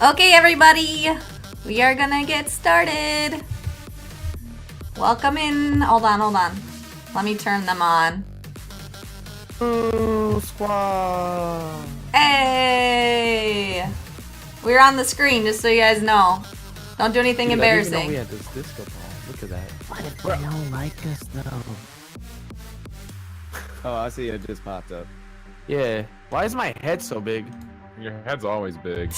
Okay, everybody, we are gonna get started. Welcome in. Hold on. Let me turn them on. Ooh, squad. Hey! We're on the screen, just so you guys know. Don't do anything Dude, embarrassing. I didn't even know we had this disco ball. Look at that. Why did they don't like us though? Oh, I see it just popped up. Yeah. Why is my head so big? Your head's always big.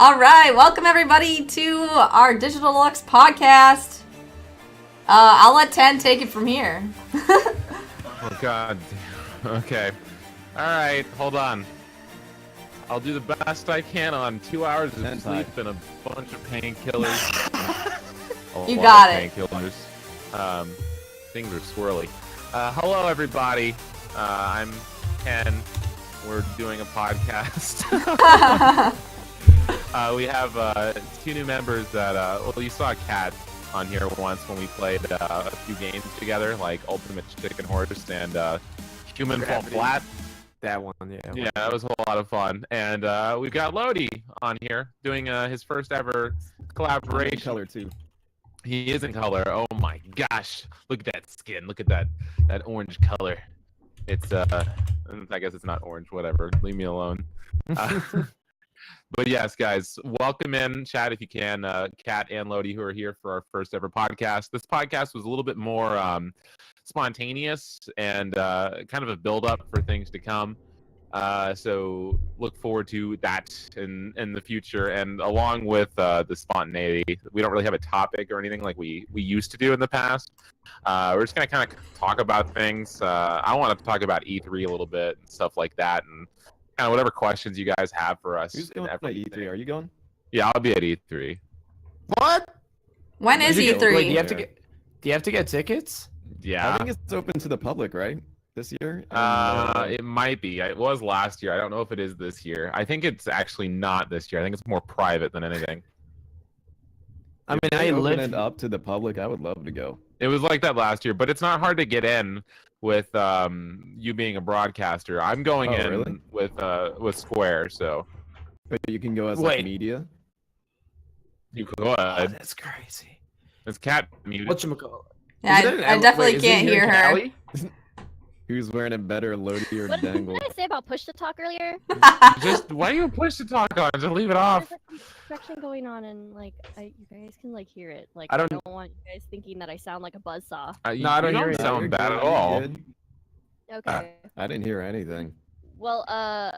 All right, welcome everybody to our Digital Deluxe podcast. I'll let 10 take it from here. Oh god. Okay. Alright, hold on. I'll do the best I can on 2 hours of sleep and a bunch of painkillers. You got it. Painkillers. Things are swirly. Hello everybody. I'm Ken. We're doing a podcast. We have two new members that, well, you saw Kat on here once when we played a few games together, like Ultimate Chicken Horse and Human Fall Flat. That one, yeah. Yeah, that was a lot of fun. And we've got Lodi on here doing his first ever collaboration. Color too. He is in color. Oh my gosh. Look at that skin. Look at that orange color. It's I guess it's not orange, whatever. Leave me alone. But yes, guys, welcome in, chat if you can. Kat and Lodi, who are here for our first ever podcast. This podcast was a little bit more spontaneous and kind of a build-up for things to come. So look forward to that in the future. And along with the spontaneity, we don't really have a topic or anything like we used to do in the past. We're just gonna kind of talk about things. I want to talk about E3 a little bit and stuff like that, and kind of whatever questions you guys have for us. Who's going to E3? Are you going? Yeah, I'll be at E3. What? When is Wait, E3? Wait, do you have to get tickets? Yeah. I think it's open to the public, right? This year? It might be. It was last year. I don't know if it is this year. I think it's actually not this year. I think it's more private than anything. I mean, if I they open live. it up to the public. I would love to go. It was like that last year, but it's not hard to get in with you being a broadcaster. I'm going in really? with Square, so But you can go as Wait. like media. you could Oh, go ahead. that's crazy. It's Cat muted. Whatchamacallit? Yeah, I definitely can't hear her. Who's wearing a better Lodi or What Dangle? did I say about push to talk earlier? Just why do you push to talk on? Just leave it off. There's a construction going on, and like, you guys can like hear it. Like, I I don't- don't want you guys thinking that I sound like a buzzsaw. You, No, I don't you hear don't it. sound You're bad good, at you're all. good. Okay. I didn't hear anything. Well, oh,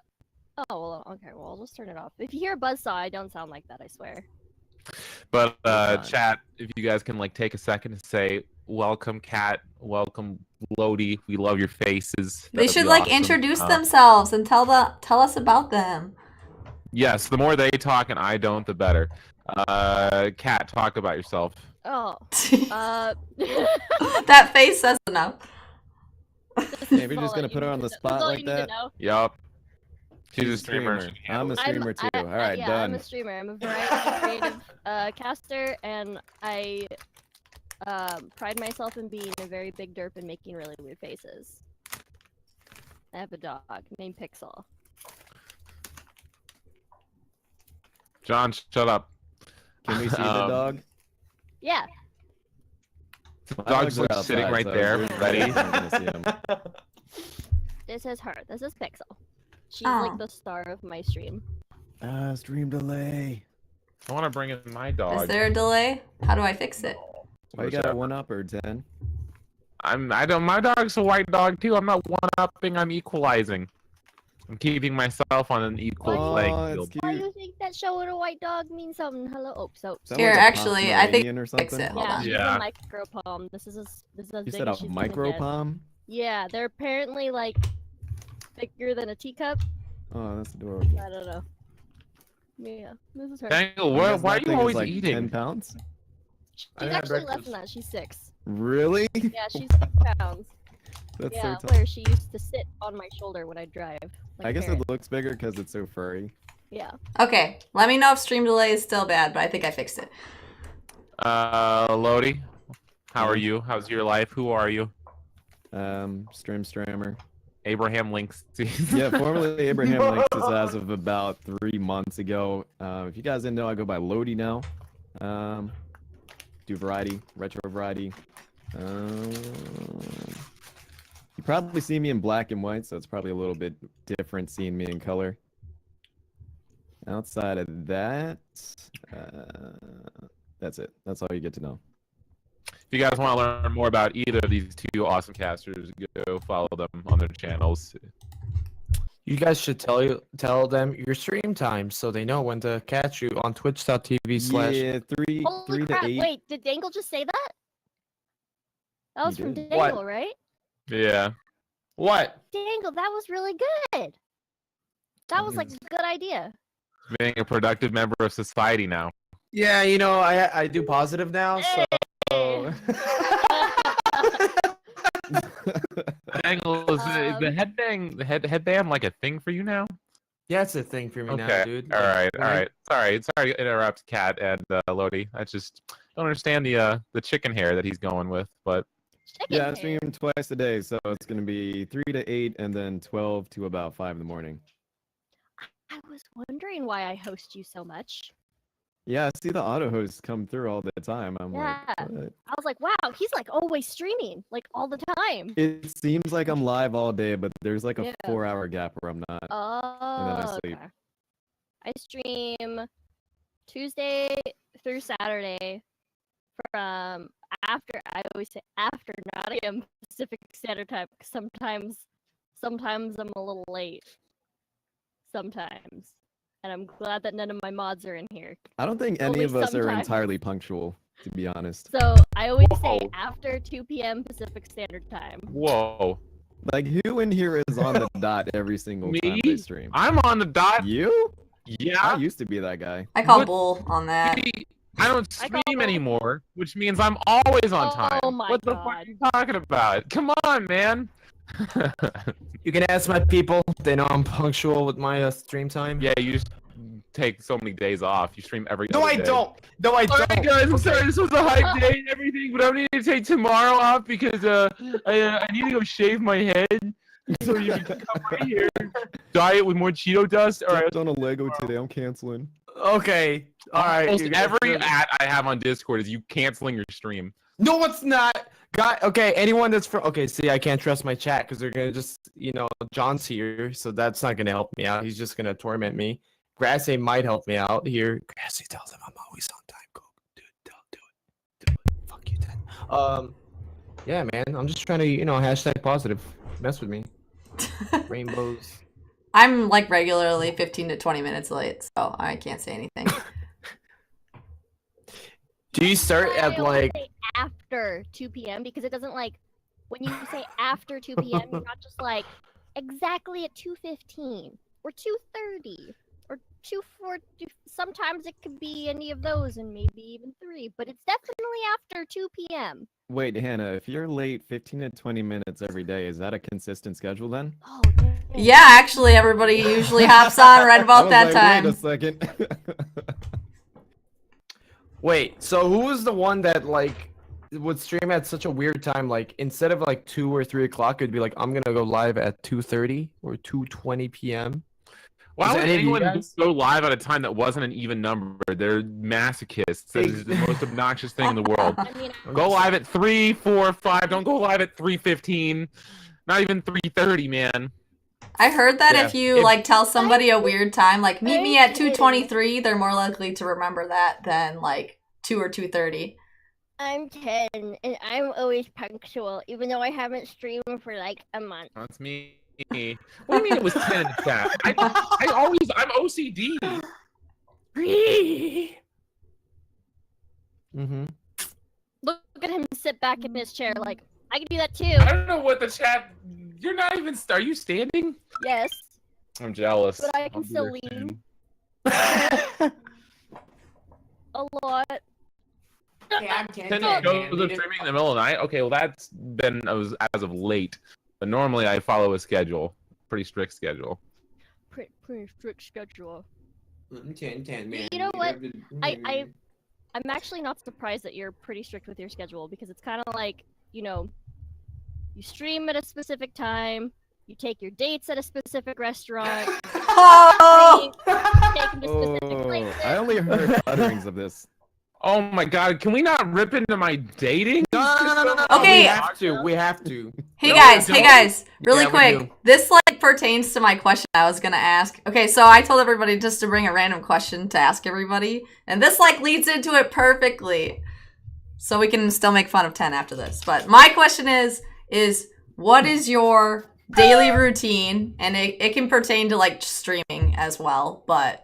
well, okay. Well, I'll just turn it off. If you hear a buzzsaw, I don't sound like that. I swear. But Fine. chat, if you guys can like take a second to say welcome, Kat, welcome, Lodi. We love your faces. They That'd should be like awesome. introduce themselves and tell us about them. Yes, the more they talk and I don't, the better. Kat, talk about yourself. Oh. That face says enough. Maybe you're just gonna put her on the spot That's all like you need to that? know. Yup. She's a She's streamer. streamer. She can handle I'm a it. streamer too. I- All right, yeah, done. I'm a streamer. I'm a variety creative caster, and I pride myself in being a very big derp and making really weird faces. I have a dog named Pixel. John, shut up. Can we see the Um, dog? Yeah. The My dog's dogs like are sitting outside, right so there, we're ready. not gonna see 'em. This is her. This is Pixel. She's Aw. like the star of my stream. Stream delay. I want to bring in my Is dog. there a delay? How do I fix it? Why you got a 1-up or 10? I don't. My dog's a white dog too. I'm not one-upping. I'm equalizing. I'm keeping myself on an equal Oh, playing it's field. cute. Why do you think that show with a white dog means something? Hello. Oh, so Is that Here, like a actually, I think Pomeranian or fix something? it. Hold yeah, on. she's Yeah. a micro palm. This is as You big said as a she's gonna micro get. palm? Yeah, they're apparently like bigger than a teacup. Oh, that's adorable. I don't know. Yeah, this is her. Daniel, I guess why that are you thing is, always like, eating? 10 pounds? She's I had actually less breakfast. than that. She's 6. Really? Yeah, she's 6 pounds. That's Yeah, so tall. where she used to sit on my shoulder when I drive. Like I a guess parrot. it looks bigger because it's so furry. Yeah. Okay, let me know if stream delay is still bad, but I think I fixed it. Lodi, how are Yeah. you? How's your life? Who are you? Streamer. Abraham Links. Yeah, formerly Abraham Links is as of about 3 months ago. If you guys didn't know, I go by Lodi now. Do variety, retro variety. You probably see me in black and white, so it's probably a little bit different seeing me in color. Outside of that, that's it. That's all you get to know. If you guys want to learn more about either of these two awesome casters, go follow them on their channels. You guys should tell them your stream time so they know when to catch you on twitch.tv/. Yeah, Holy three crap! to 8. Wait, did Dangle just say that? That was He from did. Dangle, What? right? Yeah. What? Dangle, that was really good. That was like a good idea. Being a productive member of society now. Yeah, you know, I do positive now, so. Angle, is the headband like a thing for you now? Yeah, it's a thing for me Okay. now, dude. All right. When All I- right. Sorry to interrupt, Kat and Lodi. I just don't understand the chicken hair that he's going with, but Chicken Yeah, I hair. stream twice a day, so it's gonna be 3 to 8, and then 12 to about 5 in the morning. I was wondering why I host you so much. Yeah, I see the auto hosts come through all the time. I'm Yeah. like, what? I was like, wow, he's like always streaming, like all the time. It seems like I'm live all day, but there's like a Yeah. 4-hour gap where I'm not. Oh, sleep. okay. I stream Tuesday through Saturday from after. I always say after 9 a.m. Pacific Standard Time. 'Cause sometimes I'm a little late. Sometimes, and I'm glad that none of my mods are in here. I don't think any Only of us are sometimes. entirely punctual, to be honest. So I always say Whoa. after 2 p.m. Pacific Standard Time. whoa. Like, who in here is on the dot every single time Me? they stream? I'm on the dot. You? I Yeah. used to be that guy. I call What? bull on that. I don't I call- stream anymore, which means I'm always on time. Oh my What the fuck God. are you talking about? Come on, man. You can ask my people. They know I'm punctual with my stream time. Yeah, you just take so many days off. You stream every No, other I day. don't. No, I Alright don't. guys, I'm Okay. sorry, this was a hype day and everything, but I need to take tomorrow off because I need to go shave my head. So you can come right here. Diet with more Cheeto dust. Alright. Stepped on a Lego today. I'm canceling. Okay. All right. Almost you guys every do- ad I have on Discord is you canceling your stream. No, it's not. God, okay, anyone that's from okay, see, I can't trust my chat because they're gonna just, you know, John's here, so that's not gonna help me out. He's just gonna torment me. Grassy might help me out here. Grassy tells him I'm always on time. Go, do it. Fuck you, then. Yeah, man, I'm just trying to, you know, hashtag positive. Mess with me. Rainbows. I'm like regularly 15 to 20 minutes late, so I can't say anything. Do you start Why at I always like? say after 2 p.m. because it doesn't like when you say after 2 p.m. you're not just like exactly at 2:15 or 2:30 or 2:40. Sometimes it could be any of those and maybe even 3, but it's definitely after 2 p.m. Wait, Hannah, if you're late 15 to 20 minutes every day, is that a consistent schedule then? Oh, dang. Yeah, actually, everybody usually hops on right I about was that like, time. Wait a second. Wait, so who was the one that like would stream at such a weird time? Like instead of like 2 or 3 o'clock, it'd be like I'm gonna go live at 2:30 or 2:20 p.m. Why Is would any of you anyone guys- go live at a time that wasn't an even number? They're masochists. That is the most obnoxious thing in the world. I mean, Go live at 3, 4, 5. Don't go live at 3:15. Not even 3:30, man. I heard that Yeah. if you If- like tell somebody a weird time, like meet me at I'm kidding. 2:23, they're more likely to remember that than like 2 or 2:30. I'm 10 and I'm always punctual, even though I haven't streamed for like a month. That's me. What do you mean it was 10 in the chat? I'm OCD. Mm-hmm. Look at him sit back in his chair, like I can do that too. I don't know what the chat. You're not even. Are you standing? Yes, I'm jealous. but I can I'll be still there lean soon. a lot. Yeah, I'm 10 goes of streaming in the middle of the night. Okay, well that's been as of late, but normally I follow a schedule, pretty strict schedule. Pretty strict schedule. 10, man. You know what? I'm actually not surprised that you're pretty strict with your schedule because it's kind of like, you know, you stream at a specific time, You take your dates at a specific restaurant. Oh! Take them to specific places. I only heard utterings of this. Oh my god, can we not rip into my dating? No. Okay. We have to. Hey No, guys, we hey don't. guys, really Yeah, we quick. do. This like pertains to my question I was gonna ask. Okay, so I told everybody just to bring a random question to ask everybody, and this like leads into it perfectly. So we can still make fun of 10 after this. But my question is what is your daily routine? And it can pertain to like streaming as well, but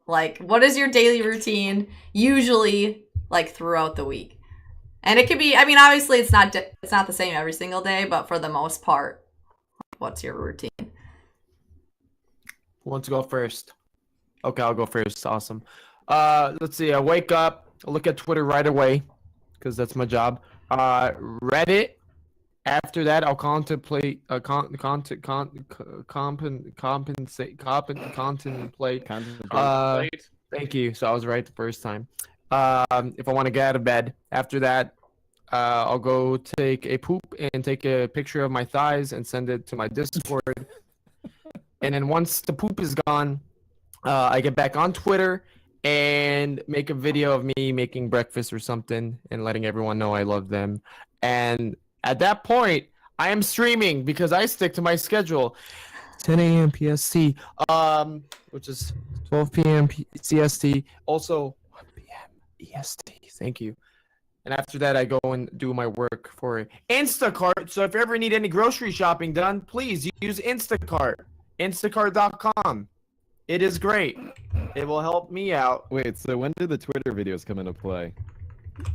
like what is your daily routine usually like throughout the week? And it could be, I mean, obviously it's not the same every single day, but for the most part, what's your routine? Who wants to go first? Okay, I'll go first. Awesome. Let's see. I wake up, I look at Twitter right away, because that's my job. Reddit. After that, I'll contemplate. Contemplate. Thank you. So I was right the first time. If I want to get out of bed. After that, I'll go take a poop and take a picture of my thighs and send it to my Discord. And then once the poop is gone, I get back on Twitter and make a video of me making breakfast or something and letting everyone know I love them. And at that point, I am streaming because I stick to my schedule. 10 a.m. PST, which is 12 p.m. CST. Also, 1 p.m. EST. Thank you. And after that, I go and do my work for Instacart. So if you ever need any grocery shopping done, please use Instacart. Instacart.com. It is great. It will help me out. Wait, so when do the Twitter videos come into play?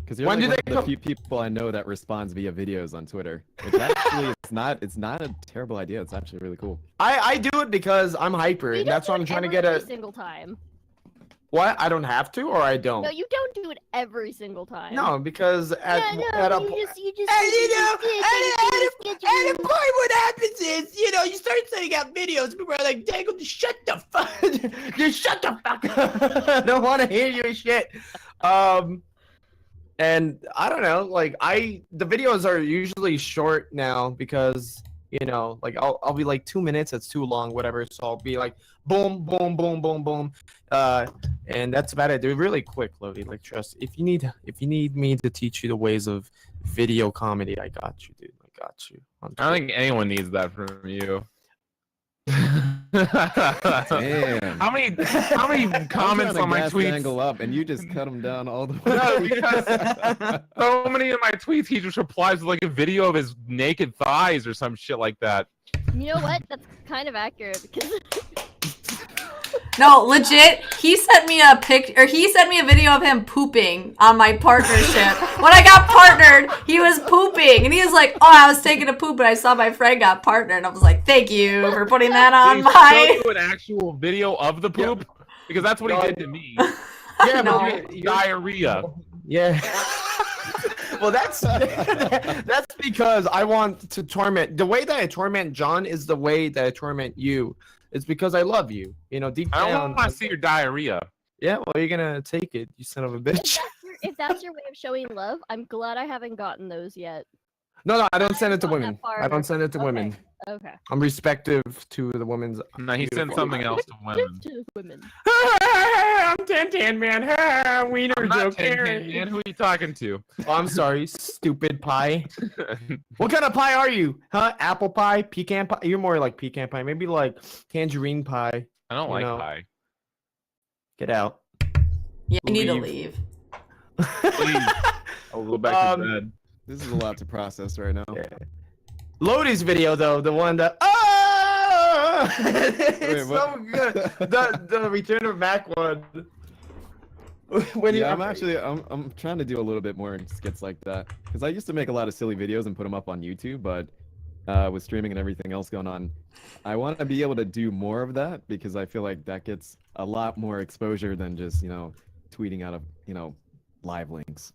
Because you're When like do one they of the come- few people I know that responds via videos on Twitter. Which actually it's not a terrible idea. It's actually really cool. I do it because I'm hyper, You and don't that's do why I'm it trying to get every a single time. what? I don't have to, or I don't. No, you don't do it every single time. No, because at Yeah, a no, point. you just And you know, and the point what happens is, you know, you start sending out videos, people are like, Dangle, just shut the fuck, just shut the fuck up. I don't want to hear your shit. And I don't know, like the videos are usually short now because, you know, like I'll be like 2 minutes, that's too long, whatever. So I'll be like, boom, boom, boom, boom, boom. And that's about it. They're really quick, Lodi. Like, trust. If you need me to teach you the ways of video comedy, I got you, dude. I got you. I don't think anyone needs that from you. Damn. How many I'm comments trying on to my gas tweets? Dangle up, and you just cut them down all the way. No, because so many of my tweets, he just replies with like a video of his naked thighs or some shit like that. You know what? That's kind of accurate because No, legit, he sent me a video of him pooping on my partnership. When I got partnered, he was pooping, and he was like, "Oh, I was taking a poop, and I saw my friend got partnered." And I was like, "Thank you for putting that on Did he my." show you an actual video of the poop? Because that's what he No, did to me. Yeah, No. but Diarrhea. yeah. Well, that's because I want to torment. The way that I torment John is the way that I torment you. It's because I love you. You know, deep I down. don't want to see your diarrhea. Yeah, well, you're gonna take it, you son of a bitch. if that's your way of showing love, I'm glad I haven't gotten those yet. No, I don't send it to Not that women. far. I don't send it to Okay. women. Okay. I'm respective to the women's. No, he sent Beautiful. something else to women. To women. I'm Tan man. Wiener I'm not joke. 10, man. Who are you talking to? Oh, I'm sorry, stupid pie. What kind of pie are you? Huh? Apple pie? Pecan pie? You're more like pecan pie. Maybe like tangerine pie. I don't You like know. pie. Get out. Yeah, you need to Leave. leave. Please. I'll go back to bed. This is a lot to process right now. Yeah. Lodi's video though, the one that oh, it's Wait, so what? good. The Return of Mac one. When Yeah, I'm trying to do a little bit more skits like that because I used to make a lot of silly videos and put them up on YouTube, but with streaming and everything else going on, I want to be able to do more of that because I feel like that gets a lot more exposure than just tweeting out of live links.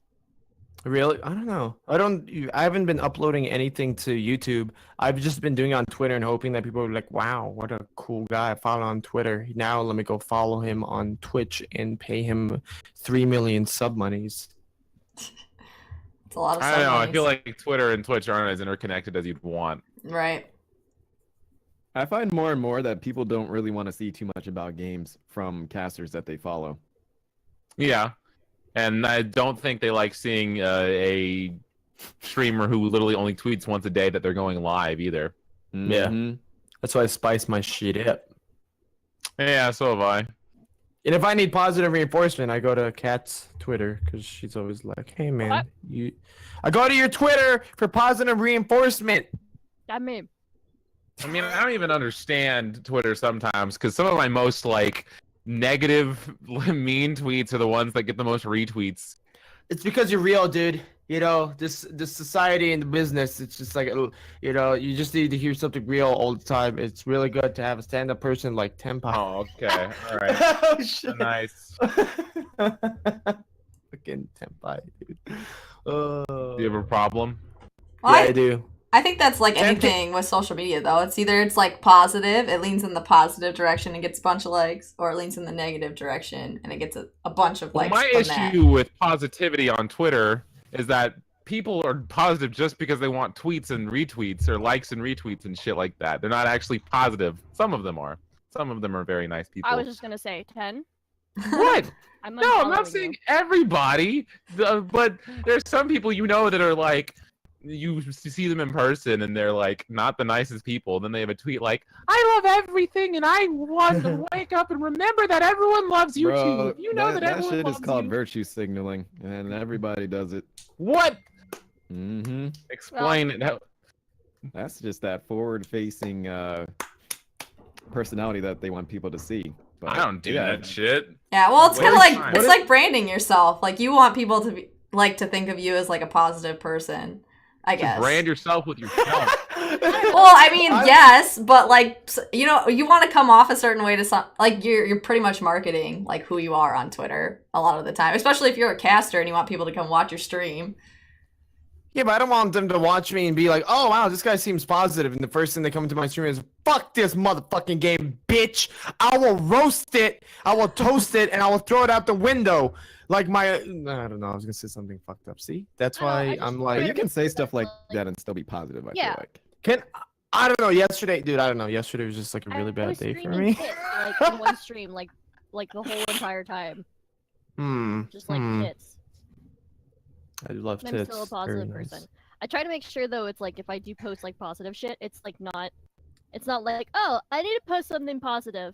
Really? I don't know. I haven't been uploading anything to YouTube. I've just been doing it on Twitter and hoping that people are like, wow, what a cool guy. I follow on Twitter. Now let me go follow him on Twitch and pay him 3 million sub monies. It's a lot of I don't know. I sunlights. feel like Twitter and Twitch aren't as interconnected as you'd want. Right. I find more and more that people don't really want to see too much about games from casters that they follow. Yeah, and I don't think they like seeing a streamer who literally only tweets once a day that they're going live either. Mhm. That's why I spice my shit up. Yeah, so have I. And if I need positive reinforcement, I go to Kat's Twitter because she's always like, "Hey man, What? I go to your Twitter for positive reinforcement." I mean, I mean, I don't even understand Twitter sometimes because some of my most like negative, mean tweets are the ones that get the most retweets. It's because you're real, dude. You know, this society and the business, it's just like, you know, you just need to hear something real all the time. It's really good to have a stand-up person like Tempa. Oh, okay, all right, Oh, shit. nice. Fucking Tempai, dude. Do you have a problem? Well, Yeah, I do. I think that's like Temp- anything with social media, though. It's either it's like positive, it leans in the positive direction and gets a bunch of likes, or it leans in the negative direction and it gets a bunch of Well, likes. my from issue that. with positivity on Twitter is that people are positive just because they want tweets and retweets or likes and retweets and shit like that. They're not actually positive. Some of them are. Some of them are very nice people. I was just gonna say 10. What? I'm No, I'm not unfollowing saying you. everybody, but there's some people you know that are like, you see them in person and they're like not the nicest people. Then they have a tweet like, "I love everything and I want to wake up and remember that everyone loves YouTube. Bro, You know that everyone shit loves is called you." virtue signaling, and everybody does it. What? Mm-hmm. Explain it. How... That's just that forward-facing personality that they want people to see. But, I don't do that shit. Yeah, well, it's What kind of is like fine. it's like branding yourself. Like you want people to be like to think of you as like a positive person. I To guess. brand yourself with yourself. Well, I mean, yes, but like you know, you want to come off a certain way to some like you're pretty much marketing like who you are on Twitter a lot of the time, especially if you're a caster and you want people to come watch your stream. Yeah, but I don't want them to watch me and be like, "Oh wow, this guy seems positive," and the first thing they come into my stream is, "Fuck this motherfucking game, bitch! I will roast it, I will toast it, and I will throw it out the window." Like I don't know, I was gonna say something fucked up. See, that's I don't know, I why just I'm feel But like, you can say stuff like that and still be positive. I Yeah. feel like. I don't know. Yesterday, dude, I don't know. Yesterday was just like a really I bad was day for streaming me. hits, like in one stream, like the whole entire time, just like hits. I love I'm tits. still a Very positive nice. person. I try to make sure though, it's like if I do post like positive shit, it's like not, it's not like, oh, I need to post something positive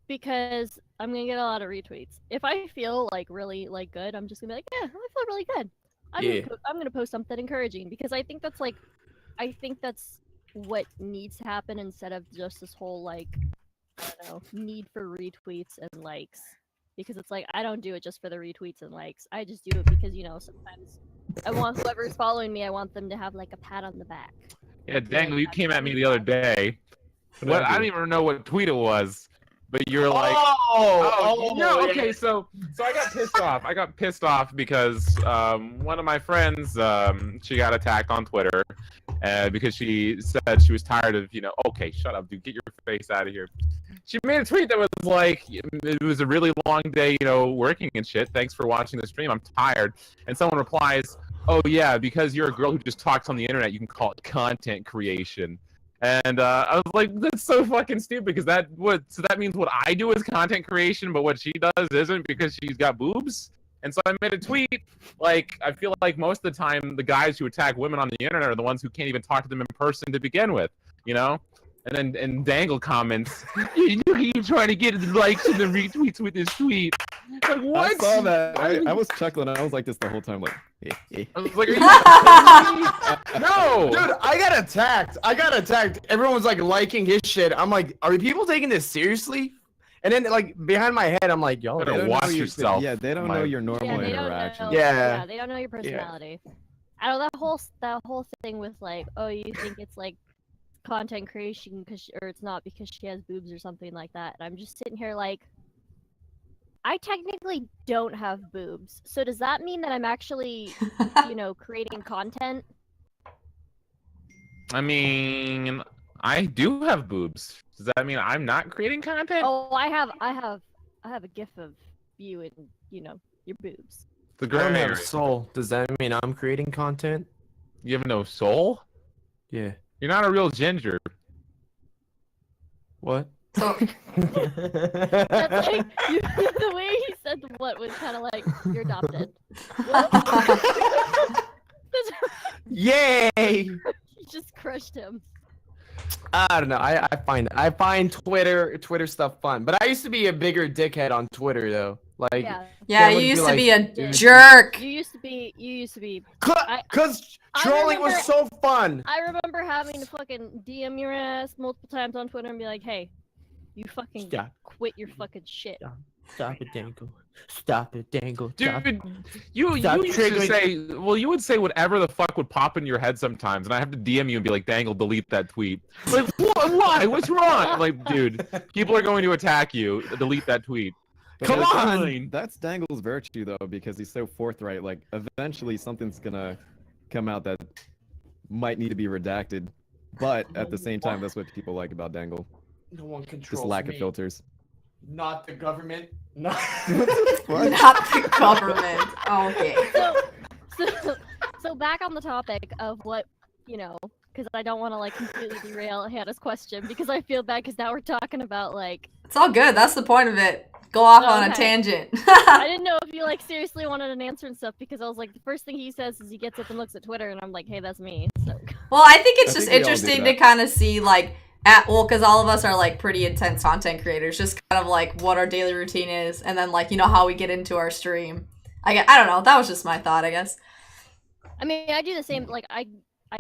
because I'm gonna get a lot of retweets. If I feel like really like good, I'm just gonna be like, yeah, I feel really good. Yeah. I'm gonna post something encouraging because I think that's like, I think that's what needs to happen instead of just this whole like, I don't know, need for retweets and likes. Because it's like I don't do it just for the retweets and likes. I just do it because you know sometimes I want whoever's following me, I want them to have like a pat on the back. Yeah, Dangle, you came at me the other day. What? I don't even know what tweet it was, but you're like, okay. yeah. So I got pissed off. I got pissed off because one of my friends, she got attacked on Twitter, because she said she was tired of, okay, shut up, dude, get your face out of here. She made a tweet that was like, it was a really long day, working and shit. Thanks for watching the stream. I'm tired. And someone replies, oh yeah, because you're a girl who just talks on the internet, you can call it content creation. And I was like, that's so fucking stupid because so that means what I do is content creation, but what she does isn't because she's got boobs. And so I made a tweet, like, I feel like most of the time the guys who attack women on the internet are the ones who can't even talk to them in person to begin with, And then Dangle comments, you keep trying to get the likes and the retweets with this tweet. Like, what? I saw that. I was chuckling. I was like this the whole time, like. I was like, are you kidding me? No, Dude, I got attacked. Everyone was like liking his shit. I'm like, are people taking this seriously? And then like behind my head, I'm like, y'all Better They don't watch know your- yourself. Yeah, they don't My- know your normal Yeah, they don't interaction. know. Yeah. They don't know your personality. I know that whole thing with like, oh, you think it's like content creation or it's not because she has boobs or something like that. And I'm just sitting here like, I technically don't have boobs. So does that mean that I'm actually, creating content? I mean, I do have boobs. Does that mean I'm not creating content? Oh, I have a gif of you and your boobs. The I don't gray have a area. soul. Does that mean I'm creating content? You have no soul? Yeah. You're not a real ginger. What? So That's like the way he said what was kind of like you're adopted. Yay! You just crushed him. I don't know. I find Twitter stuff fun, but I used to be a bigger dickhead on Twitter though. Like, Yeah. yeah, Someone you would be used to like, be a "Dude, jerk. You used to be. cause I trolling was remember- so fun. I remember having to fucking DM your ass multiple times on Twitter and be like, hey, you fucking Stop. quit your fucking shit. Yeah. Stop it, Dangle. Stop it, Dangle. Stop. Dude, you Stop used to triggering- say, well, you would say whatever the fuck would pop in your head sometimes, and I have to DM you and be like, Dangle, delete that tweet. Like, what? Why? What's wrong? Like, dude, people are going to attack you. Delete that tweet. But Come that's- on! That's Dangle's virtue though, because he's so forthright. Like eventually something's gonna come out that might need to be redacted. But at the same time, that's what people like about Dangle. No one controls Just lack me. of filters. Not the government. Not. What? Not the government. Okay. So back on the topic of what, because I don't want to like completely derail Hannah's question because I feel bad because now we're talking about like It's all good. That's the point of it. Go off on a Okay. tangent. I didn't know if you like seriously wanted an answer and stuff because I was like the first thing he says is he gets up and looks at Twitter and I'm like, hey, that's me. So Well, I think it's I just think we all do interesting to that. kind of see like because all of us are like pretty intense content creators, just kind of like what our daily routine is, and then like how we get into our stream. I don't know. That was just my thought, I guess. I mean, I do the same. Like I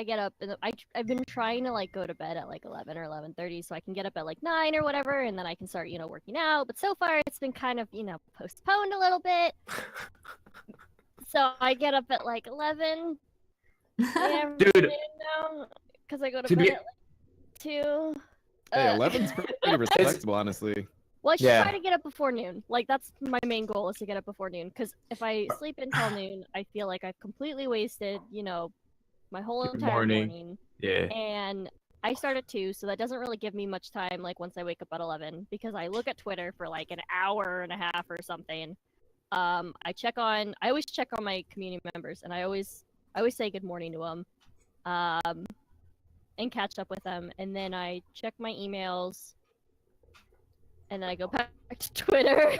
get up and I've been trying to like go to bed at like 11 or 11:30 so I can get up at like 9 or whatever and then I can start working out. But so far it's been kind of postponed a little bit. So I get up at like 11. Dude. Because I go to To bed be- at like 2. Hey, 11's pretty respectable, honestly. Well, I should Yeah. try to get up before noon. Like, that's my main goal is to get up before noon. Because if I sleep until noon, I feel like I've completely wasted, my whole Your entire morning. morning. Yeah. And I start at 2, so that doesn't really give me much time, like, once I wake up at 11. Because I look at Twitter for, like, an hour and a half or something. I always check on my community members, and I always say good morning to them. And catch up with them. And then I check my emails. And then I go back to Twitter,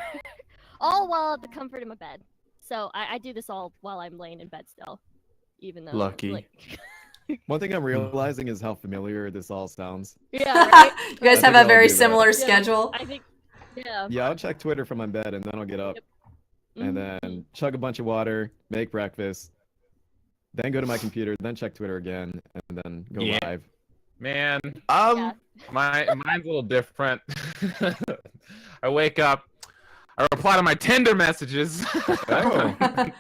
all while at the comfort of my bed. So I do this all while I'm laying in bed still, even though Lucky. like, One thing I'm realizing is how familiar this all sounds. yeah, right? You guys I have think a I'll very do that. similar Yeah. schedule. I think, yeah. Yeah, I'll check Twitter from my bed and then I'll get up and Mhm. then chug a bunch of water, make breakfast, then go to my computer, then check Twitter again, and then go Yeah. live. Man, Yeah. mine's a little different. I wake up, I reply to my Tinder messages. Oh.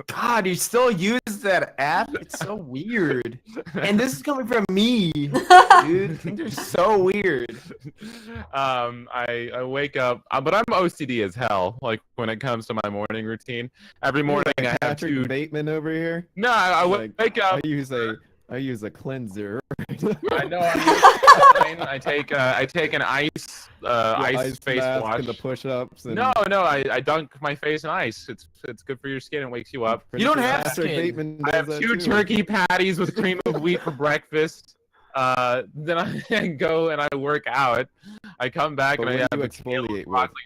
God, you still use that app? It's so weird. And this is coming from me, dude. Tinder's so weird. I wake up, but I'm OCD as hell. Like when it comes to my morning routine, every morning I have Patrick two. Bateman over here. No, I Like, wake up. I use a cleanser. I know. I take an ice face mask wash. and the push-ups. And No, I dunk my face in ice. It's good for your skin and wakes you up. Pretty You don't sure have Patrick skin. Bateman I does have that 2 too. turkey patties with cream of wheat for breakfast. Then I go and I work out. I come back But and I what have do a you kale exfoliate with? broccoli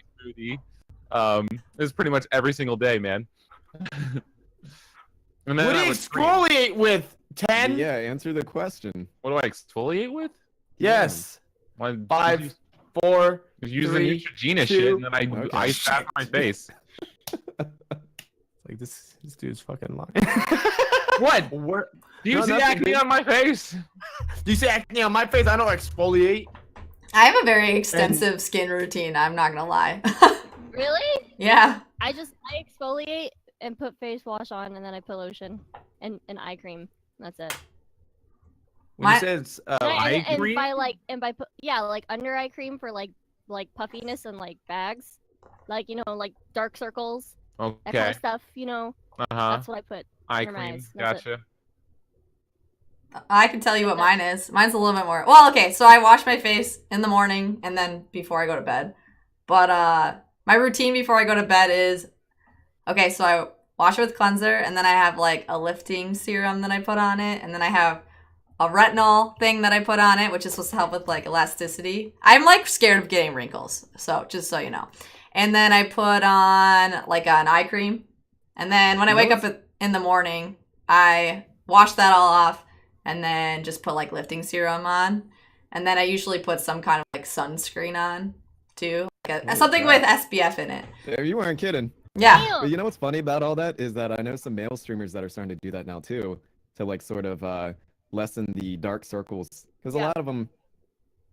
smoothie. This is pretty much every single day, man. And then What do I you would scream. exfoliate with? 10? Yeah, answer the question. What do I exfoliate with? Yes. My 5, 4. Use the 3, Neutrogena 2. shit, and then I Okay. ice bath my face. Like this dude's fucking lying. What? Where, Do you No, see nothing, acne dude. on my face? do you see acne on my face? I don't exfoliate. I have a very extensive skin routine. I'm not gonna lie. Really? Yeah. I exfoliate and put face wash on, and then I put lotion and eye cream. That's it. When My- you said And by like under eye cream for like puffiness and like bags, like like dark circles, that kind Okay. of stuff. Uh-huh. That's what I put. Eye under my cream. eyes. That's it. Gotcha. I can tell you what mine is. Mine's a little bit more. Well, okay, so I wash my face in the morning and then before I go to bed. But my routine before I go to bed is okay, so I wash it with cleanser and then I have like a lifting serum that I put on it and then I have a retinol thing that I put on it, which is supposed to help with like elasticity. I'm like scared of getting wrinkles, so just so you know. And then I put on like an eye cream. And then when I wake up in the morning, I wash that all off and then just put like lifting serum on. And then I usually put some kind of like sunscreen on too. Like something with SPF in it. Yeah, you weren't kidding. Yeah. But you know what's funny about all that is that I know some male streamers that are starting to do that now too, to like sort of lessen the dark circles. Because a lot of them,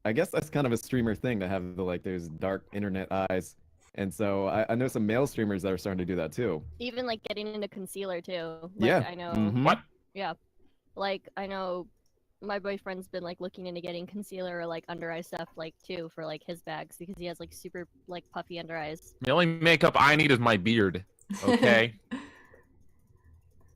I guess that's kind of a streamer thing to have the, like those dark internet eyes. And so I know some male streamers that are starting to do that too. Even like getting into concealer too. Like, Yeah. I know. What? Yeah. Like I know my boyfriend's been like looking into getting concealer or like under eye stuff like too for like his bags because he has like super like puffy under eyes. The only makeup I need is my beard. Okay.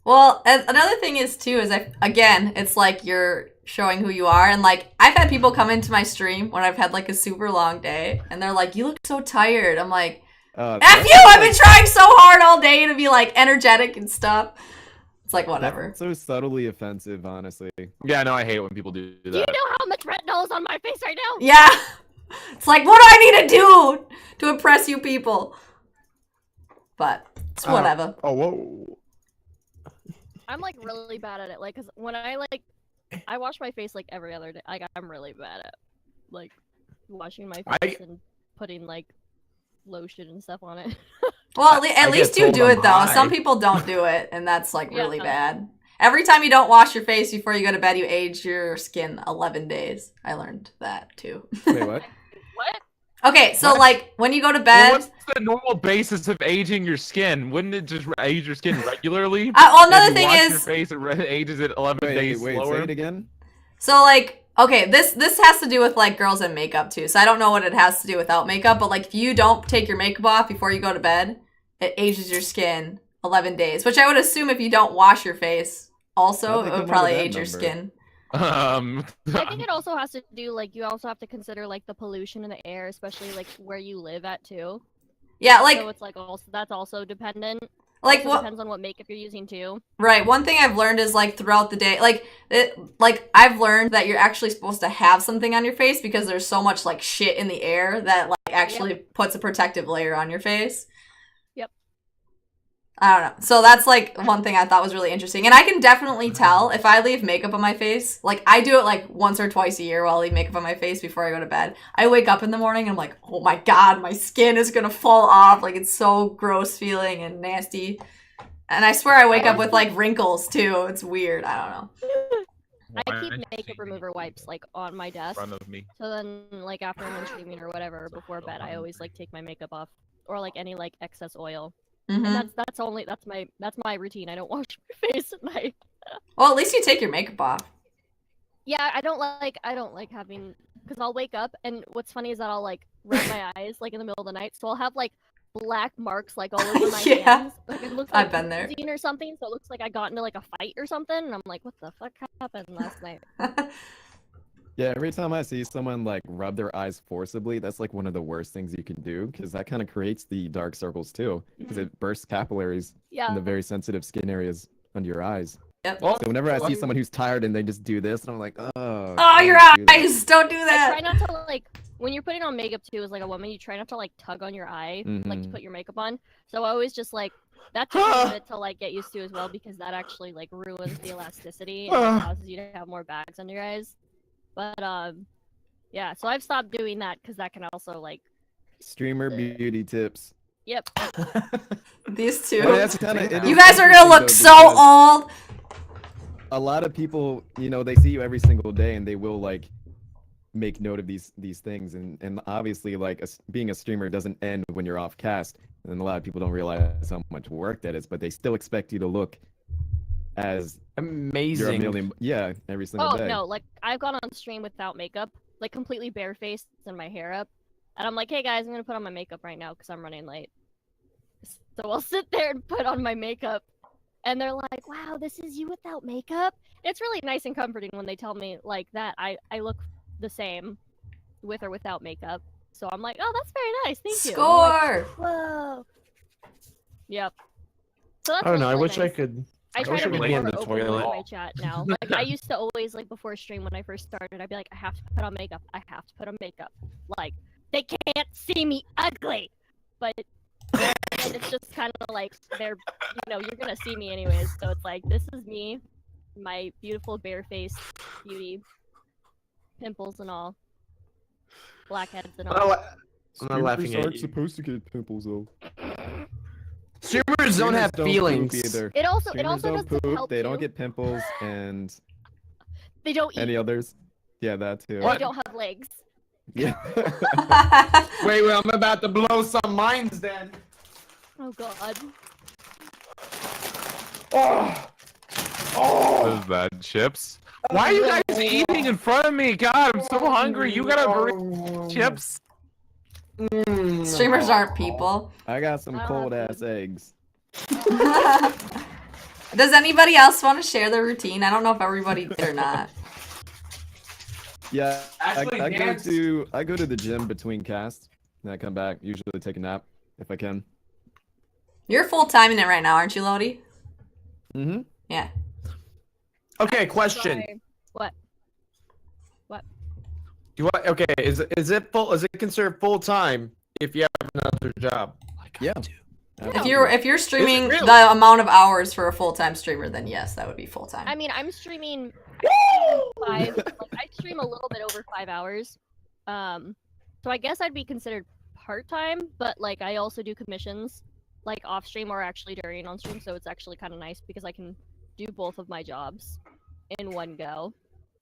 Well, and another thing is too is again, it's like you're showing who you are, and like I've had people come into my stream when I've had like a super long day, and they're like, "You look so tired." I'm like, "F you! I've been trying so hard all day to be like energetic and stuff." It's like whatever. That's so subtly offensive, honestly. Yeah, no, I hate when people do that. Do you know how much retinol is on my face right now? Yeah. It's like, what do I need to do to impress you people? But it's whatever. Oh, whoa. I'm like really bad at it. Like, cause when I wash my face like every other day. Like, I'm really bad at like washing my face and putting like lotion and stuff on it. Well, at least you do it though. high. Some people don't do it, and that's like really bad. Every time you don't wash your face before you go to bed, you age your skin 11 days. I learned that too. Wait, what? What? Okay, so like when you go to Well, bed. what's the normal basis of aging your skin? Wouldn't it just age your skin regularly? Well, another If you thing wash is. your face, it ages it 11 days Wait, slower. say it again. So like, okay, this has to do with like girls and makeup too. So I don't know what it has to do without makeup, but like if you don't take your makeup off before you go to bed, it ages your skin 11 days, which I would assume if you don't wash your face also, it would probably age your skin. I think it also has to do like you also have to consider like the pollution in the air, especially like where you live at too. Yeah, like So it's like also that's also dependent. like Also what depends on what makeup you're using too. right. One thing I've learned is like throughout the day, like I've learned that you're actually supposed to have something on your face because there's so much like shit in the air that like actually puts a protective layer on your face. Yep. I don't know. So that's like one thing I thought was really interesting. And I can definitely tell if I leave makeup on my face. Like I do it like once or twice a year while I leave makeup on my face before I go to bed. I wake up in the morning and I'm like, oh my god, my skin is gonna fall off. Like it's so gross feeling and nasty. And I swear I wake up with like wrinkles too. It's weird. I don't know. I keep makeup remover wipes like on my in desk. front of me. So then like after I'm streaming or whatever before bed, I always like take my makeup off or like any like excess oil. Mhm. And that's my routine. I don't wash my face at night. Well, at least you take your makeup off. Yeah, I don't like having because I'll wake up and what's funny is that I'll like rub my eyes like in the middle of the night, so I'll have like black marks like all over my Yeah. hands. Like it looks like I've been there. bruising or something, so it looks like I got into like a fight or something, and I'm like, what the fuck happened last night? Yeah, every time I see someone like rub their eyes forcibly, that's like one of the worst things you can do because that kind of creates the dark circles too because it bursts capillaries Yeah. in the very sensitive skin areas under your eyes. Yep. So whenever I see someone who's tired and they just do this, and I'm like, oh. Oh, your don't do that." eyes! Don't do I that. try not to like when you're putting on makeup too as like a woman, you try not to like tug on your eye like to Mhm. put your makeup on. So I always just like that takes a bit to like get used to as well because that actually like ruins the elasticity and it causes you to have more bags under your eyes. But yeah, so I've stopped doing that because that can also like Streamer beauty tips. yep. These two. Well, that's kinda- it You is guys are gonna interesting, look though, so because old. A lot of people, you know, they see you every single day and they will like make note of these things and obviously like being a streamer doesn't end when you're off cast, and a lot of people don't realize how much work that is, but they still expect you to look as you're a Amazing. million every single Oh day. no, like I've gone on stream without makeup, like completely barefaced and my hair up. And I'm like, hey guys, I'm gonna put on my makeup right now because I'm running late. So I'll sit there and put on my makeup. And they're like, wow, this is you without makeup? It's really nice and comforting when they tell me like that I look the same with or without makeup. So I'm like, oh, that's very nice, thank you. And I'm like, Score. whoa. Yep. So that's I don't know. I really wish I nice. could. I try wish to I be could lay more in the open with toilet. my chat now. Like I used to always like before stream when I first started, I'd be like, I have to put on makeup. I have to put on makeup. Like they can't see me ugly, but then it's just kind of like they're, you're gonna see me anyways. So it's like this is me, my beautiful bare-faced beauty, pimples and all, blackheads and all. I'm not laughing at you. supposed to get pimples though. Streamers don't have poop feelings. either. It also Streamers don't doesn't poop. help They don't you. get pimples and They don't eat. any others. Yeah, that too. And they don't have legs. Yeah. Wait, I'm about to blow some minds then. Oh god. Oh. What is that? Chips? Why are you guys eating in front of me? God, I'm so hungry. You gotta bring chips. Streamers aren't people. I got some I don't cold have ass eggs. Does anybody else want to share their routine? I don't know if everybody did or not. Yeah, Actually, I dance. go to the gym between casts, and I come back. Usually take a nap if I can. You're full time in it right now, aren't you, Lodi? Mm-hmm. Yeah. Okay, question. Sorry. What? Okay, is it considered full time if you have another job? Yeah. If you're streaming really? the amount of hours for a full time streamer, then yes, that would be full time. I mean, I'm streaming I stream a little bit over 5 hours. So I guess I'd be considered part-time, but like I also do commissions like off stream or actually during on stream, so it's actually kind of nice because I can do both of my jobs in one go.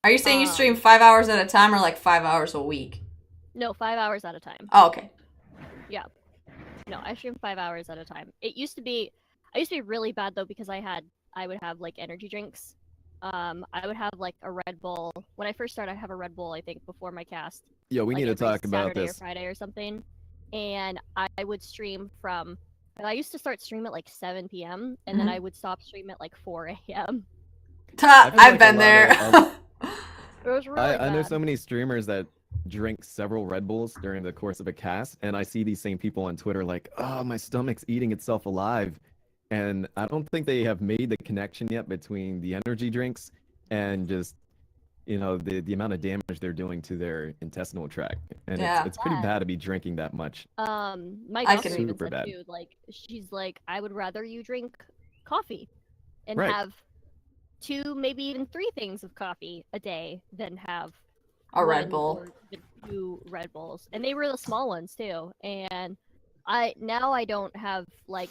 Are you saying you stream 5 hours at a time or like 5 hours a week? No, 5 hours at a time. Oh, okay. No, I stream 5 hours at a time. I used to be really bad though because I would have like energy drinks. I would have like a Red Bull. When I first started, I'd have a Red Bull, I think, before my cast. Yo, we like, need to every talk about Saturday this. or Friday or something. And I would stream from. I used to start stream at like 7 p.m. and then I would stop stream at like 4 a.m. I've been there. It was really I know bad. so many streamers that drink several Red Bulls during the course of a cast, and I see these same people on Twitter like, oh, my stomach's eating itself alive. And I don't think they have made the connection yet between the energy drinks and just, the amount of damage they're doing to their intestinal tract. And Yeah. it's pretty bad to be drinking that much. My I doctor can- even Super said bad. too, like she's like, I would rather you drink coffee and Right. have 2, maybe even 3 things of coffee a day than have A Red 1 Bull. or even 2 Red Bulls, and they were the small ones too. And I don't have like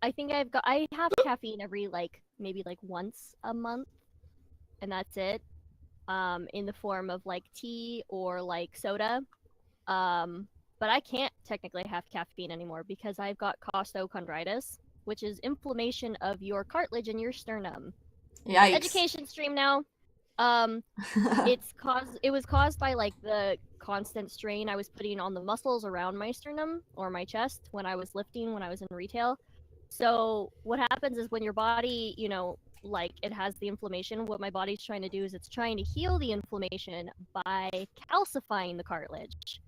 I think I have caffeine every maybe once a month, and that's it. In the form of like tea or like soda. But I can't technically have caffeine anymore because I've got costochondritis, which is inflammation of your cartilage in your sternum. Yikes. Education stream now. It was caused by like the constant strain I was putting on the muscles around my sternum or my chest when I was lifting when I was in retail. So what happens is when your body, it has the inflammation, what my body's trying to do is it's trying to heal the inflammation by calcifying the cartilage,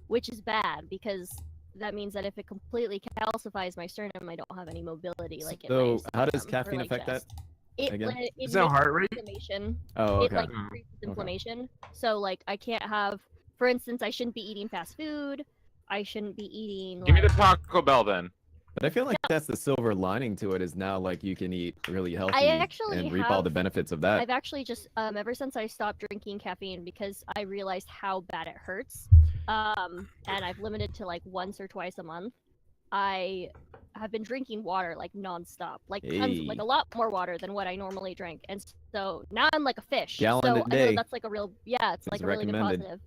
which is bad because that means that if it completely calcifies my sternum, I don't have any mobility. Like, So how does sternum or, caffeine affect chest. that? again? It Is that makes heart rate? inflammation. Oh, It okay. like increases inflammation. So I can't have, for instance, I shouldn't be eating fast food. I shouldn't be eating. Give me the Taco Bell then. But I feel like that's the silver lining to it is now you can eat really healthy actually and reap all the have- benefits of that. I've actually just ever since I stopped drinking caffeine because I realized how bad it hurts. And I've limited to once or twice a month. I have been drinking water nonstop, tons, Hey. a lot more water than what I normally drink, and so now I'm like a fish. Gallon so a I know day. that's a real it's It's a really good recommended. positive.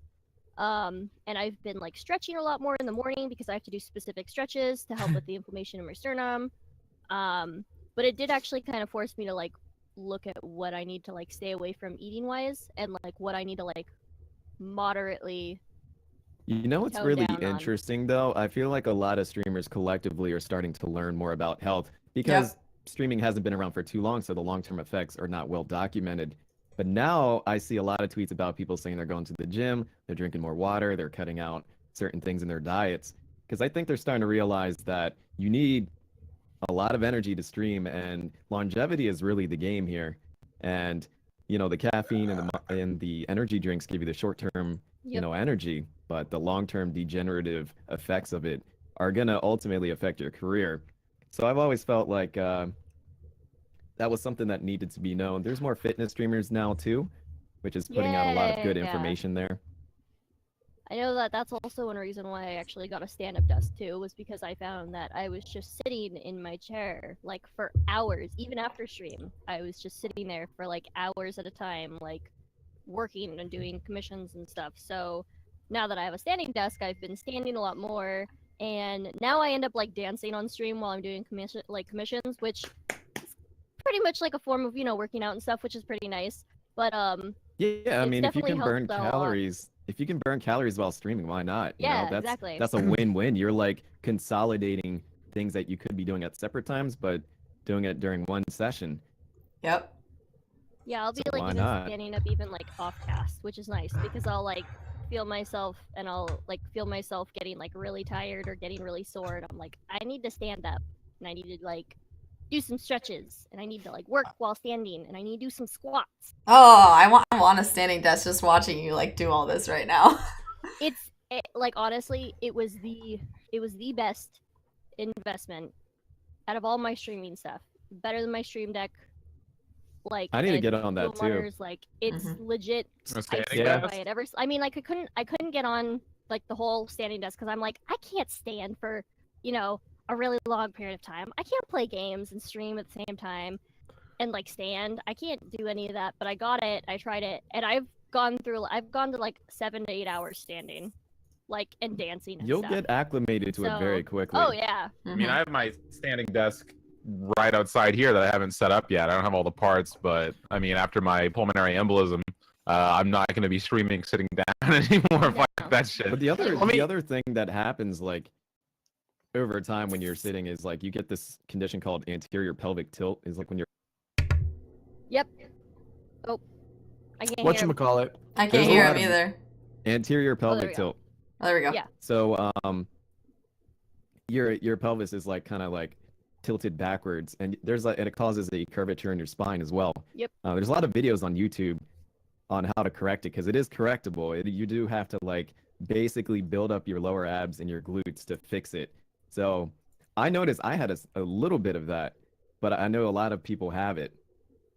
And I've been stretching a lot more in the morning because I have to do specific stretches to help with the inflammation in my sternum. But it did actually kind of force me to look at what I need to stay away from eating wise and what I need to moderately. What's tone really down on. interesting though? I feel like a lot of streamers collectively are starting to learn more about health because streaming hasn't been around for too long, so the long-term effects are not well documented. But now I see a lot of tweets about people saying they're going to the gym, they're drinking more water, they're cutting out certain things in their diets. Because I think they're starting to realize that you need a lot of energy to stream, and longevity is really the game here. And the caffeine and the energy drinks give you the short-term, Yep. energy, but the long-term degenerative effects of it are gonna ultimately affect your career. So I've always felt like that was something that needed to be known. There's more fitness streamers now too, which is putting out a lot of good Yeah. information there. I know that that's also one reason why I actually got a stand-up desk too, was because I found that I was just sitting in my chair like for hours, even after stream. I was just sitting there for like hours at a time, like working and doing commissions and stuff. So now that I have a standing desk, I've been standing a lot more, and now I end up like dancing on stream while I'm doing commissions, which is pretty much like a form of working out and stuff, which is pretty nice. But Yeah, I It's mean, if you definitely can burn helped a lot. calories, if you can burn calories while streaming, why not? Yeah, that's exactly. that's a win-win. You're like consolidating things that you could be doing at separate times, but doing it during one session. Yep. Yeah, I'll be So like why even not? standing up even like off cast, which is nice because I'll like feel myself getting like really tired or getting really sore, and I'm like, I need to stand up and I need to like do some stretches and I need to like work while standing and I need to do some squats. Oh, I want a standing desk just watching you like do all this right now. Like honestly, it was the best investment out of all my streaming stuff. Better than my stream deck. Like I need to and get on that dual too. monitors, like it's legit. A I standing swear desk? by it. I mean, like I couldn't get on like the whole standing desk because I'm like I can't stand for a really long period of time. I can't play games and stream at the same time and like stand. I can't do any of that. But I got it. I tried it, and I've gone to like 7 to 8 hours standing, like and dancing and You'll stuff. get acclimated to it very quickly. Oh yeah. I mean, I have my standing desk right outside here that I haven't set up yet. I don't have all the parts, but I mean, after my pulmonary embolism, I'm not going to be streaming sitting down anymore. Fuck that shit. But the Let me- other thing that happens like over time when you're sitting is like you get this condition called anterior pelvic tilt. Is like when you're Yep. Oh, I can't hear. him. Whatchamacallit? I can't There's a hear lot him of- either. anterior there we pelvic go. tilt. Oh, there we go. Yeah. So your pelvis is like kind of like tilted backwards, and and it causes a curvature in your spine as well. Yep. There's a lot of videos on YouTube on how to correct it because it is correctable. You do have to like basically build up your lower abs and your glutes to fix it. So I noticed I had a little bit of that, but I know a lot of people have it.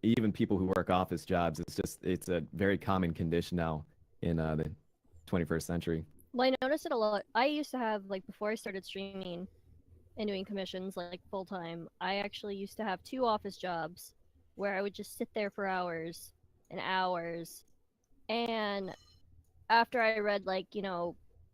Even people who work office jobs, it's a very common condition now in the 21st century. Well, I noticed it a lot. I used to have like before I started streaming and doing commissions like full time. I actually used to have 2 office jobs where I would just sit there for hours and hours. And after I read like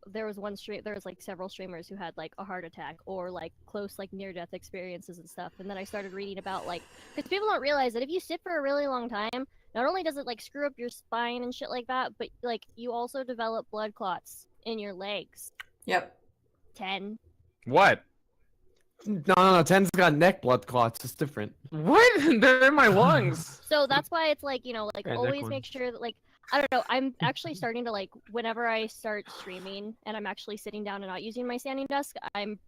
there was like several streamers who had like a heart attack or like close like near death experiences and stuff. And then I started reading about like because people don't realize that if you sit for a really long time, not only does it like screw up your spine and shit like that, but like you also develop blood clots in your legs. Yep. 10. What? No, 10's got neck blood clots. It's different. What? They're in my lungs. So that's why it's like, like Yeah, always neck make sure that like I don't know, I'm actually starting to like whenever I start streaming and I'm actually sitting down and not using my standing desk, I'm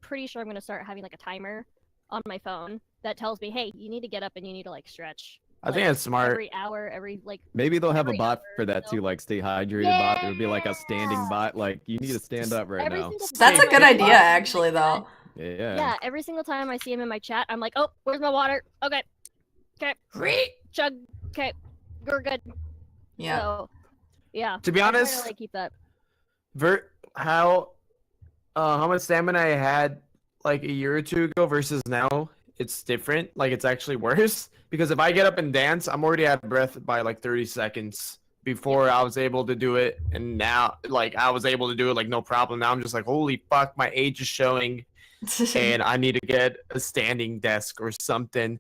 pretty sure I'm going to start having like a timer on my phone that tells me, "Hey, you need to get up and you need to like stretch." I think that's smart. Every hour, every like Maybe they'll have a every bot hour, for that so- too, like stay hydrated bot. It would be like a standing Yeah. bot. Like you need to stand up right every now. single That's a time good I- idea, actually, though. Yeah. Yeah, every single time I see him in my chat, I'm like, "Oh, where's my water?" Okay. Chug. Okay. We're good. Yeah. So, yeah. To be I'm trying honest, to like keep that. how much stamina I had like a year or two ago versus now, it's different. Like it's actually worse because if I get up and dance, I'm already out of breath by like 30 seconds before I was able to do it, and now like I was able to do it like no problem. Now I'm just like, holy fuck, my age is showing, and I need to get a standing desk or something.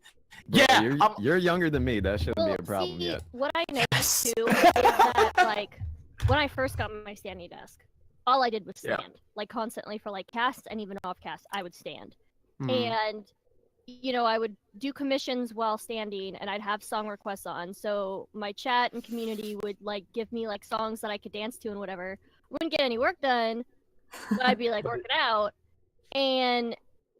Bro, Yeah, you're younger than me. That shouldn't be a problem see, yet. what I noticed Yes. too is that like when I first got my standing desk, all I did was Yeah. stand, like constantly for like casts and even off casts, I would stand. Hmm. And I would do commissions while standing and I'd have song requests on. So my chat and community would like give me like songs that I could dance to and whatever. Wouldn't get any work done, but I'd be like working out. And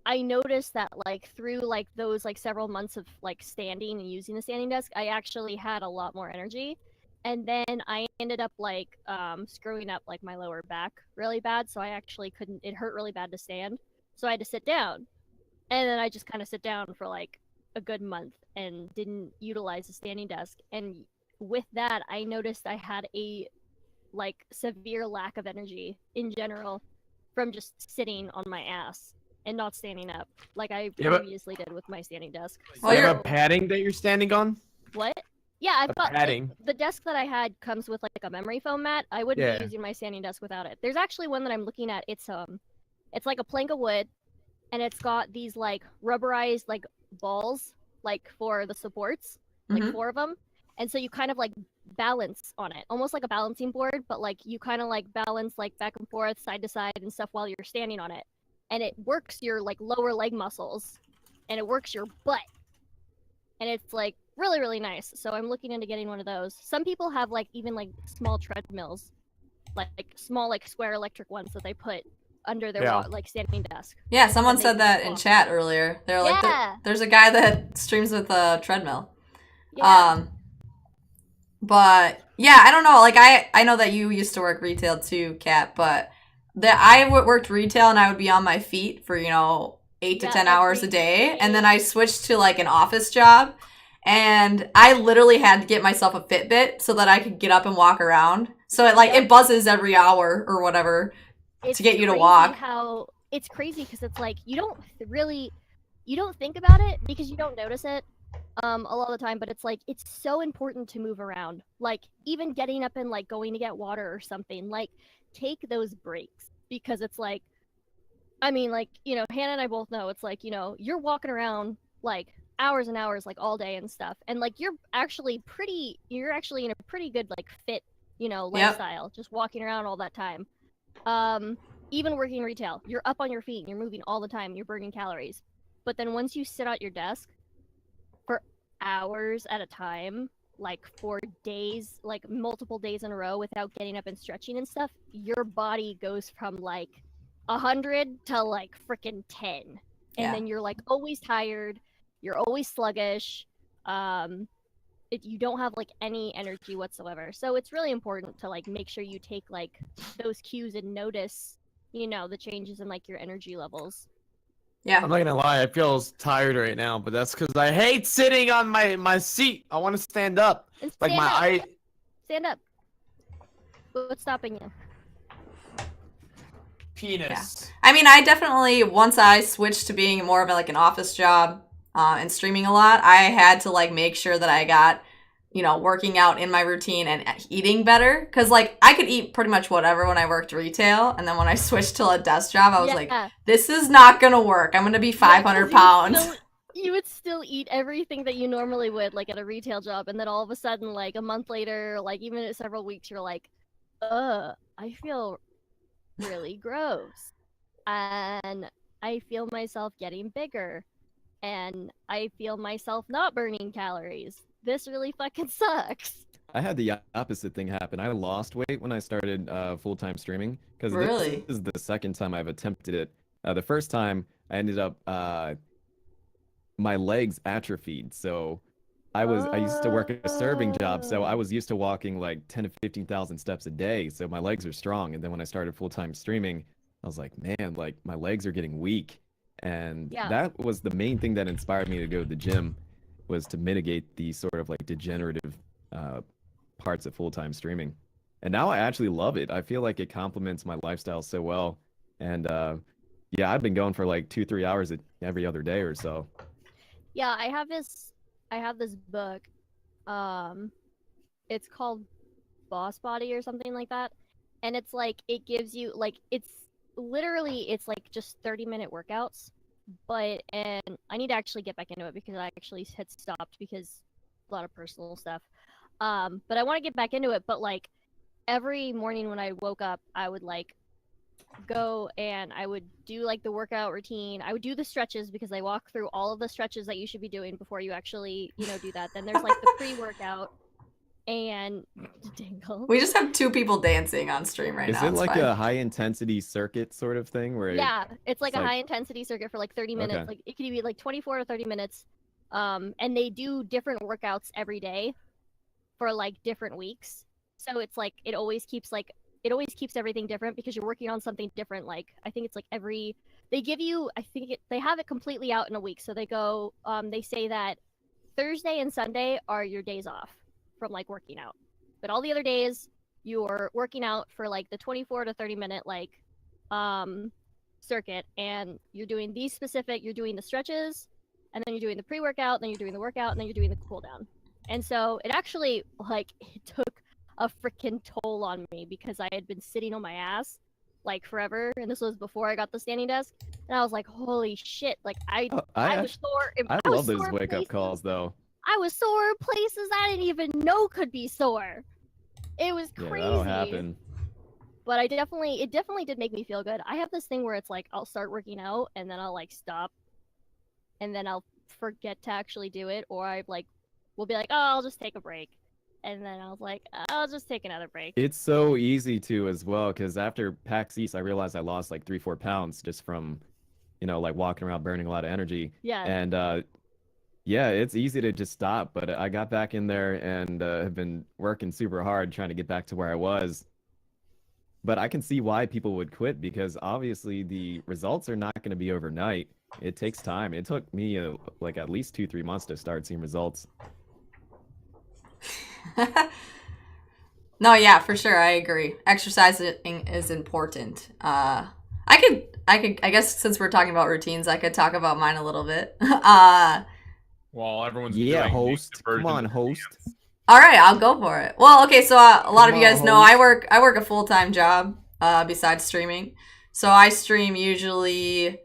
I noticed that like through like those like several months of like standing and using the standing desk, I actually had a lot more energy. And then I ended up like screwing up like my lower back really bad, so I actually couldn't. It hurt really bad to stand, so I had to sit down. And then I just kind of sit down for like a good month and didn't utilize the standing desk. And with that, I noticed I had a like severe lack of energy in general from just sitting on my ass and not standing up like I Yeah, but- previously did with my standing desk. Well, you have you're- a padding that you're standing on? What? Yeah, I've A got padding. the desk that I had comes with like a memory foam mat. I wouldn't Yeah. be using my standing desk without it. There's actually one that I'm looking at. It's like a plank of wood, and it's got these like rubberized like balls like for the supports, like Mhm. 4 of them. And so you kind of like balance on it, almost like a balancing board, but like you kind of like balance like back and forth, side to side and stuff while you're standing on it. And it works your like lower leg muscles and it works your butt. And it's like really, really nice. So I'm looking into getting one of those. Some people have like even like small treadmills, like small like square electric ones that they put under their Yeah. like standing desk. Yeah, someone they said can that in walk. chat earlier. They're like, Yeah. there's a guy that streams with a treadmill. Yeah. But yeah, I don't know. Like I know that you used to work retail too, Kat. But that I worked retail and I would be on my feet for 8 to Yeah, 10 hours a every day, and day. then I switched to like an office job, and I literally had to get myself a Fitbit so that I could get up and walk around. So it like Yep. it buzzes every hour or whatever. It's to get you to crazy walk. How it's crazy because it's like you don't think about it because you don't notice it a lot of the time, but it's like it's so important to move around. Like even getting up and like going to get water or something. Like take those breaks because it's like I mean like Hannah and I both know it's like you're walking around like hours and hours like all day and stuff, and like you're actually in a pretty good like fit lifestyle just walking around all that time. Even working retail, you're up on your feet and you're moving all the time and you're burning calories. But then once you sit at your desk for hours at a time, like for days, like multiple days in a row without getting up and stretching and stuff, your body goes from like 100 to like freaking 10. And Yeah. then you're like always tired, you're always sluggish. You don't have like any energy whatsoever. So it's really important to like make sure you take like those cues and notice, the changes in like your energy levels. Yeah. I'm not gonna lie, I feel tired right now, but that's because I hate sitting on my seat. I want to stand up. And Like stand my up. eye. Stand up. What's stopping you? Penis. I mean, I definitely, once I switched to being more of like an office job and streaming a lot, I had to like make sure that I got, working out in my routine and eating better. Because like I could eat pretty much whatever when I worked retail. And then when I switched to a desk job, I was like, this is not going to work. I'm going to be 500 pounds. You would still eat everything that you normally would, like at a retail job. And then all of a sudden, like a month later, like even at several weeks, you're like, I feel really gross. And I feel myself getting bigger. And I feel myself not burning calories. This really fucking sucks. I had the opposite thing happen. I lost weight when I started full-time streaming because Really? this is the second time I've attempted it. The first time I ended up my legs atrophied. So I used to work at a serving job, so I was used to walking like 10 to 15,000 steps a day. So my legs are strong. And then when I started full-time streaming, I was like, man, like my legs are getting weak. And that was the main thing that inspired me to go to the gym, was to mitigate these sort of like degenerative parts of full-time streaming. And now I actually love it. I feel like it complements my lifestyle so well. And yeah, I've been going for like 2-3 hours every other day or so. Yeah, I have this book. It's called Boss Body or something like that. And it's like it gives you like it's like just 30-minute workouts. And I need to actually get back into it because I actually had stopped because a lot of personal stuff. But I want to get back into it. But like every morning when I woke up, I would like go and I would do like the workout routine. I would do the stretches because I walk through all of the stretches that you should be doing before you actually, do that. Then there's like the pre-workout. and Dingle. We just have 2 people dancing on stream right now. Is it It's like fine. a high intensity circuit sort of thing where? Yeah, it's like it's a like- high intensity circuit for like 30 minutes. Okay. Like it could be like 24 to 30 minutes. And they do different workouts every day for like different weeks. So it's like it always keeps everything different because you're working on something different. Like I think it's like they give you they have it completely out in a week. So they go they say that Thursday and Sunday are your days off from like working out. But all the other days you're working out for like the 24 to 30 minute like circuit, and you're doing the stretches, and then you're doing the pre-workout, then you're doing the workout, and then you're doing the cool down. And so it actually like it took a freaking toll on me because I had been sitting on my ass like forever, and this was before I got the standing desk, and I was like, holy shit, like I was sore. I was love those sore wake up places. calls though. I was sore places I didn't even know could be sore. It was Yeah, crazy. that'll happen. But it definitely did make me feel good. I have this thing where it's like I'll start working out and then I'll like stop, and then I'll forget to actually do it, or I like will be like, oh, I'll just take a break, and then I was like, I'll just take another break. It's so easy to as well, because after PAX East, I realized I lost like 3-4 pounds just from, like walking around burning a lot of energy. Yeah. And yeah, it's easy to just stop. But I got back in there and have been working super hard trying to get back to where I was. But I can see why people would quit, because obviously the results are not going to be overnight. It takes time. It took me like at least 2-3 months to start seeing results. No, yeah, for sure, I agree. Exercising is important. I guess since we're talking about routines, I could talk about mine a little bit. Well, everyone's Yeah, doing host. the Come version on, of host. dance. All right, I'll go for it. Well, okay, so a lot of you Come guys on, know host. I work a full-time job besides streaming. So I stream usually,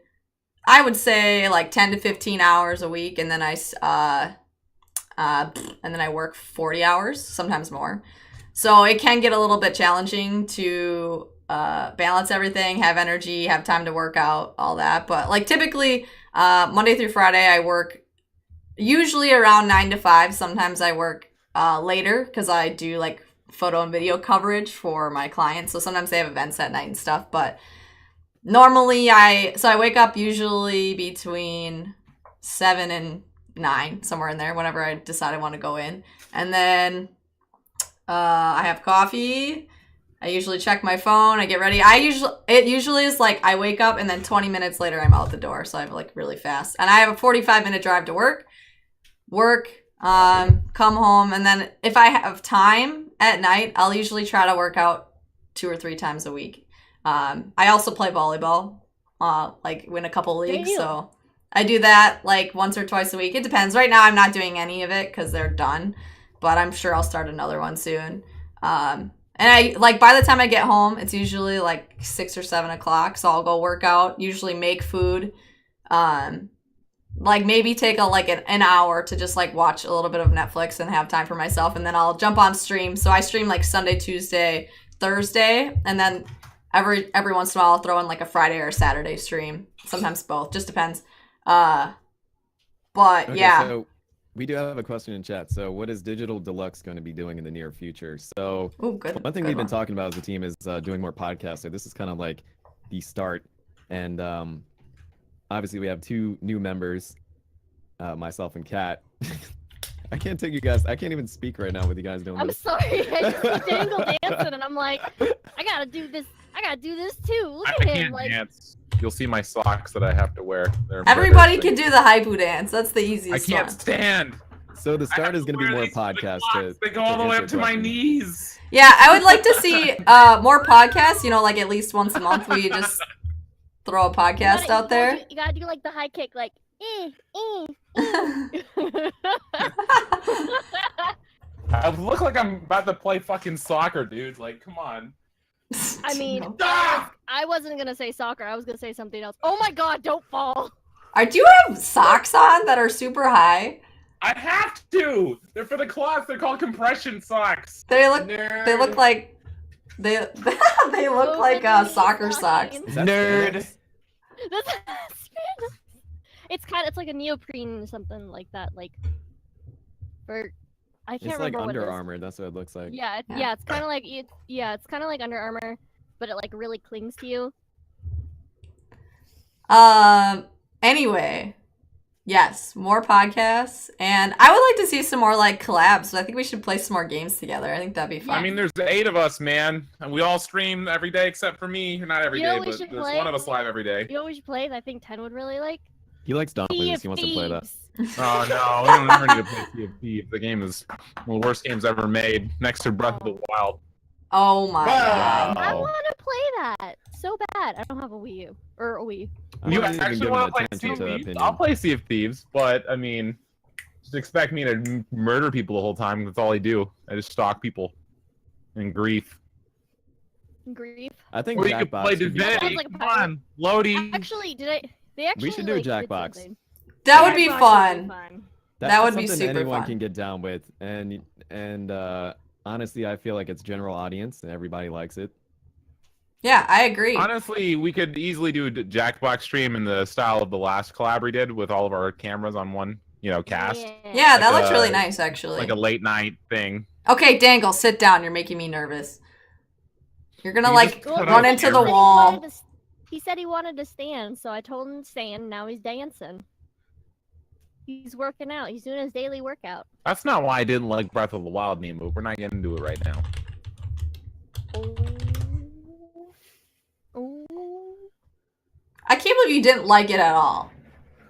I would say like 10 to 15 hours a week, and then I work 40 hours, sometimes more. So it can get a little bit challenging to balance everything, have energy, have time to work out, all that. But like typically Monday through Friday, I work usually around 9 to 5. Sometimes I work later because I do like photo and video coverage for my clients. So sometimes they have events at night and stuff. But normally I wake up usually between 7 and 9, somewhere in there, whenever I decide I want to go in. And then I have coffee. I usually check my phone. I get ready. It usually is like I wake up and then 20 minutes later I'm out the door. So I'm like really fast. And I have a 45-minute drive to work, come home, and then if I have time at night, I'll usually try to work out 2 or 3 times a week. I also play volleyball, like win a couple leagues. Damn. So I do that like once or twice a week. It depends. Right now I'm not doing any of it because they're done, but I'm sure I'll start another one soon. And I like by the time I get home, it's usually like 6 or 7 o'clock. So I'll go work out, usually make food, like maybe take an hour to just like watch a little bit of Netflix and have time for myself, and then I'll jump on stream. So I stream like Sunday, Tuesday, Thursday, and then every once in a while I'll throw in like a Friday or a Saturday stream. Sometimes both, just depends. But Okay, yeah. So we do have a question in chat. So what is Digital Deluxe going to be doing in the near future? So Ooh, good. one thing good we've been one. talking about as a team is doing more podcasts. So this is kind of like the start. And obviously we have 2 new members, myself and Kat. I can't take you guys. I can't even speak right now with you guys doing I'm this. sorry. I just see Dangle dancing, and I'm like, I gotta do this. I gotta do this too. Look I at him, can't like. dance. You'll see my socks that I have to wear. They're Everybody can embarrassing. do the haipu dance. That's the I easiest can't one. stand. So the I start have is going to be wear more these stupid podcasts. clocks. They go all the way answer up to my questions. knees. Yeah, I would like to see more podcasts, like at least once a month where you just throw a podcast out there. You gotta do like the high kick, like. I look like I'm about to play fucking soccer, dude. Like, come on. I mean, Ah! I wasn't gonna say soccer. I was gonna say something else. Oh my god! Don't fall. Do you have socks on that are super high? I have to. They're for the clots. They're called compression socks. They look Nerd. like they they look like soccer socks. Is that Nerd. spandex? It's like a neoprene or something like that, like for I can't It's like remember what Under it is. Armour. That's what it looks like. Yeah, Yeah. it's kind of like it's kind of like Under Armour, but it like really clings to you. Anyway, yes, more podcasts, and I would like to see some more like collabs. So I think we should play some more games together. I think that'd be fun. I mean, there's 8 of us, man, and we all stream every day except for me. Not every You know day, what we but should there's play? one of us live every day. You know what we should play that I think 10 would really like? He likes Sea dumplings. of He wants to play that. Thieves. Oh no, we don't ever need to play Sea of Thieves. The game is one of the worst games ever made, next to Breath of the Wild. Oh my Wow. god. I want to play that so bad. I don't have a Wii U or a Wii. I'm You not even actually giving want to play attention Sea of to that Thieves? opinion. I'll play Sea of Thieves, but I mean, just expect me to murder people the whole time. That's all I do. I just stalk people and grief. Grief. I think Or you could Jackbox play would be That Divinity. sounds like a Come pirate. on, Lodi. Actually, they actually should do like, did Jackbox. something. That would be Jackbox fun. fun. That would be something super anyone fun. can get down with, and honestly, I feel like it's general audience and everybody likes it. Yeah, I agree. Honestly, we could easily do a Jackbox stream in the style of the last collab we did with all of our cameras on one, cast. Yeah, that Like looks a- really nice, actually. Like a late night thing. Okay, Dangle, sit down. You're making me nervous. You're gonna You like just Well, run on into camera. the wall. He said he wanted to stand, so I told him to stand. Now he's dancing. He's working out. He's doing his daily workout. That's not why I didn't like Breath of the Wild, Nemo. We're not getting into it right now. Oh. Oh. I can't believe you didn't like it at all.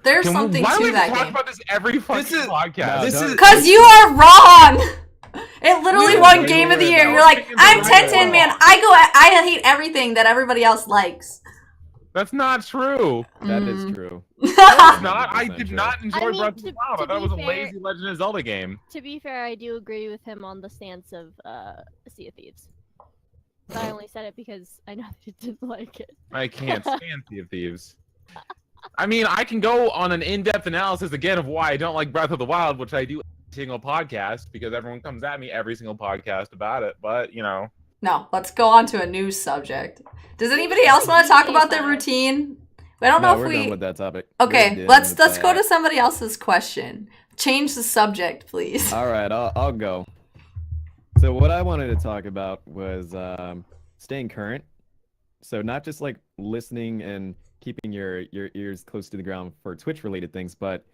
There's something why do to we that talk game. about this every fucking is- podcast? No, This don't- is Cause you are wrong. It literally Yeah, won don't Game of the worry Year. about You're like, picking I'm the right 10-10, one. man. I hate everything that everybody else likes. That's not true. That is Mm. true. It's I not. I 100% did true. not enjoy I mean, Breath of the to- Wild. to I thought it be was a fair- lazy Legend of Zelda game. To be fair, I do agree with him on the stance of Sea of Thieves. But I only said it because I know that he didn't like it. I can't stand Sea of Thieves. I mean, I can go on an in-depth analysis again of why I don't like Breath of the Wild, which I do every single podcast because everyone comes at me every single podcast about it. But No, let's go on to a new subject. Does anybody else want to talk about their routine? I don't know if we're done we. with that topic. Okay, We're done let's with go to that. somebody else's question. Change the subject, please. All right, I'll go. So what I wanted to talk about was staying current. So not just like listening and keeping your ears close to the ground for Twitch related things, but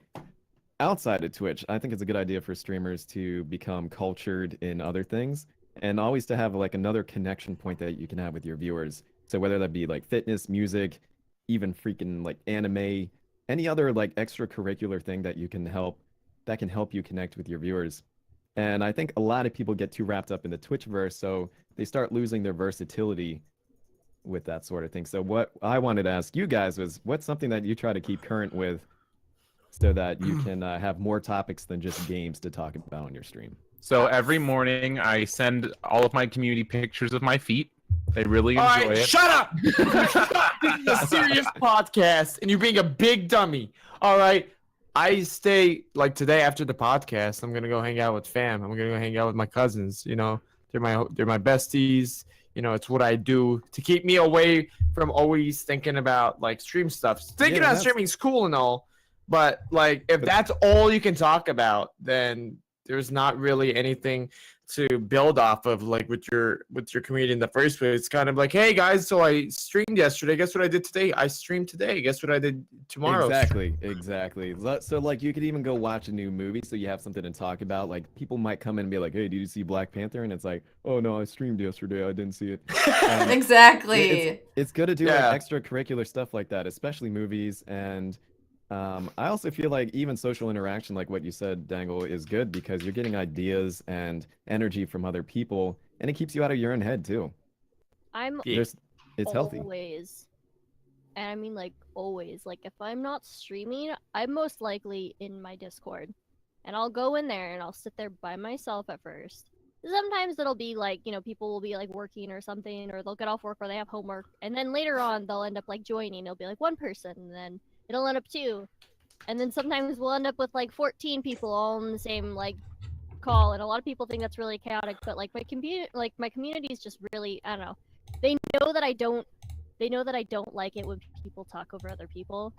outside of Twitch, I think it's a good idea for streamers to become cultured in other things and always to have like another connection point that you can have with your viewers. So whether that be like fitness, music, even freaking like anime, any other like extracurricular thing that can help you connect with your viewers. And I think a lot of people get too wrapped up in the Twitchverse, so they start losing their versatility with that sort of thing. So what I wanted to ask you guys was, what's something that you try to keep current with so that you can have more topics than just games to talk about on your stream? so every morning I send all of my community pictures of my feet. They really All enjoy right, it. shut up! This is a serious podcast, and you're being a big dummy. All right, I stay like today after the podcast. I'm gonna go hang out with fam. I'm gonna go hang out with my cousins. They're my besties. It's what I do to keep me away from always thinking about like stream stuff. Thinking Yeah, about that's- streaming's cool and all, but like if that's all you can talk about, then there's not really anything to build off of, like with your community in the first place. It's kind of like, hey guys, so I streamed yesterday. Guess what I did today? I streamed today. Guess what I did tomorrow? Exactly. So like you could even go watch a new movie so you have something to talk about. Like people might come in and be like, hey, did you see Black Panther? And it's like, oh no, I streamed yesterday. I didn't see it. Exactly. It's good to do Yeah. like extracurricular stuff like that, especially movies. And I also feel like even social interaction, like what you said, Dangle, is good because you're getting ideas and energy from other people, and it keeps you out of your own head too. I'm Yeah. It's healthy. always, and I mean like always, like if I'm not streaming, I'm most likely in my Discord, and I'll go in there and I'll sit there by myself at first. Sometimes it'll be like, people will be like working or something, or they'll get off work or they have homework, and then later on they'll end up like joining. It'll be like one person, and then it'll end up 2, and then sometimes we'll end up with like 14 people all in the same like call, and a lot of people think that's really chaotic, but like my community is just really, I don't know. They know that I don't like it when people talk over other people.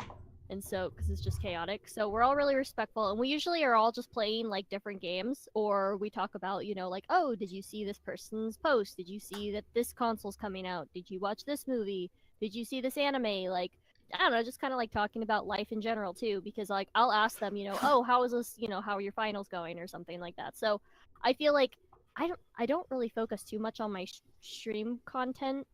and so because it's just chaotic. So we're all really respectful, and we usually are all just playing like different games, or we talk about, you know, like, oh, did you see this person's post? Did you see that this console's coming out? Did you watch this movie? Did you see this anime? Like, I don't know, just kind of like talking about life in general too, because like I'll ask them, you know, oh, how is this, you know, how are your finals going or something like that. So I feel like I don't really focus too much on my stream content,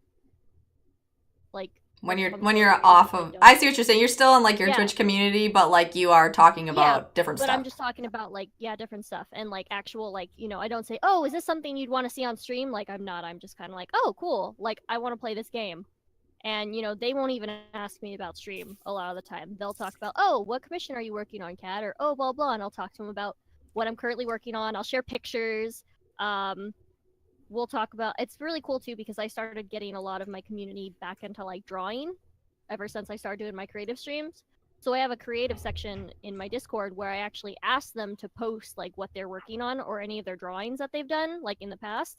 like When you're I'm when really you're good off because I of, don't- I see what you're saying. You're still in like your Yeah. Twitch community, but like you are talking Yeah, about different but stuff. I'm just talking about like, yeah, different stuff and like actual, like, you know, I don't say, oh, is this something you'd want to see on stream? Like, I'm not. I'm just kind of like, oh, cool. Like, I want to play this game. And, you know, they won't even ask me about stream a lot of the time. They'll talk about, oh, what commission are you working on, Kat? Or, oh, blah, blah. And I'll talk to them about what I'm currently working on. I'll share pictures. We'll talk about, it's really cool too, because I started getting a lot of my community back into like drawing ever since I started doing my creative streams. So I have a creative section in my Discord where I actually ask them to post like what they're working on or any of their drawings that they've done like in the past.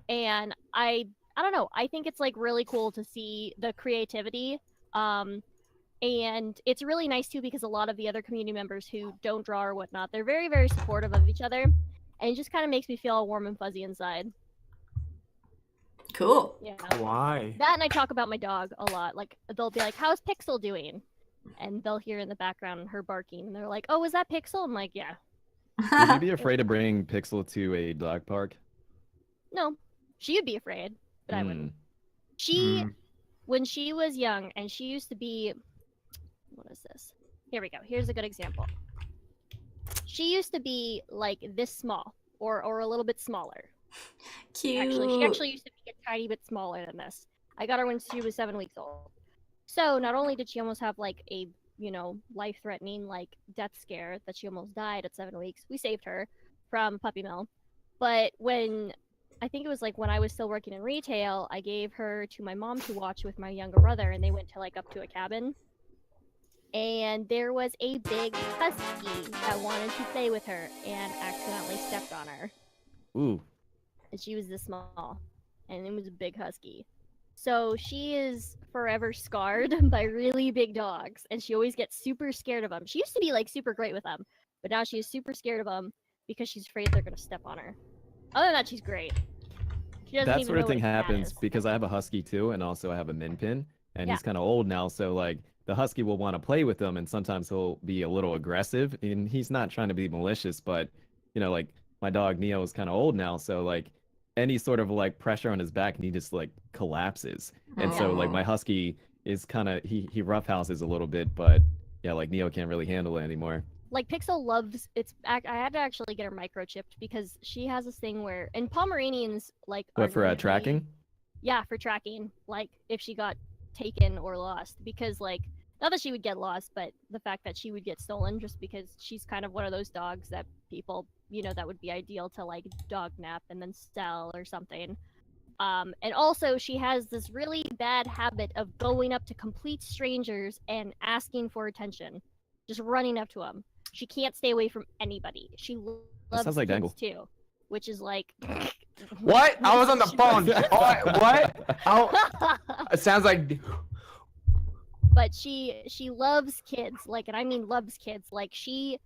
And I don't know, I think it's like really cool to see the creativity. And it's really nice too because a lot of the other community members who don't draw or whatnot, they're very, very supportive of each other. And it just kind of makes me feel all warm and fuzzy inside. Cool. Yeah. Why? That and I talk about my dog a lot. Like they'll be like, "How's Pixel doing?" And they'll hear in the background her barking, and they're like, "Oh, is that Pixel?" I'm like, "Yeah." Would you be afraid to bring Pixel to a dog park? No, she'd be afraid, but I wouldn't. Mm. She, when she was young, and she used to be, what is this? Here we go. Here's a good example. She used to be like this small, or a little bit smaller. Cute. She actually used to be a tiny bit smaller than this. I got her when she was 7 weeks old. So not only did she almost have like a, you know, life-threatening like death scare that she almost died at 7 weeks, we saved her from puppy mill. But when I think it was like when I was still working in retail, I gave her to my mom to watch with my younger brother, and they went to like up to a cabin. And there was a big husky that wanted to play with her and accidentally stepped on her. Ooh. And she was this small, and it was a big husky. So she is forever scarred by really big dogs, and she always gets super scared of them. She used to be like super great with them, but now she's super scared of them because she's afraid they're gonna step on her. Other than that, she's great. She doesn't That even sort of know what thing a cat happens is. because I have a husky too, and also I have a min pin, and Yeah. he's kind of old now, so like the husky will want to play with him, and sometimes he'll be a little aggressive, and he's not trying to be malicious, but you know, like my dog Neo is kind of old now, so like any sort of like pressure on his back, and he just like collapses, and so like my husky is kind of he roughhouses a little bit, but yeah, like Neo can't really handle it anymore. Like Pixel loves it's. I had to actually get her microchipped because she has this thing where, and Pomeranians like are What for usually- tracking? Yeah, for tracking. Like if she got taken or lost, because like not that she would get lost, but the fact that she would get stolen just because she's kind of one of those dogs that people, you know, that would be ideal to like dog nap and then sell or something. And also she has this really bad habit of going up to complete strangers and asking for attention, just running up to them. She can't stay away from anybody. She loves sounds like kids Dangle. too, which is like What? I was on the phone. What? Oh, it sounds like. But she loves kids, like, and I mean loves kids. Like she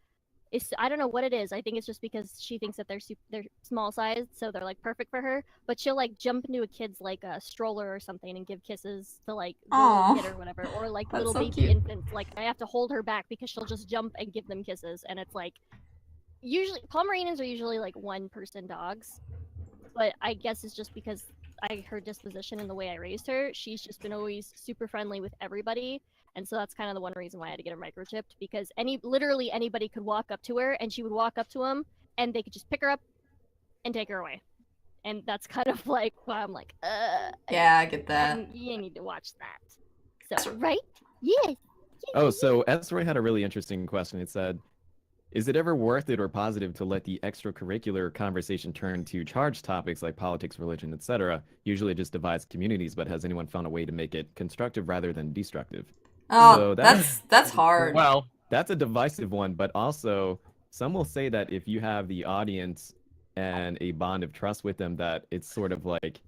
is, I don't know what it is. I think it's just because she thinks that they're small sized, so they're like perfect for her. But she'll like jump into a kid's like a stroller or something and give kisses to like the Aw. little kid or whatever, or like That's little so baby cute. infants. Like I have to hold her back because she'll just jump and give them kisses, and it's like usually Pomeranians are usually like one person dogs, but I guess it's just because her disposition and the way I raised her, she's just been always super friendly with everybody. And so that's kind of the one reason why I had to get her microchipped, because literally anybody could walk up to her and she would walk up to them and they could just pick her up and take her away. And that's kind of like why I'm like, Yeah, I get that. you need to watch that. So, right? Yes. Oh, so Esroy had a really interesting question. It said, is it ever worth it or positive to let the extracurricular conversation turn to charged topics like politics, religion, etc.? Usually it just divides communities, but has anyone found a way to make it constructive rather than destructive? Oh, So that's hard. Well, That's a divisive one, but also some will say that if you have the audience and a bond of trust with them, that it's sort of like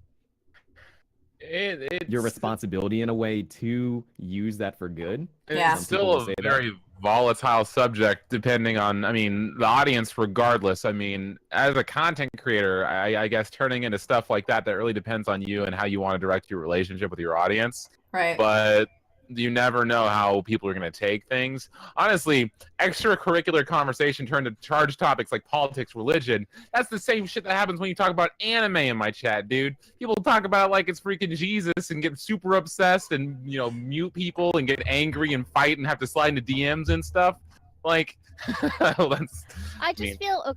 It's your responsibility in a way to use that for good. Yeah. It's Some people still say a that. very volatile subject, depending on, I mean, the audience. Regardless, I mean, as a content creator, I guess turning into stuff like that really depends on you and how you want to direct your relationship with your audience. Right. But you never know how people are going to take things. Honestly, extracurricular conversation turned to charged topics like politics, religion. That's the same shit that happens when you talk about anime in my chat, dude. People talk about it like it's freaking Jesus and get super obsessed and, you know, mute people and get angry and fight and have to slide into DMs and stuff. Like, that's. I just feel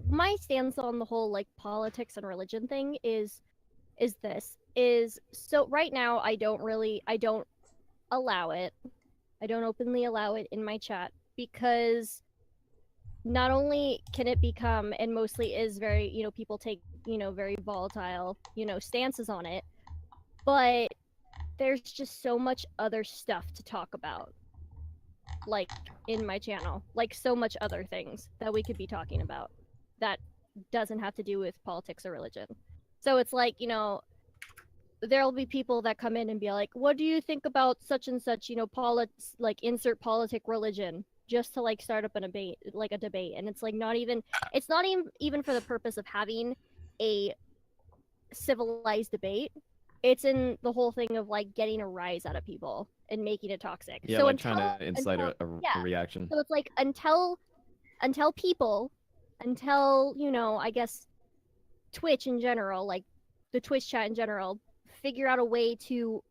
my stance on the whole like politics and religion thing is so right now I don't allow it. I don't openly allow it in my chat because not only can it become, and mostly is very, you know, people take, you know, very volatile, you know, stances on it, but there's just so much other stuff to talk about, like, in my channel. Like, so much other things that we could be talking about that doesn't have to do with politics or religion. So it's like, you know, there'll be people that come in and be like, what do you think about such and such, you know, like insert politic religion, just to like start up a debate, and it's like it's not even for the purpose of having a civilized debate. It's in the whole thing of like getting a rise out of people and making it toxic. Yeah, so like trying to incite a yeah. reaction. So it's like until you know, I guess Twitch in general, like the Twitch chat in general, figure out a way to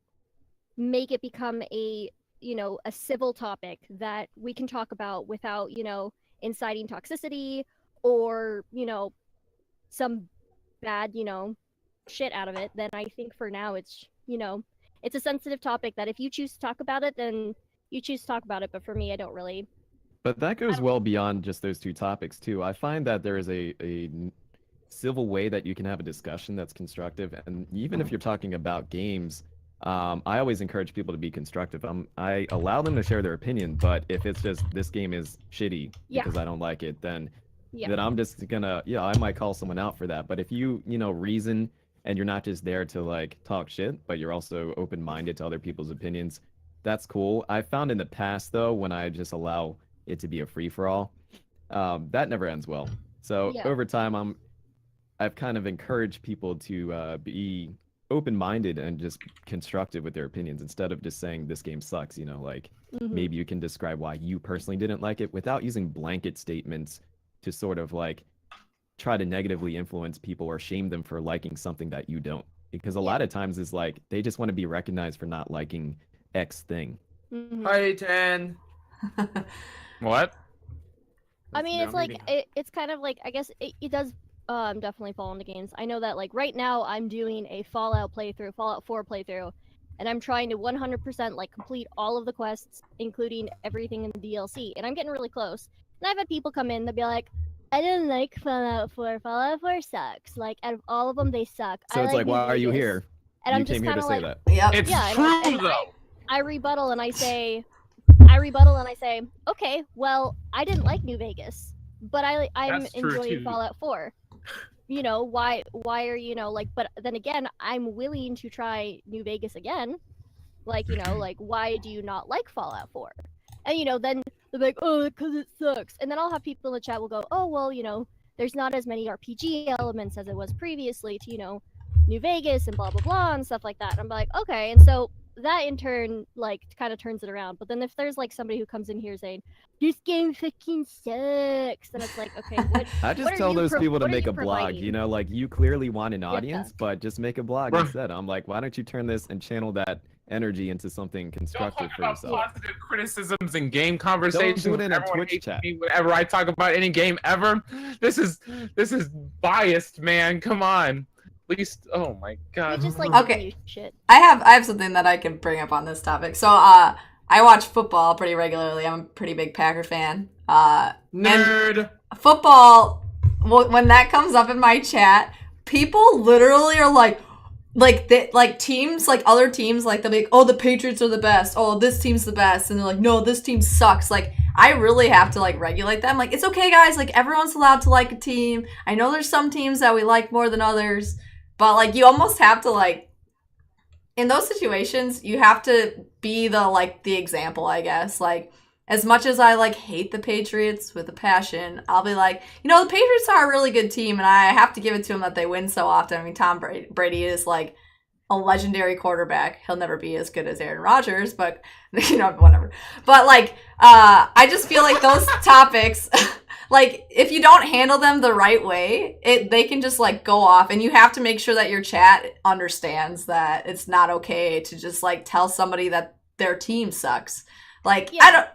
make it become a, you know, a civil topic that we can talk about without, you know, inciting toxicity or, you know, some bad, you know, shit out of it, then I think for now it's, you know, it's a sensitive topic that if you choose to talk about it, then you choose to talk about it, but for me I don't really. But that goes well beyond just those two topics too. I find that there is a civil way that you can have a discussion that's constructive, and even if you're talking about games, I always encourage people to be constructive. I allow them to share their opinion, but if it's just this game is shitty because I don't like it, then I'm just gonna, I might call someone out for that. But if you know, reason and you're not just there to like talk shit, but you're also open-minded to other people's opinions, that's cool. I found in the past though, when I just allow it to be a free-for-all, that never ends well. So over time, I've kind of encouraged people to be open-minded and just constructive with their opinions instead of just saying this game sucks, you know, like maybe you can describe why you personally didn't like it without using blanket statements to sort of like try to negatively influence people or shame them for liking something that you don't. Because a lot of times it's like they just want to be recognized for not liking X thing. Hi, Tan. What? I mean, it's like it's kind of like, I guess it does definitely fall into games. I know that like right now I'm doing a Fallout 4 playthrough, and I'm trying to 100% like complete all of the quests, including everything in the DLC, and I'm getting really close. And I've had people come in, they'll be like, I didn't like Fallout 4. Fallout 4 sucks. Like, out of all of them, they suck. So it's like, why are you here? And you I'm just came here to say like, that. Yep. It's true though. I rebuttal and I say, okay, well, I didn't like New Vegas, but I'm That's true, enjoying too. Fallout 4. You know, why are you know, like, but then again, I'm willing to try New Vegas again. Like, you know, like, why do you not like Fallout 4? And, you know, then they're like, oh, because it sucks. And then I'll have people in the chat will go, oh, well, you know, there's not as many RPG elements as it was previously to, you know, New Vegas and blah, blah, blah, and stuff like that. And I'm like, okay. And so that in turn, like, kind of turns it around. But then if there's, like, somebody who comes in here saying, this game fucking sucks, then it's like, okay, what I just what are tell you those people to what are make you a blog, providing? you know, like you clearly want an audience, but just make a blog Bruh. instead. I'm like, why don't you turn this and channel that energy into something Don't constructive talk for about yourself? positive criticisms and game conversations. do it in a Everyone Twitch hates chat. me whenever I talk about any game ever. This is biased, man. Come on. At least, oh my god. We just like Okay. new shit. I have something that I can bring up on this topic. So I watch football pretty regularly. I'm a pretty big Packer fan. Nerd. Football, when that comes up in my chat, people literally are like teams, like other teams, like they'll be like, oh, the Patriots are the best. Oh, this team's the best. And they're like, no, this team sucks. Like, I really have to like regulate them. Like, it's okay, guys. Like, everyone's allowed to like a team. I know there's some teams that we like more than others, but like, you almost have to like in those situations, you have to be the example, I guess. Like, as much as I hate the Patriots with a passion, I'll be like, the Patriots are a really good team, and I have to give it to them that they win so often. I mean, Tom Brady is like a legendary quarterback. He'll never be as good as Aaron Rodgers, but whatever. But I just feel like those topics, if you don't handle them the right way, they can just go off, and you have to make sure that your chat understands that it's not okay to just tell somebody that their team sucks. I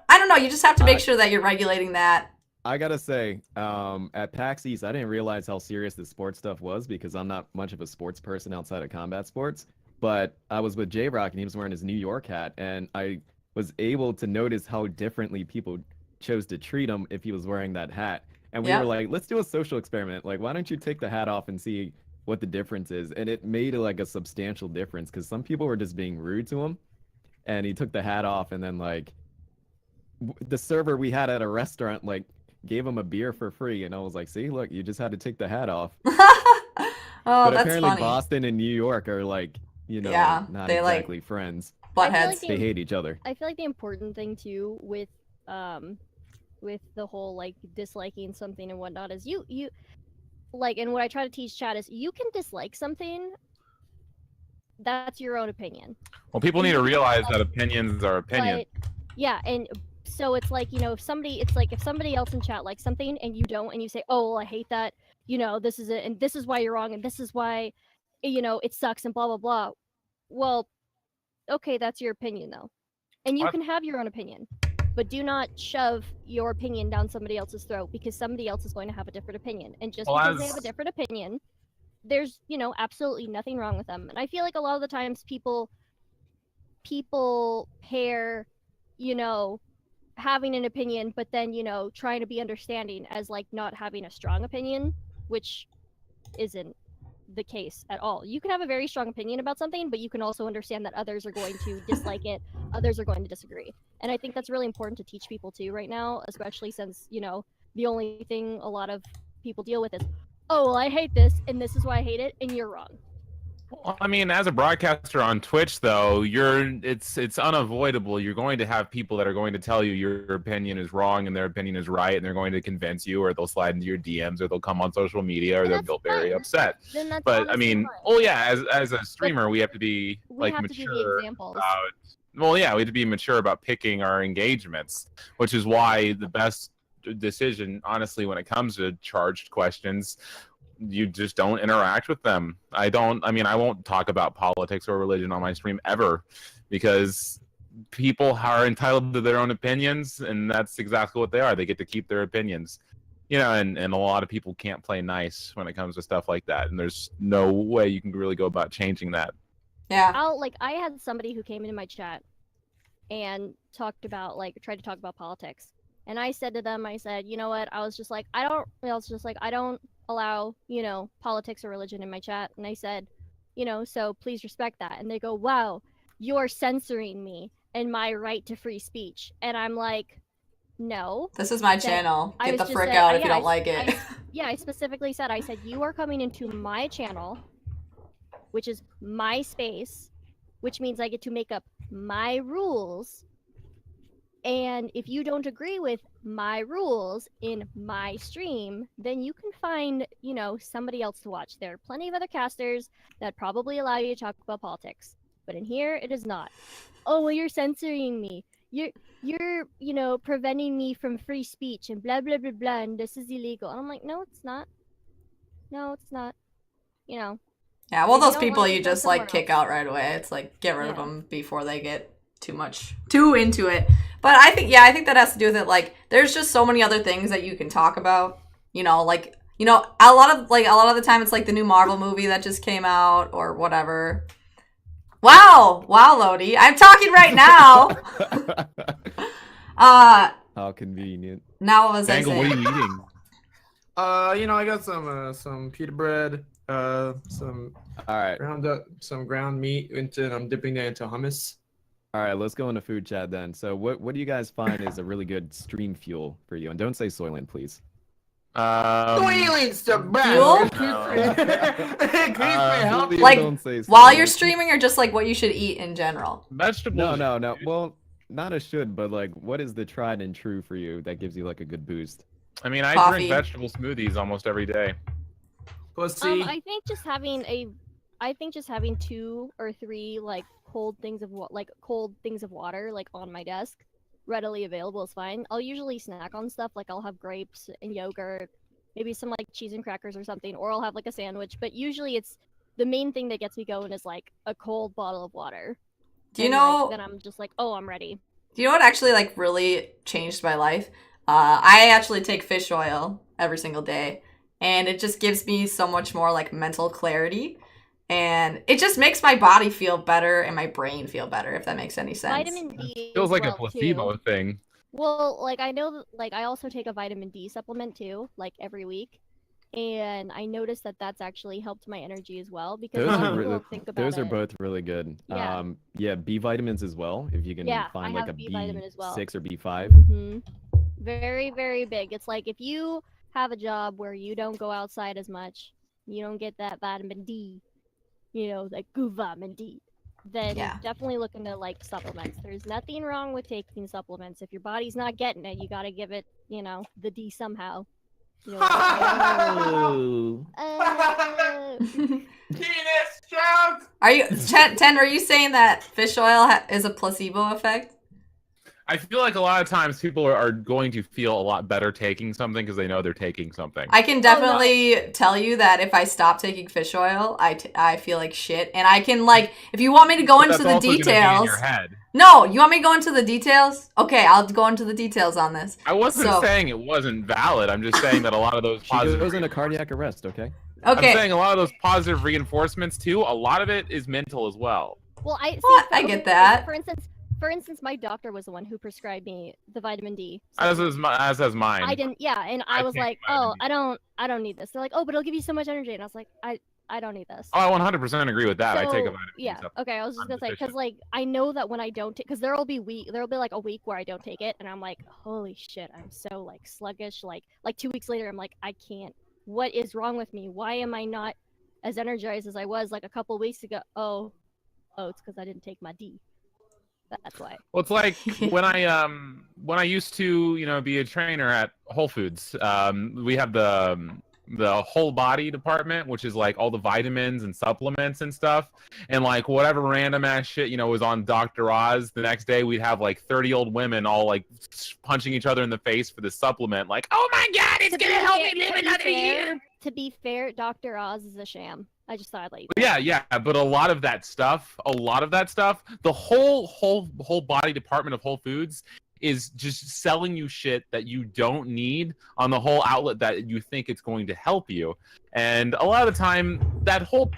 don't know. You just have to make sure that you're regulating that. I gotta say, at PAX East, I didn't realize how serious the sports stuff was because I'm not much of a sports person outside of combat sports. But I was with J-Rock and he was wearing his New York hat, and I was able to notice how differently people chose to treat him if he was wearing that hat. And we were like, let's do a social experiment. Why don't you take the hat off and see what the difference is? And it made a substantial difference because some people were just being rude to him, and he took the hat off, and then the server we had at a restaurant gave him a beer for free, and I was like, see, look, you just had to take the hat off. But that's apparently funny. Boston and New York are not they exactly friends. Buttheads. They hate each other. I feel like the important thing too with the whole disliking something and whatnot is you and what I try to teach chat is you can dislike something. That's your own opinion. Well, people need to realize that opinions are opinions. Yeah, and so it's if somebody else in chat likes something and you don't, and you say, oh, well, I hate that, this is it, and this is why you're wrong, and this is why, it sucks, and blah, blah, blah. Well, okay, that's your opinion, though. And you can have your own opinion, but do not shove your opinion down somebody else's throat because somebody else is going to have a different opinion. And just because they have a different opinion, there's, absolutely nothing wrong with them. And I feel like a lot of the times people pair, having an opinion, but then, trying to be understanding as not having a strong opinion, which isn't the case at all. You can have a very strong opinion about something, but you can also understand that others are going to dislike it, others are going to disagree. And I think that's really important to teach people too right now, especially since, the only thing a lot of people deal with is, oh, well, I hate this, and this is why I hate it, and you're wrong. Well, I mean, as a broadcaster on Twitch, though, it's unavoidable. You're going to have people that are going to tell you your opinion is wrong and their opinion is right, and they're going to convince you, or they'll slide into your DMs, or they'll come on social media, or they'll get very upset. But I mean, as a streamer, we have to be mature about. Well, yeah, we have to be mature about picking our engagements, which is why the best decision, honestly, when it comes to charged questions, you just don't interact with them. I won't talk about politics or religion on my stream ever, because people are entitled to their own opinions, and that's exactly what they are. They get to keep their opinions, and a lot of people can't play nice when it comes to stuff like that, and there's no way you can really go about changing that. Yeah. I had somebody who came into my chat and tried to talk about politics. And I said to them, I said, you know what? I was just like, I don't allow, politics or religion in my chat. And I said, so please respect that. And they go, wow, you're censoring me and my right to free speech. And I'm like, no. This is my channel. Get the frick out if you don't like it. I specifically said, I said, you are coming into my channel, which is my space, which means I get to make up my rules. And if you don't agree with my rules in my stream, then you can find, somebody else to watch. There are plenty of other casters that probably allow you to talk about politics. But in here, it is not. Oh, well, you're censoring me. You're preventing me from free speech and blah, blah, blah, blah, and this is illegal. And I'm like, no, it's not. No, it's not. Yeah, well, those people you just, kick out right away. It's get rid of them before they get too into it. But I think that has to do with it. There's just so many other things that you can talk about. A lot of the time it's the new Marvel movie that just came out or whatever. Wow, Lodi, I'm talking right now. How convenient. Now what was I Dangle, saying? what are you eating? I got some pita bread, some All right. ground meat, and I'm dipping that into hummus. All right, let's go into food chat then. So what do you guys find is a really good stream fuel for you? And don't say Soylent, please. Fuel? Please Like, don't say while so. you're streaming, or just like what you should eat in general? Vegetables. No. Well, not a should, but like, what is the tried and true for you that gives you like a good boost? I mean, I Coffee. drink vegetable smoothies almost every day. Pussy. I think just having 2 or 3 like cold things of water like on my desk, readily available is fine. I'll usually snack on stuff like I'll have grapes and yogurt, maybe some like cheese and crackers or something, or I'll have like a sandwich. But usually it's the main thing that gets me going is like a cold bottle of water. Do you And, know? Like, then I'm just like, oh, I'm ready. Do you know what actually like really changed my life? I actually take fish oil every single day, and it just gives me so much more like mental clarity, and it just makes my body feel better and my brain feel better, if that makes any sense. Vitamin D Feels as like a well, placebo too. thing. Well, like I know that, like I also take a vitamin D supplement too, like every week, and I noticed that that's actually helped my energy as well because a Those lot are of people really, don't think about those are it. both really good. Yeah. Yeah, B vitamins as well. If you can Yeah, find I like have a B vitamin as well. B6 or B5. Mm-hmm. Very, very big. It's like if you have a job where you don't go outside as much, you don't get that vitamin D, like vitamin D, then Yeah. definitely look into like supplements. There's nothing wrong with taking supplements. If your body's not getting it, you gotta give it, the D somehow. Oh. Penis joke. Are you Ten? Are you saying that fish oil is a placebo effect? I feel like a lot of times people are going to feel a lot better taking something because they know they're taking something. I can definitely tell you that if I stop taking fish oil, I feel like shit. And I can if you want me to go But into that's the also gonna be in details. your head. No, you want me to go into the details? Okay, I'll go into the details on this. I wasn't saying it wasn't valid. I'm just saying that a lot of those She positive. goes into cardiac arrest. Okay. Okay. I'm saying a lot of those positive reinforcements too. A lot of it is mental as well. Well, I get that. For instance, my doctor was the one who prescribed me the vitamin D. As has mine. I didn't. Yeah, and I was take like, vitamin oh, I don't need this. They're like, oh, but it'll give you so much energy, and I was like, I don't need this. Oh, I 100% agree with that. I take a So, vitamin D yeah. supplement. Okay, I was just I'm gonna say because deficient. I know that when I don't take, because there'll be like a week where I don't take it, and I'm like, holy shit, I'm so like sluggish. Like 2 weeks later, I'm like, I can't. What is wrong with me? Why am I not as energized as I was like a couple weeks ago? Oh, it's because I didn't take my D. That's why. Well, it's like when I used to be a trainer at Whole Foods. We have the whole body department, which is like all the vitamins and supplements and stuff, and like whatever random ass shit was on Dr. Oz. The next day we'd have like 30 old women all like punching each other in the face for the supplement. Like, oh my god, it's gonna help me live another year. To be fair, Dr. Oz is a sham. I just thought I'd let you know. Yeah, but a lot of that stuff, the whole body department of Whole Foods is just selling you shit that you don't need on the whole outlet that you think it's going to help you. And a lot of the time, that whole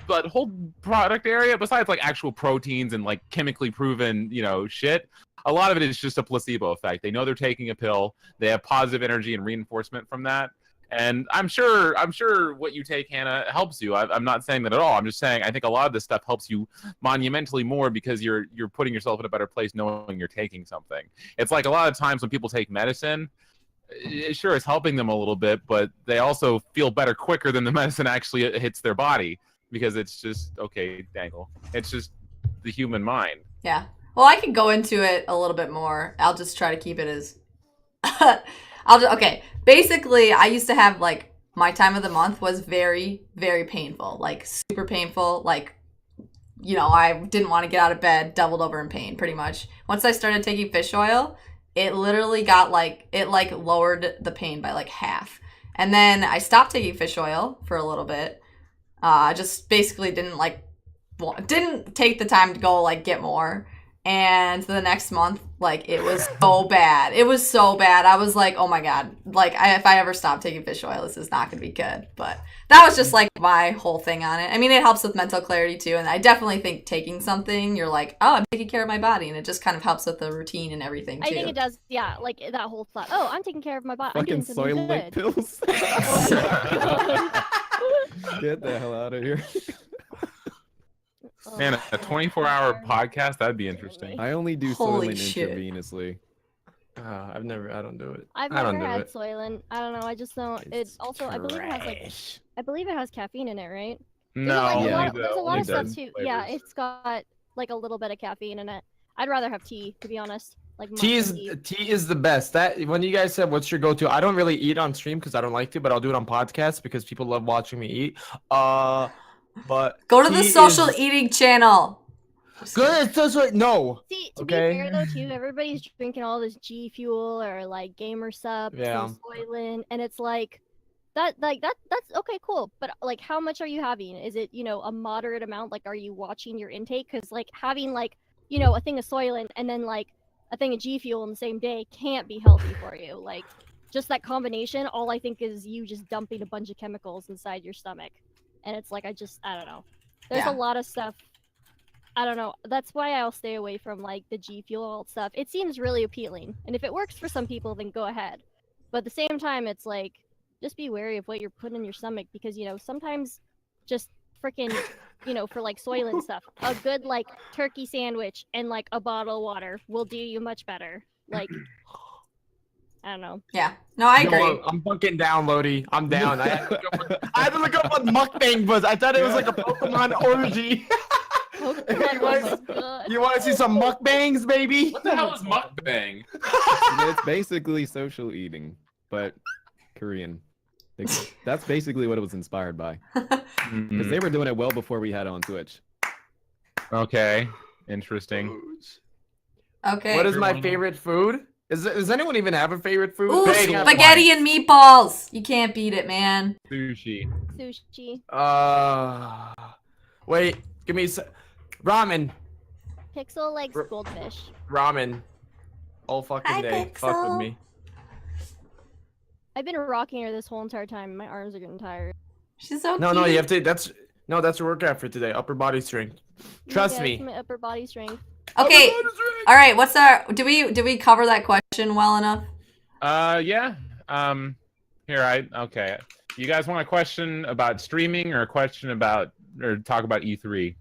product area, besides like actual proteins and like chemically proven, shit, a lot of it is just a placebo effect. They know they're taking a pill. They have positive energy and reinforcement from that. And I'm sure what you take, Hannah, helps you. I'm not saying that at all. I'm just saying I think a lot of this stuff helps you monumentally more because you're putting yourself in a better place knowing you're taking something. It's like a lot of times when people take medicine, sure, it's helping them a little bit, but they also feel better quicker than the medicine actually hits their body because it's just, okay, Dangle. It's just the human mind. Yeah. Well, I can go into it a little bit more. I'll just try to keep it as... okay. Basically, I used to have my time of the month was very, very painful, super painful. I didn't want to get out of bed, doubled over in pain, pretty much. Once I started taking fish oil, it literally got lowered the pain by half. And then I stopped taking fish oil for a little bit. I just basically didn't take the time to go get more. And the next month, it was so bad. It was so bad. I was like, oh my god. If I ever stop taking fish oil, this is not going to be good. But that was just, my whole thing on it. I mean, it helps with mental clarity, too. And I definitely think taking something, you're like, oh, I'm taking care of my body. And it just kind of helps with the routine and everything, too. I think it does, yeah. That whole thought, oh, I'm taking care of my body. I'm doing Fucking something soy link good. pills. Get the hell out of here. Man, a 24-hour podcast, that'd be interesting. I only do Holy Soylent shit. intravenously. I don't do it. I've I don't never do had it. Soylent. I don't know. I just don't. It's also I believe it has like trash. I believe it has caffeine in it, right? No, There's Yeah. only the, there's a lot only of stuff certain too. Yeah, flavors. it's got like a little bit of caffeine in it. I'd rather have tea, to be honest. Like Tea matcha is the best. That when you guys said what's your go-to, I don't really eat on stream because I don't like to, but I'll do it on podcasts because people love watching me eat. But Go to the tea social is eating channel. good. No. See, to Okay. be fair though, too, everybody's drinking all this G Fuel or like Gamer Sup, Yeah. some Soylent, and it's like that's okay, cool. But like, how much are you having? Is it a moderate amount? Like, are you watching your intake? Because like having like a thing of Soylent and then like a thing of G Fuel in the same day can't be healthy for you. Like, just that combination, all I think is you just dumping a bunch of chemicals inside your stomach, and it's like I don't know. There's Yeah. a lot of stuff. I don't know. That's why I'll stay away from like the G Fuel stuff. It seems really appealing, and if it works for some people, then go ahead. But at the same time, it's like just be wary of what you're putting in your stomach because sometimes just freaking for like Soylent stuff, a good like turkey sandwich and like a bottle of water will do you much better. Like I don't know. Yeah. No, I agree. Yo, I'm fucking down, Lodi. I'm down. I had to look up what mukbang was. I thought it was like a Pokemon orgy. Pokemon was good. You want to see some mukbangs, baby? What the hell is mukbang? It's basically social eating, but Korean. That's basically what it was inspired by. Because they were doing it well before we had it on Twitch. Okay, interesting. Okay. What is my favorite food? Does anyone even have a favorite food? Ooh, Bagel. spaghetti and meatballs. You can't beat it, man. Sushi. Sushi. Wait, give me ramen. Pixel likes goldfish. Ramen. All fucking Hi, day. Fuck with Pixel. me. I've been rocking her this whole entire time. My arms are getting tired. She's so No, cute. you have to. That's your workout for today. Upper body strength. Trust Yeah, me. it's my upper body strength. Okay. All right. What's our? Do we cover that question well enough? Yeah. Okay. You guys want a question about streaming or a question about or talk about E3?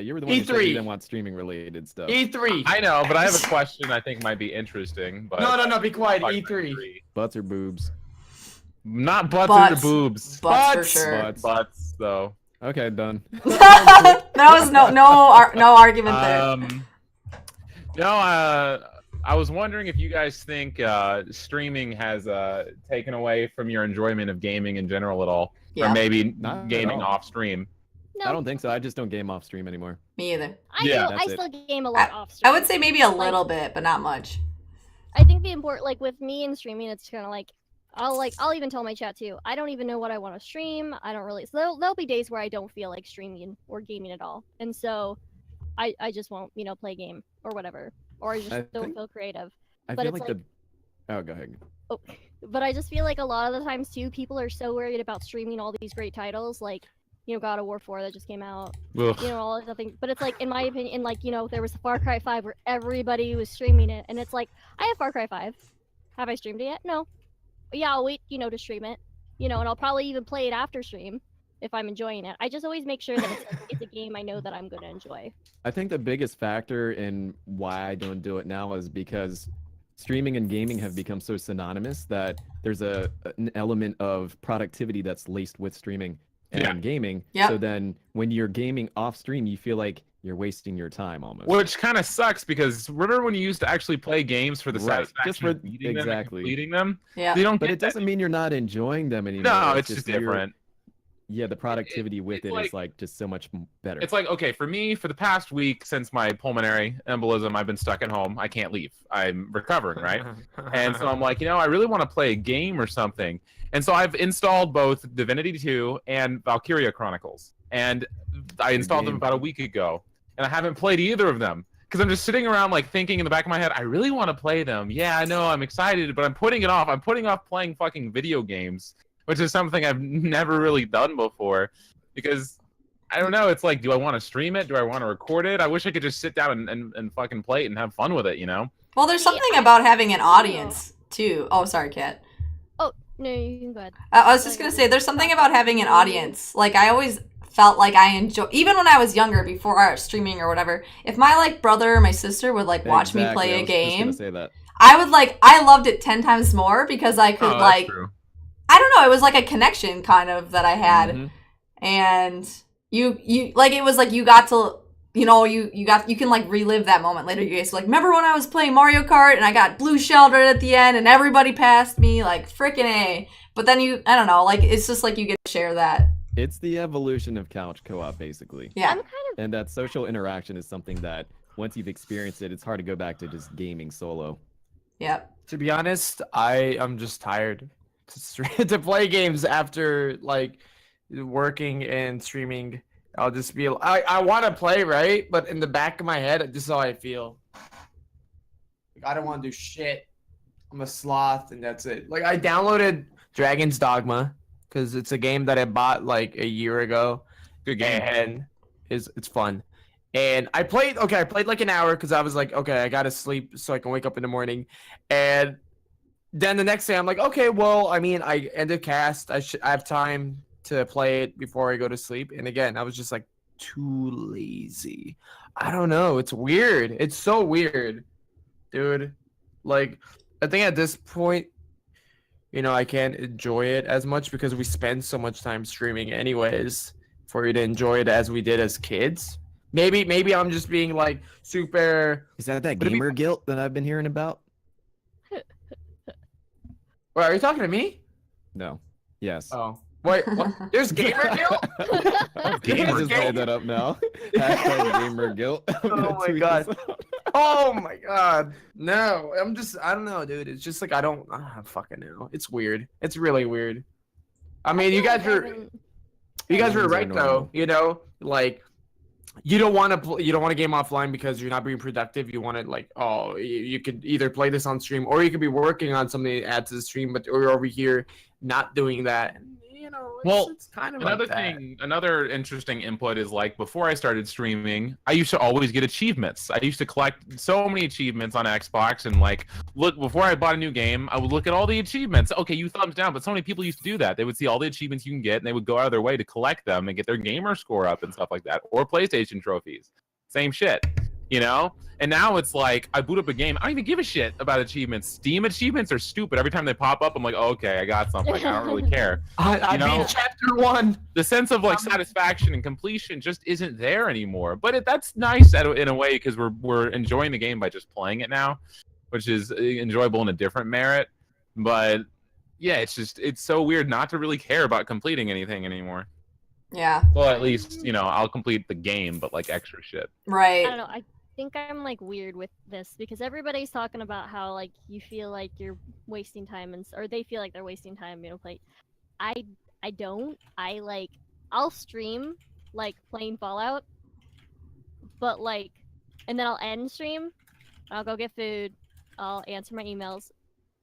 You were the one who said E3. you didn't want streaming related stuff. E3. I know, but I have a question I think might be interesting. But No. Be quiet. talk about E3. Butts or boobs? Not butts, Butts. or boobs. Butts for Butts. sure. Butts. Butts though. Okay, done. That was no argument there. I was wondering if you guys think streaming has taken away from your enjoyment of gaming in general at all, Yeah. or maybe Not at gaming all. off stream. No, I don't think so. I just don't game off stream anymore. Me either. Yeah, I that's still game a lot off I stream. would say maybe a little bit, but not much. I think the important, like with me and streaming, it's kind of like I'll even tell my chat too. I don't even know what I want to stream. I don't really. So there'll be days where I don't feel like streaming or gaming at all, and so I just won't play a game or whatever, or I just don't feel creative. I But feel it's like the. Oh, go ahead. Oh, but I just feel like a lot of the times too, people are so worried about streaming all these great titles, like God of War 4 that just came out, Ugh. all of the things. But it's like, in my opinion, like there was Far Cry 5 where everybody was streaming it, and it's like, I have Far Cry 5. Have I streamed it yet? No. But yeah, I'll wait, to stream it, and I'll probably even play it after stream if I'm enjoying it. I just always make sure that it's a game I know that I'm gonna enjoy. I think the biggest factor in why I don't do it now is because streaming and gaming have become so synonymous that there's an element of productivity that's laced with streaming and Yeah. gaming. Yep. So then when you're gaming off stream, you feel like you're wasting your time almost. Which kind of sucks because remember when you used to actually play games for the Right, satisfaction just for- of beating them and exactly. completing them? Yeah. You don't But get it doesn't mean you're not enjoying them anymore. No, it's just you're- different. Yeah, the productivity with it it's is like just so much better. It's like, okay, for me, for the past week since my pulmonary embolism, I've been stuck at home. I can't leave. I'm recovering, right? And so I'm like, I really want to play a game or something. And so I've installed both Divinity 2 and Valkyria Chronicles. And I installed them game. about a week ago. And I haven't played either of them. Because I'm just sitting around like thinking in the back of my head, I really want to play them. Yeah, I know, I'm excited, but I'm putting it off. I'm putting off playing fucking video games, which is something I've never really done before. Because, I don't know, it's like, do I want to stream it? Do I want to record it? I wish I could just sit down and fucking play it and have fun with it, Well, there's something about having an audience too. Oh, sorry, Kat. Oh no, you can go ahead. I was just gonna say, there's something about having an audience. Like, I always felt like I enjoy, even when I was younger, before streaming or whatever. If my brother or my sister would watch me play a Exactly, I was just game, gonna say that. I loved it 10 times more because I could Oh, that's true. I don't know, it was like a connection kind of that I had. Mhm. And you like, it was like you got to, you can like relive that moment later. You guys like, remember when I was playing Mario Kart and I got blue shelled right at the end and everybody passed me, like freaking A. But then I don't know, like it's just like you get to share that. It's the evolution of couch co-op, basically. Yeah. I'm kind of And that social interaction is something that once you've experienced it, it's hard to go back to just gaming solo. Yep. To be honest, I am just tired to play games after like working and streaming. I'll just be I want to play, right? But in the back of my head, this is how I feel. Like, I don't want to do shit. I'm a sloth, and that's it. Like I downloaded Dragon's Dogma because it's a game that I bought like a year ago. Good game. And it's fun. And I played like an hour because I was like, okay, I gotta sleep so I can wake up in the morning. And then the next day I'm like, okay, well, I mean, I ended cast. I have time to play it before I go to sleep. And again, I was just like too lazy. I don't know. It's weird. It's so weird, dude. Like, I think at this point, I can't enjoy it as much because we spend so much time streaming anyways for you to enjoy it as we did as kids. Maybe I'm just being like super. Is that Would it be- gamer guilt that I've been hearing about? Wait, are you talking to me? No. Yes. Oh, wait, what? There's gamer guilt. I Gamer just guilt? made that up now. Hashtag gamer guilt. I'm gonna Oh my tweet God. this out. Oh my God, no! I don't know, dude. It's just like I don't fucking know. It's weird. It's really weird. I mean, you guys were Feelings are right though. normal. Like you don't want to game offline because you're not being productive. You want to like, oh, you could either play this on stream or you could be working on something to add to the stream, but you're over here not doing that. And, it's kind of Another like that. thing, another interesting input is like before I started streaming, I used to always get achievements. I used to collect so many achievements on Xbox and like look before I bought a new game, I would look at all the achievements. Okay, you thumbs down, but so many people used to do that. They would see all the achievements you can get and they would go out of their way to collect them and get their gamer score up and stuff like that, or PlayStation trophies. Same shit, And now it's like I boot up a game. I don't even give a shit about achievements. Steam achievements are stupid. Every time they pop up, I'm like, oh, okay, I got something. I don't really care. I beat chapter 1. The sense of like satisfaction and completion just isn't there anymore. But that's nice in a way because we're enjoying the game by just playing it now, which is enjoyable in a different merit. But yeah, it's so weird not to really care about completing anything anymore. Yeah. Well, at least I'll complete the game, but like extra shit. Right. I don't know. I think I'm like weird with this because everybody's talking about how like you feel like you're wasting time or they feel like they're wasting time, play. I don't. I'll stream like playing Fallout, but like, and then I'll end stream, I'll go get food, I'll answer my emails,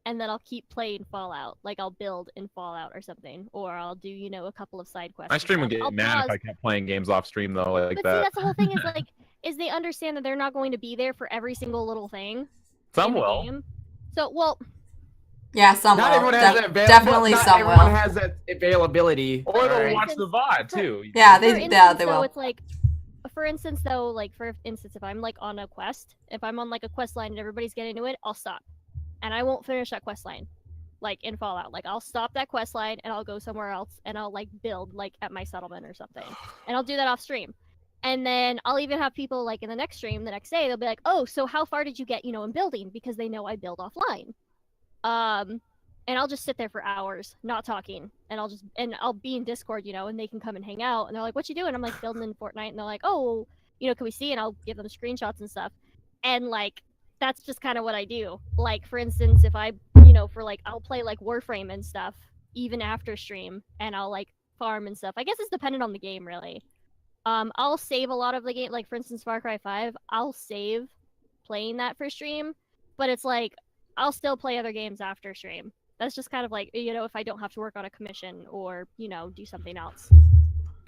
and then I'll keep playing Fallout. Like I'll build in Fallout or something, or I'll do a couple of side quests. My stream would I'll get mad pause. if I kept playing games off stream though, like But that. see, that's the whole thing is like, is they understand that they're not going to be there for every single little thing. Some in the will. game. So, well, Yeah, some Not will. everyone has that Definitely not some everyone will. has that availability. Or they'll Alright. watch the VOD too. Yeah, for they instance, will. It's like, for instance, though, like for instance, if I'm like on a quest, if I'm on like a quest line and everybody's getting into it, I'll stop, and I won't finish that quest line. Like in Fallout, like I'll stop that quest line and I'll go somewhere else and I'll like build like at my settlement or something, and I'll do that off stream. And then I'll even have people like in the next stream the next day, they'll be like, oh, so how far did you get, in building? Because they know I build offline. And I'll just sit there for hours, not talking. And I'll be in Discord, and they can come and hang out. And they're like, what you doing? I'm like building in Fortnite. And they're like, oh, can we see? And I'll give them screenshots and stuff. And like, that's just kind of what I do. Like, for instance, if I, for like, I'll play like Warframe and stuff, even after stream. And I'll like farm and stuff. I guess it's dependent on the game, really. I'll save a lot of the game, like for instance, Far Cry 5. I'll save playing that for stream, but it's like I'll still play other games after stream. That's just kind of like if I don't have to work on a commission or do something else.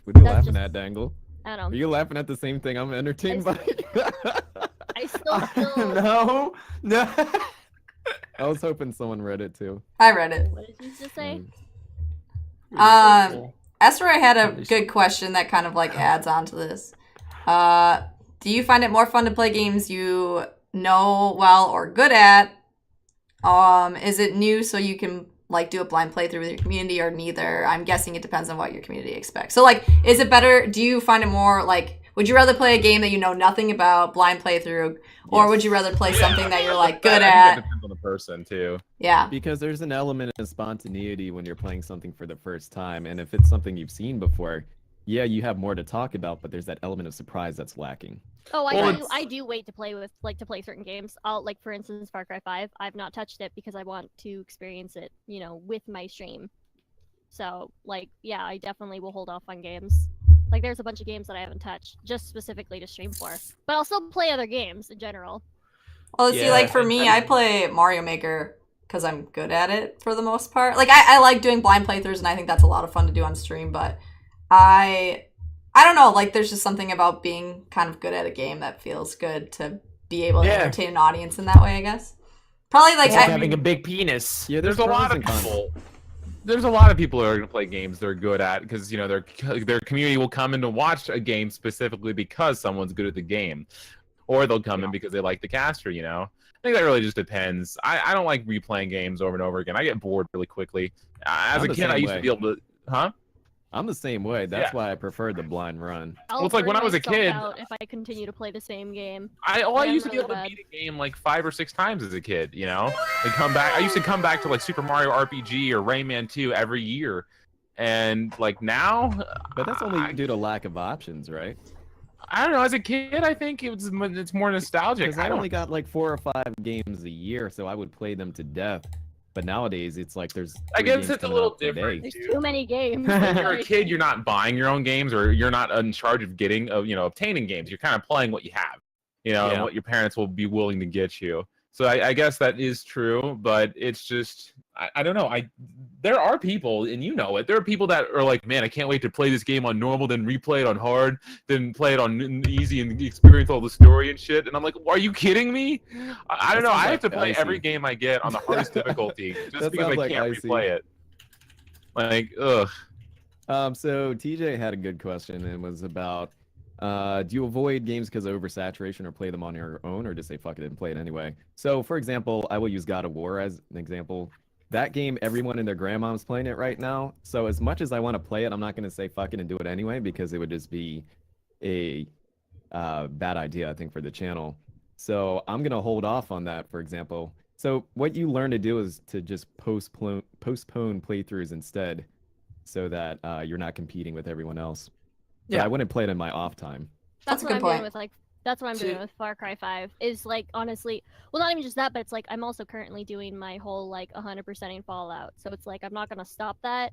What are you That's laughing just- at, Dangle? I Are don't know. you laughing at the same thing I'm entertained by? I still No. I was hoping someone read it too. I read it. What did you just say? Esther, I had a good question that kind of like adds on to this. Do you find it more fun to play games you know well or good at, Is it new so you can like do a blind playthrough with your community, or neither? I'm guessing it depends on what your community expects. So like, is it better? Do you find it more like, would you rather play a game that you know nothing about, blind playthrough, or would you rather play something that you're like good I think at? it depends on the person too. Yeah. Because there's an element of spontaneity when you're playing something for the first time, and if it's something you've seen before, yeah, you have more to talk about, but there's that element of surprise that's lacking. Oh, Well, I do wait to play with to play certain games. I'll like for instance Far Cry 5. I've not touched it because I want to experience it, with my stream. So like yeah, I definitely will hold off on games. Like there's a bunch of games that I haven't touched just specifically to stream for. But I'll still play other games in general. Well, see, Yeah, like for me, I play Mario Maker because I'm good at it for the most part. Like I like doing blind playthroughs, and I think that's a lot of fun to do on stream. But I don't know. Like there's just something about being kind of good at a game that feels good to be able to entertain an audience in that way. I guess. Probably like It's like having a big penis. Yeah, There's a lot of pros and cons. people. There's a lot of people who are going to play games they're good at because their community will come in to watch a game specifically because someone's good at the game, or they'll come in because they like the caster. I think that really just depends. I don't like replaying games over and over again. I get bored really quickly. As I'm a the kid, I same used to way. be able to, huh? I'm the same way. That's Yeah. why I prefer the blind run. I'll it's like when burn I was a myself kid- out if I continue to play the same game. I I'm used to be really able to bad. beat a game like 5 or 6 times as a kid, and come back. I used to come back to like Super Mario RPG or Rayman 2 every year, and like now, But that's only due to lack of options, right? I don't know. As a kid, I think it's more nostalgic. Because I only got like 4 or 5 games a year, so I would play them to death. But nowadays, it's like there's. I 3 guess games it's a coming little out per day. different. There's too. too many games. When you're a kid, you're not buying your own games, or you're not in charge of getting, obtaining games. You're kind of playing what you have, and what your parents will be willing to get you. So I guess that is true, but it's just I don't know. There are people, and it. There are people that are like, man, I can't wait to play this game on normal, then replay it on hard, then play it on easy and experience all the story and shit. And I'm like, are you kidding me? I don't know. I have to play every game I get on the hardest difficulty just That because I sounds like can't icy. replay it. Like, ugh. So TJ had a good question and was about, do you avoid games because of oversaturation or play them on your own, or just say fuck it and play it anyway? So for example, I will use God of War as an example. That game, everyone and their grandma's playing it right now. So as much as I want to play it, I'm not going to say fuck it and do it anyway, because it would just be a bad idea, I think, for the channel. So I'm going to hold off on that, for example. So what you learn to do is to just postpone playthroughs instead, so that you're not competing with everyone else. Yeah, I wouldn't play it in my off time. That's a what good I'm point. doing with that's what I'm doing with Far Cry 5. Is like honestly, well, not even just that, but it's like I'm also currently doing my whole 100%ing Fallout. So it's like I'm not gonna stop that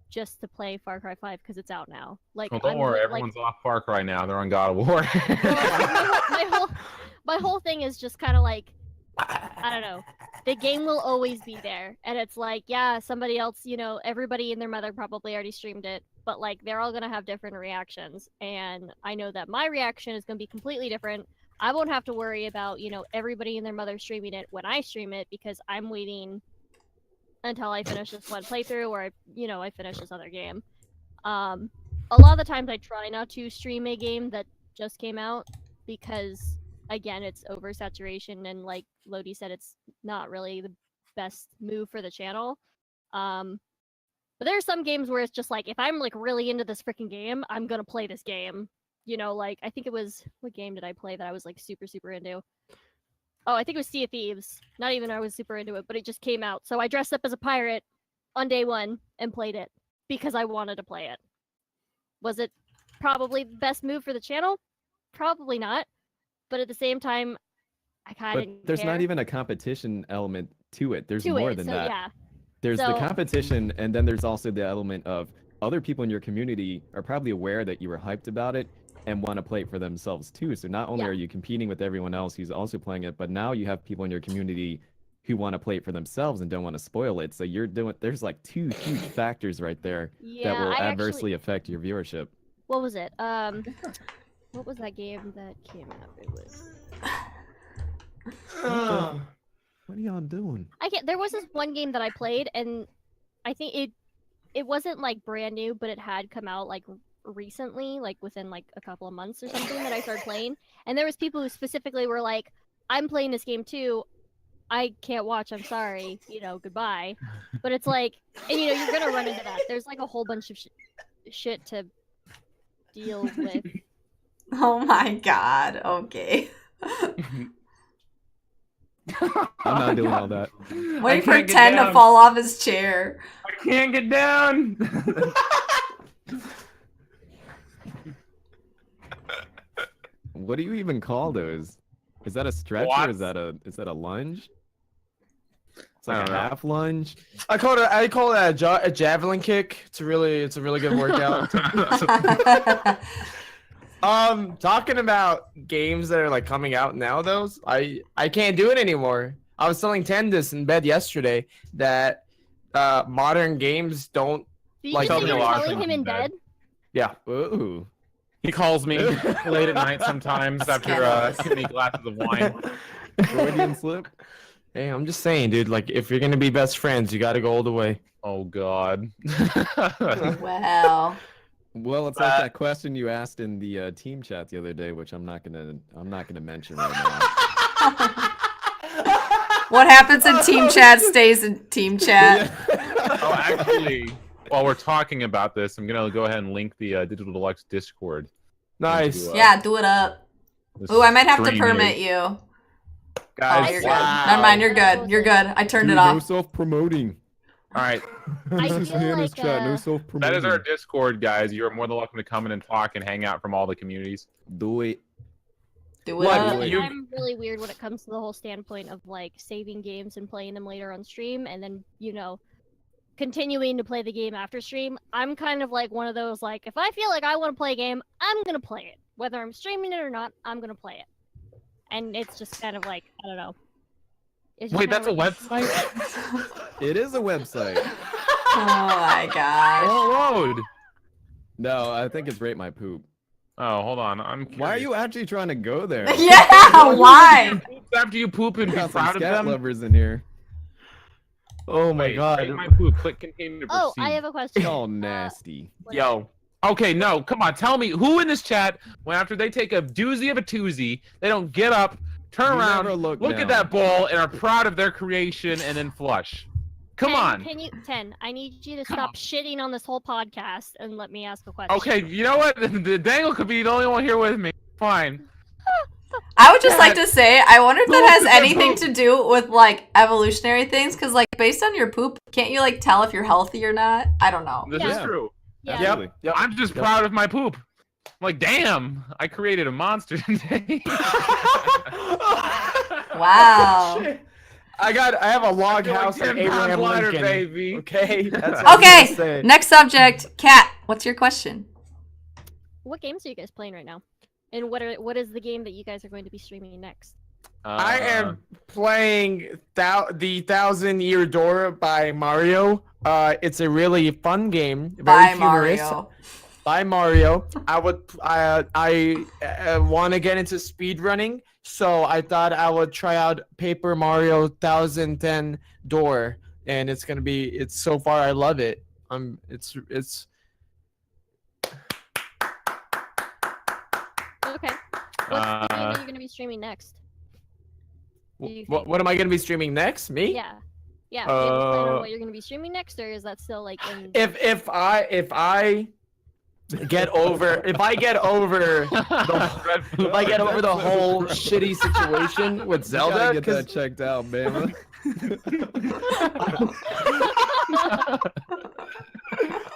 just to play Far Cry 5 because it's out now. Like, Well, don't worry, everyone's off Far Cry now. They're on God of War. my whole thing is just kind of like, I don't know. The game will always be there, and it's like, yeah, somebody else, everybody and their mother probably already streamed it, but they're all gonna have different reactions, and I know that my reaction is gonna be completely different. I won't have to worry about, everybody and their mother streaming it when I stream it because I'm waiting until I finish this one playthrough or I finish this other game. A lot of the times I try not to stream a game that just came out because again, it's oversaturation, and like Lodi said, it's not really the best move for the channel. But there are some games where it's just like, if I'm really into this freaking game, I'm gonna play this game. I think it was, what game did I play that I was super, super into? Oh, I think it was Sea of Thieves. Not even I was super into it, but it just came out. So I dressed up as a pirate on day 1 and played it because I wanted to play it. Was it probably the best move for the channel? Probably not. But at the same time, I kind of But there's not even a competition element to it. There's to more it. than So that. yeah, There's the So- competition, and then there's also the element of other people in your community are probably aware that you were hyped about it and want to play it for themselves too. So not only Yeah. are you competing with everyone else who's also playing it, but now you have people in your community who want to play it for themselves and don't want to spoil it. So there's 2 huge factors right there yeah. that will I adversely affect your viewership. What was it? What was that game that came out? It was. What are y'all doing? There was this one game that I played, and I think it wasn't brand new, but it had come out recently, within a couple of months or something that I started playing. And there was people who specifically were like, "I'm playing this game too. I can't watch. I'm sorry. Goodbye. But it's like, and you're gonna run into that. There's like a whole bunch of shit to deal with. Oh my god. Okay. I'm not doing all that. Wait for 10 to fall off his chair. I can't get down. What do you even call those? Is that a stretch or is that a lunge? It's like a half lunge. I call it a javelin kick. It's a really good workout. Talking about games that are like coming out now, I can't do it anymore. I was telling Tendis in bed yesterday that modern games don't Did like you just say tell you me were a lot. telling him in bed? Yeah. Ooh. He calls me late at night sometimes after too many glasses of wine. Freudian slip. Hey, I'm just saying, dude. Like, if you're gonna be best friends, you gotta go all the way. Oh God. Wow. Well, it's like that question you asked in the team chat the other day, which I'm not gonna mention right now. What happens in team chat stays in team chat. Oh, actually, while we're talking about this, I'm gonna go ahead and link the Digital Deluxe Discord. Nice. into, Yeah, do it up. this Ooh, I might have to stream permit here. you. Oh, Guys, you're good. wow. Never mind, you're good. You're good. I turned Dude, it no off. self-promoting. All right, I This is feel Hannah's like, chat. No self-promoting. that is our Discord, guys. You are more than welcome to come in and talk and hang out from all the communities. Do it. Do it What? up. Like, You- I'm really weird when it comes to the whole standpoint of like saving games and playing them later on stream, and then continuing to play the game after stream. I'm kind of like one of those like, if I feel like I want to play a game, I'm gonna play it, whether I'm streaming it or not. I'm gonna play it, and it's just kind of like, I don't know. It's just Wait, kind that's a of website? It is a website. Oh my gosh. Oh, road. No, I think it's Rate My Poop. Oh, hold on. I'm curious. Why are you actually trying to go there? Yeah, why? After you poop and We be got some proud of scat them? lovers in here. Oh my Wait, god. rate my poop. Click continue to proceed. Oh, I have a question. All nasty. Yo. Okay, no, come on. Tell me who in this chat, when after they take a doozy of a toozy, they don't get up, turn You around, never look at down. that bowl, and are proud of their creation, and then flush. Come 10, on. Can you 10? I need you to Come stop on. shitting on this whole podcast and let me ask a question. Okay, you know what? The Dangle could be the only one here with me. Fine. I would just like to say, I wonder if that has Look at that anything poop. to do with like evolutionary things, because like based on your poop, can't you like tell if you're healthy or not? I don't know. This Yeah. is true. Yeah. Absolutely. Yep. I'm just Yep. proud of my poop. I'm like, damn, I created a monster today. Wow. Shit. I have a log feel like house 10 in Abraham pounds lighter, Lincoln. baby. Okay. That's what I was Okay, gonna say. next subject. Kat, what's your question? What games are you guys playing right now? And what is the game that you guys are going to be streaming next? I am playing the 1,000-Year Door by Mario. It's a really fun game. Very By humorous. Mario. By Mario. I want to get into speedrunning, so I thought I would try out Paper Mario 1010 Door, and it's so far I love it. It's Okay. What's the game that you're going to be streaming next? Do you think? what am I gonna be streaming next? Me? Yeah. Yeah. Do you have a plan on Uh, what you're going to be streaming next, or is that still like in? If I get over the whole shitty situation with You gotta Zelda, get 'cause that checked out, man.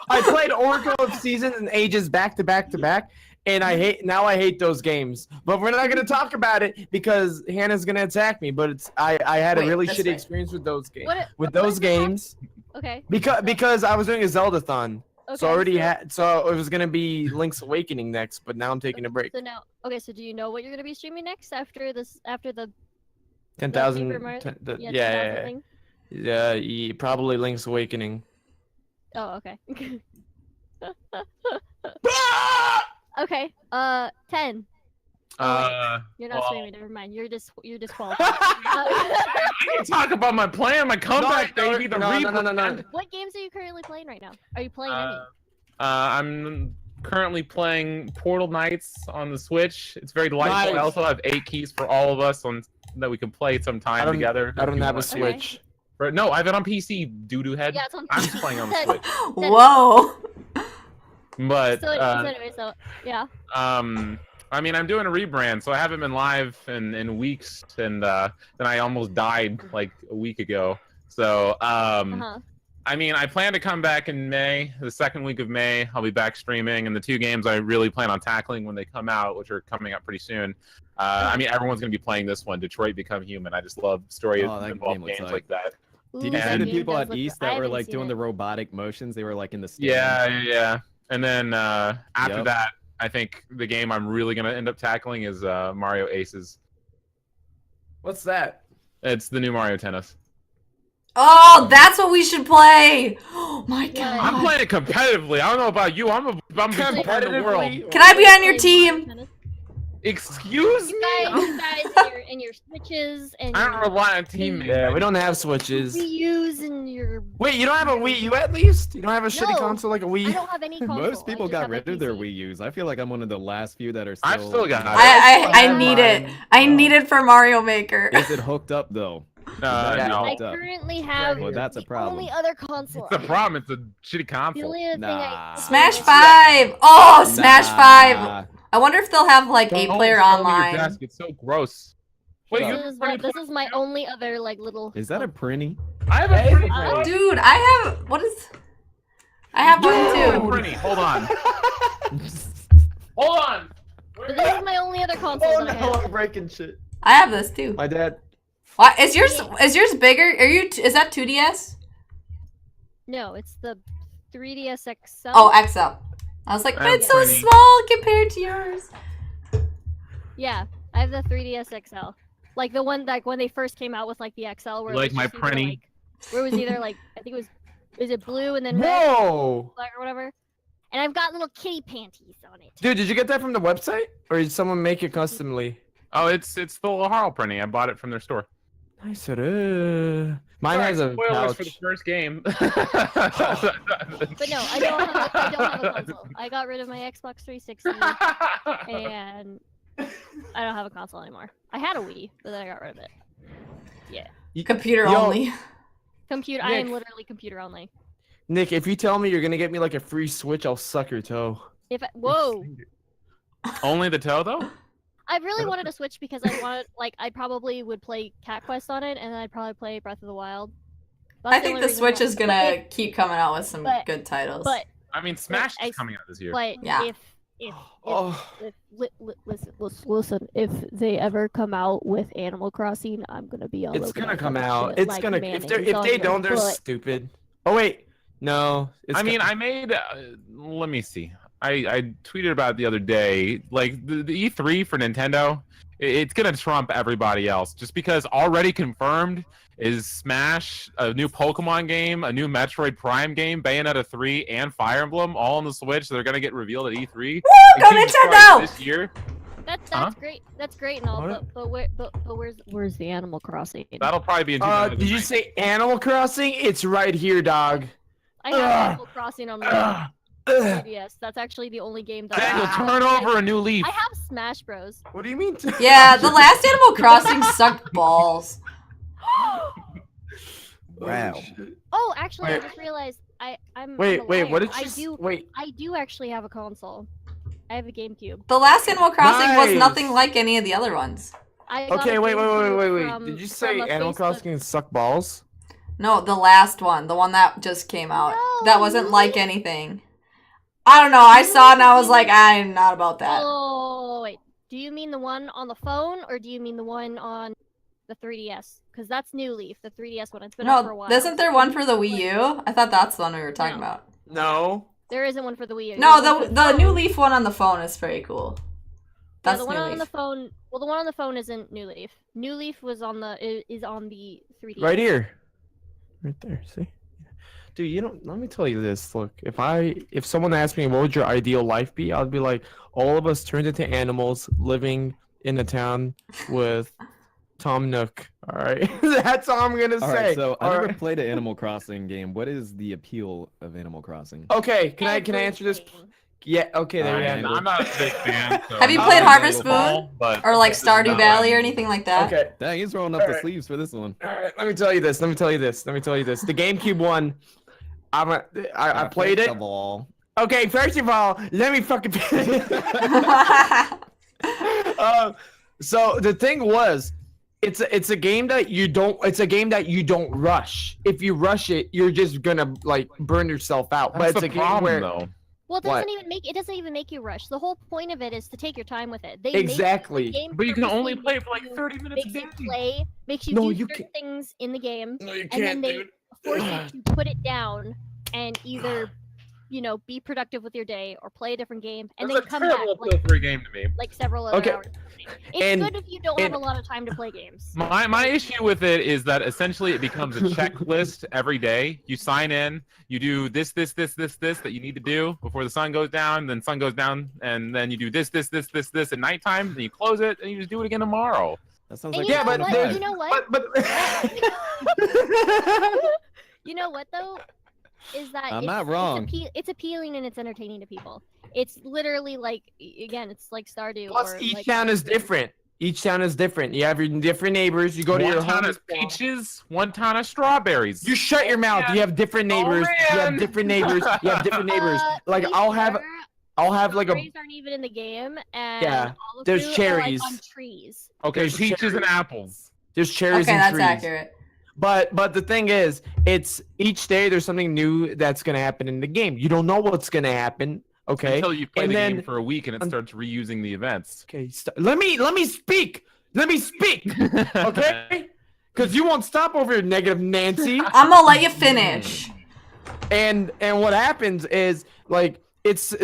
I played Oracle of Seasons and Ages back to back to back, and I hate those games. But we're not gonna talk about it because Hannah's gonna attack me. But I had Wait, a really this shitty way. experience with those games. What- With what those is it hap- games Okay. because I was doing a Zelda-thon. Okay. So so it was gonna be Link's Awakening next, but now I'm taking a break. So now, okay. So do you know what you're going to be streaming next after this? After the 10,000. Paper Mario- 10 yeah, 10,000 yeah, thing? probably Link's Awakening. Oh, okay. Okay. 10. You're not well- streaming. Never mind. You're disqualified. I can talk about my plan, my comeback, No, baby. The no, replay. no. What games are you currently playing right now? Are you playing any? I'm currently playing Portal Knights on the Switch. It's very delightful. Nice. I also have 8 keys for all of us that we can play sometime together. I don't if you have a want. Switch. No, I have it on PC. Doo-doo head. Yeah, it's on I'm PC. just playing on the Switch. Whoa. But So anyway, so yeah. I mean, I'm doing a rebrand, so I haven't been live in weeks, and then I almost died like a week ago. So I mean, I plan to come back in May, the second week of May. I'll be back streaming, and the 2 games I really plan on tackling when they come out, which are coming up pretty soon. I mean, everyone's gonna be playing this one, Detroit Become Human. I just love story-involved games like that. Did you see And- the people at East that were haven't like seen doing it. the robotic motions? They were like in the stand. Yeah. And then after Yep. that, I think the game I'm really gonna end up tackling is Mario Aces. What's that? It's the new Mario Tennis. Oh, that's what we should play. Oh my god. I'm playing it competitively. I don't know about you. I'm a big fan of the world. Can I be on your team? Excuse me? You guys and your switches and I don't rely on teammates. Yeah, we don't have Switches. Wii U's and your. Wait, you don't have a Wii U at least? You don't have a shitty No, console like a I Wii? don't have any console. Most people I just got have my rid of their PC. Wii U's. I feel like I'm one of the last few that are still. I've still got it. I need it. I need it for Mario Maker. Is it hooked up though? No. I Hooked up. currently have Well, that's a the problem. only other console. It's a problem. It's a shitty The console. only other thing Nah. Smash 5. Oh, Smash 5. Nah. I wonder if they'll have like Don't 8-player show me your online. desk. It's so gross. Wait, Shut you up. have a pretty This is my only other like little. Is that a printy? I have a pretty Uh, Dude, I have what is I have one too. pretty. Hold on. Hold on. But this is my only other console that I have. I'm breaking shit. I have this too. My dad. What is yours bigger? Is that 2DS? No, it's the 3DS XL. Oh, XL. I was like, I but have it's so pretty. small compared to yours. Yeah, I have the 3DS XL. Like the one like when they first came out with like the XL, where it Like was my just either, Prenny? like, where it was either like I think it was is it blue and then red Whoa! black or whatever. And I've got little kitty panties on it. Dude, did you get that from the website? Or did someone make it customly? Oh, it's the little Harl printing. I bought it from their store. Nice. Mine has a Spoilers pouch. for the first game. But no, I don't have a console. I got rid of my Xbox 360 and I don't have a console anymore. I had a Wii, but then I got rid of it. Computer Yo. only. Computer. I am Nick. literally computer only. Nick, if you tell me you're gonna get me like a free Switch, I'll suck your toe. Whoa. Only the toe though? I really wanted to switch because I wanted, like, I probably would play Cat Quest on it, and then I'd probably play Breath of the Wild. That's I think only the reason Switch why. is gonna keep coming out with some but- good titles. But, I mean, Smash I- is coming out this year. but Yeah. Oh, listen, if they ever come out with Animal Crossing, I'm gonna be all it's over gonna that come fucking out. shit It's like gonna. mayonnaise If on they your don't, they're butt. stupid. Oh wait, no. It's I mean, gonna- I made. Let me see. I tweeted about it the other day. Like the E3 for Nintendo, it's gonna trump everybody else just because already confirmed is Smash, a new Pokemon game, a new Metroid Prime game, Bayonetta 3, and Fire Emblem all on the Switch. They're gonna get revealed at E3. Woo! Go Jesus Christ, Nintendo! This year. That's Huh? great. That's great and all, What? but where's the Animal Crossing? That'll probably be in. Did you 2009. say Animal Crossing? It's right here, dog. I have Ugh. Animal Crossing on my Ugh. Ugh. 3DS. That's actually the only game that Daniel, I have. turn over a new leaf. I have Smash Bros. What do you mean? Yeah, the last Animal Crossing sucked balls. Wow. Oh, actually, I Wait. just realized I'm a Wait, liar. what did I you? do Wait, I do actually have a console. I have a GameCube. The last Animal Crossing was Nice. nothing like any of the other ones. I got okay, a wait. GameCube from- Did you from say a Animal Facebook- Crossing suck balls? No, the last one, the one that just came out. No, that wasn't really? like anything. I don't know. I saw it and I was like, I'm not about that. Oh wait, do you mean the one on the phone or do you mean the one on the 3DS? Because that's New Leaf, the 3DS one. It's been out for a No, while. isn't there one for the Wii U? I thought that's the one we were talking No. about. No. There isn't one for the Wii U. No, There's one for the phone. New Leaf one on the phone is pretty cool. Yeah, That's the one New on Leaf. the phone. Well, the one on the phone isn't New Leaf. New Leaf was on the is on the 3DS. Right here. Right there. See? Dude, you don't. Let me tell you this. Look, if someone asked me what would your ideal life be, I'd be like, all of us turned into animals living in a town with Tom Nook, All right, that's all I'm gonna All say. right, so I All never right. played an Animal Crossing game. What is the appeal of Animal Crossing? Okay, can I answer this? Everything. Yeah. Okay, there you Alright, have I'm it. not a big fan. So Have you I'm played not Harvest gonna go Moon? but Or like this is Stardew not Valley or what anything like that? Okay. Dang, he's rolling up the Alright. sleeves for this one. All right. Let me tell you this. Let me tell you this. Let me tell you this. The GameCube one. I played First it. of all, Okay, first of all, let me fucking. So the thing was, it's a game that you don't. It's a game that you don't rush. If you rush it, you're just gonna like burn yourself out. That's but it's the a game problem, where though. Well, it What? doesn't even make you rush. The whole point of it is to take your time with it. They Exactly. Make, the game But you can only purposely play for like makes 30 you- minutes a makes day. you play, makes you No, do you certain things in the game, no, you and can't, then they dude. force you to put it down and either, be productive with your day or play a different game, and That's then a come back terrible appeal for a game to me. like several other Okay. hours. It's And- good if you don't have and- a lot of time to play games. My issue with it is that essentially it becomes a checklist every day. You sign in, you do this that you need to do before the sun goes down, then sun goes down, and then you do this at nighttime, then you close it, and you just do it again tomorrow. that sounds And like you Yeah, know but what? there's- You know what? But You know what though? Is that I'm not wrong. It's appealing and it's entertaining to people. It's literally like again, it's like Stardew. plus or each like town is different. Each town is different. You have your different neighbors. You go to One your ton home. of peaches, one ton of strawberries. You shut your mouth. You have different neighbors. You have man. different neighbors. You have different neighbors. Like to be I'll have like a strawberries aren't even in the game, and Yeah, all the there's fruit are, like, cherries. on trees. Okay, There's peaches and cherries. apples. there's cherries Okay, and that's trees. accurate. But the thing is, it's each day there's something new that's gonna happen in the game. You don't know what's gonna happen. Okay. Until you play And the then- game for a week and it starts reusing the events. Okay. Let me speak. Let me speak. Okay. Because you won't stop over here, negative Nancy. I'm gonna let you finish. And what happens is like it's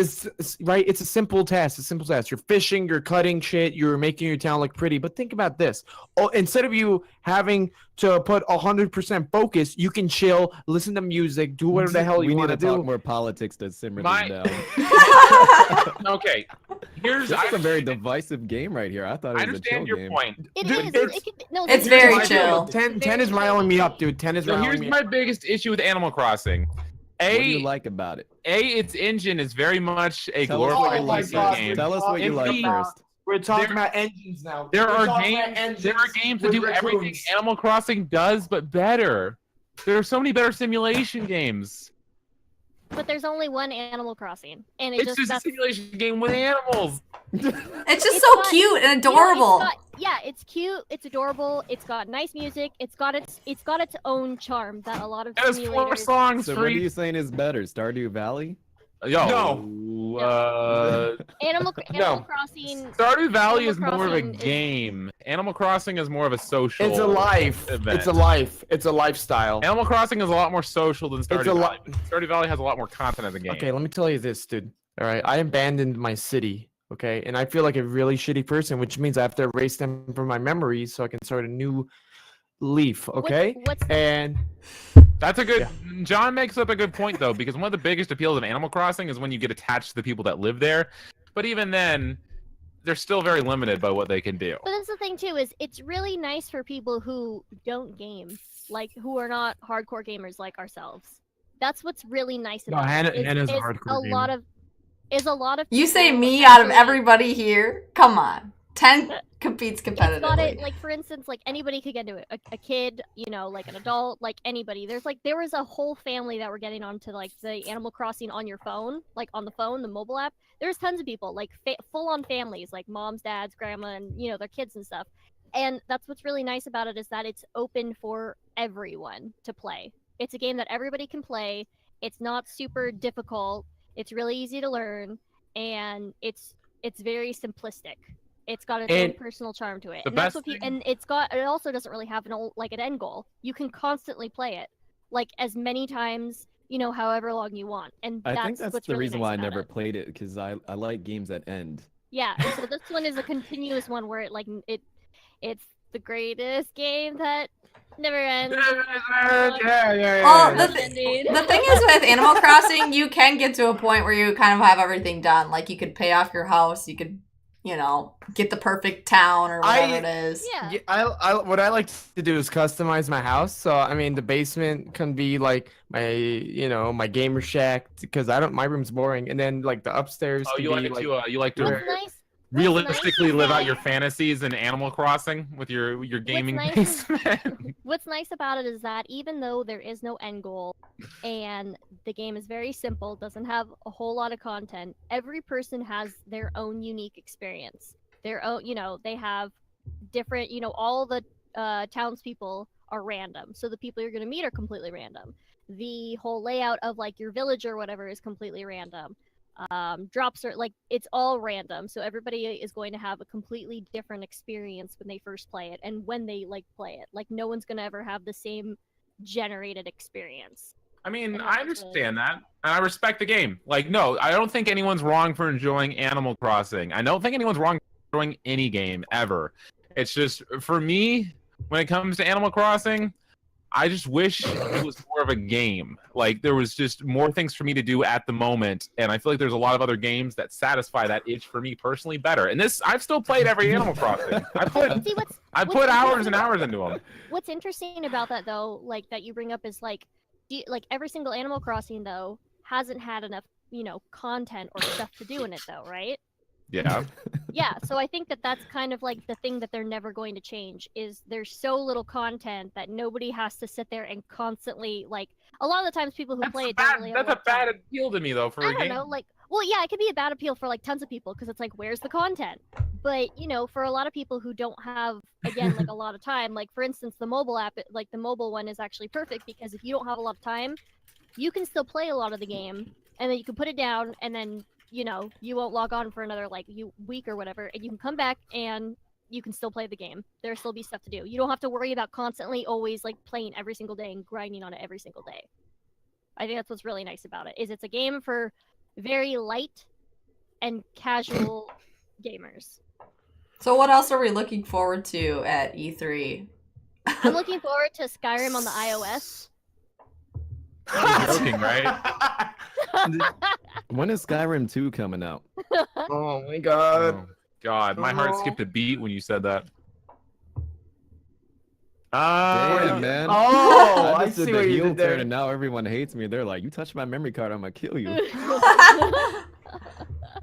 right. It's a simple task. A simple task. You're fishing. You're cutting shit. You're making your town look pretty. But think about this. Oh, instead of you having to put 100% focus, you can chill, listen to music, do whatever the hell we you need want to to talk do. more politics to simmer My- this down. Okay, here's This is a very I divisive game right here. I thought it was a chill understand your game. point. It Dude, is. it's- It can, no, it's this very is chill. 10 is riling me up, dude. 10 is So riling here's me my up. biggest issue with Animal Crossing. What do you like about it? Its engine is very much a Tell us what glorified you like racing first. game. Tell us what you And like the- first. We're talking There- about engines now. There We're are talking about games. engines There are games that with do everything raccoons. Animal Crossing does, but better. There are so many better simulation games. But there's only one Animal Crossing, and It's just a that's simulation game with animals. It's just It's so got- cute and you know, adorable. it's cute. It's adorable. It's got nice music. It's got its own charm that a lot of That is 4 simulators. songs, So what are you free. saying is better, Stardew Valley? Yo, No. Animal No. Crossing. Stardew Valley Animal is more of a Crossing is- game. Animal Crossing is more of a social. It's a life. event. It's a life. It's a lifestyle. Animal Crossing is a lot more social than Stardew It's a Valley. li- Stardew Valley has a lot more content as a game. Okay, let me tell you this, dude. All right, I abandoned my city. Okay, and I feel like a really shitty person, which means I have to erase them from my memories so I can start a new leaf. Okay, What's the, and That's a good. John makes up a good point though, because one of the biggest appeals of Animal Crossing is when you get attached to the people that live there. But even then, they're still very limited by what they can do. But that's the thing too, is it's really nice for people who don't game, like who are not hardcore gamers like ourselves. That's what's really nice No, about it. Hannah's a is hardcore lot of is a lot of You say people me out of actually- everybody here? Come on. 10 competes It's got it, competitively. like for instance, like anybody could get into it. A kid, like an adult, like anybody. There was a whole family that were getting onto like the Animal Crossing on your phone, like on the phone, the mobile app. There's tons of people, like full-on families, like moms, dads, grandma, and their kids and stuff. And that's what's really nice about it is that it's open for everyone to play. It's a game that everybody can play. It's not super difficult. It's really easy to learn, and it's very simplistic. It's got its own And personal charm to it. the And that's best what thing- and it also doesn't really have an end goal. You can constantly play it, like as many times, however long you want. And I think that's what's the really reason nice why I about never it. played it, because I like games that end. Yeah, and so this one is a continuous one where it's the greatest game that never ends. Well, the thing is with Animal Crossing, you can get to a point where you kind of have everything done. Like you could pay off your house, you could you know, get the perfect town or whatever it is. Yeah. I what I like to do is customize my house. So I mean, the basement can be like my, you know, my gamer shack because I don't. My room's boring, and then like the upstairs Oh, can you be like like. to you like to What's nice? realistically is live out that- your fantasies in Animal Crossing with your gaming nice- basement. What's nice about it is that even though there is no end goal and the game is very simple, doesn't have a whole lot of content, every person has their own unique experience. Their own, you know, they have different, you know, all the townspeople are random. So the people you're going to meet are completely random. The whole layout of like your village or whatever is completely random. Drops are like it's all random, so everybody is going to have a completely different experience when they first play it and when they like play it. Like no one's gonna ever have the same generated experience. I mean, And I that's understand that, and I respect the game. Like, no, I don't think anyone's wrong for enjoying Animal Crossing. I don't think anyone's wrong for enjoying any game ever. It's just for me, when it comes to Animal Crossing, I just wish it was more of a game. Like there was just more things for me to do at the moment, and I feel like there's a lot of other games that satisfy that itch for me personally better. And this, I've still played every Animal Crossing. I See, put hours and hours into them. What's interesting about that though, like that you bring up is like, like every single Animal Crossing though hasn't had enough, you know, content or stuff to do in it though, right? Yeah. Yeah, so I think that that's kind of like the thing that they're never going to change is there's so little content that nobody has to sit there and constantly like a lot of the times people who play it don't really have That's a bad time. appeal to me though for I a don't game. know, like well yeah, it could be a bad appeal for like tons of people because it's like where's the content? But you know, for a lot of people who don't have again like a lot of time, like for instance the mobile app, like the mobile one is actually perfect because if you don't have a lot of time, you can still play a lot of the game and then you can put it down and then you know, you won't log on for another like week or whatever, and you can come back and you can still play the game. There'll still be stuff to do. You don't have to worry about constantly always like playing every single day and grinding on it every single day. I think that's what's really nice about it. Is it's a game for very light and casual gamers. So what else are we looking forward to at E3? I'm looking forward to Skyrim on the iOS. You're joking, right? When is Skyrim 2 coming out? Oh my god. Oh, God, my heart skipped a beat when you said that. Damn, man. Oh, I I just did see the what you heel did there. turn, and now everyone hates me. They're like, "You touched my memory card, I'm gonna kill you."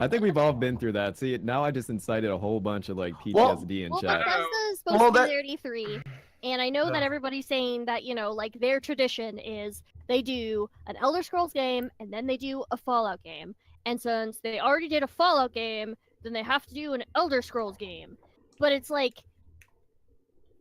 I think we've all been through that. See, now I just incited a whole bunch of like PTSD in Well, chat. Bethesda is supposed Well, to be that- there at E3, and I know that everybody's saying that, you know, like their tradition is they do an Elder Scrolls game and then they do a Fallout game. And since they already did a Fallout game, then they have to do an Elder Scrolls game. But it's like,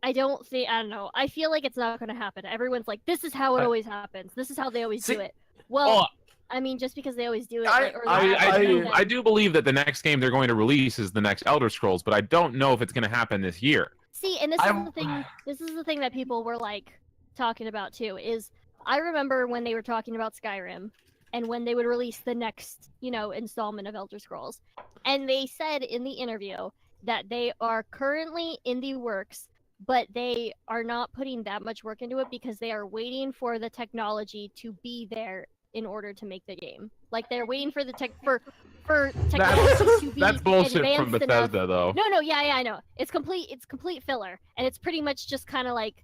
I don't know. I feel like it's not going to happen. Everyone's like, this is how it always happens. This is how they always do it. Well, I mean, just because they always do it. Like, or they have to do that- I do believe that the next game they're going to release is the next Elder Scrolls, but I don't know if it's going to happen this year. See, and this is the thing. This is the thing that people were like talking about too. Is I remember when they were talking about Skyrim, and when they would release the next, you know, installment of Elder Scrolls, and they said in the interview that they are currently in the works, but they are not putting that much work into it because they are waiting for the technology to be there in order to make the game. Like they're waiting for the technology to be That's bullshit advanced from Bethesda, enough. though. No, yeah, I know. It's complete filler, and it's pretty much just kind of like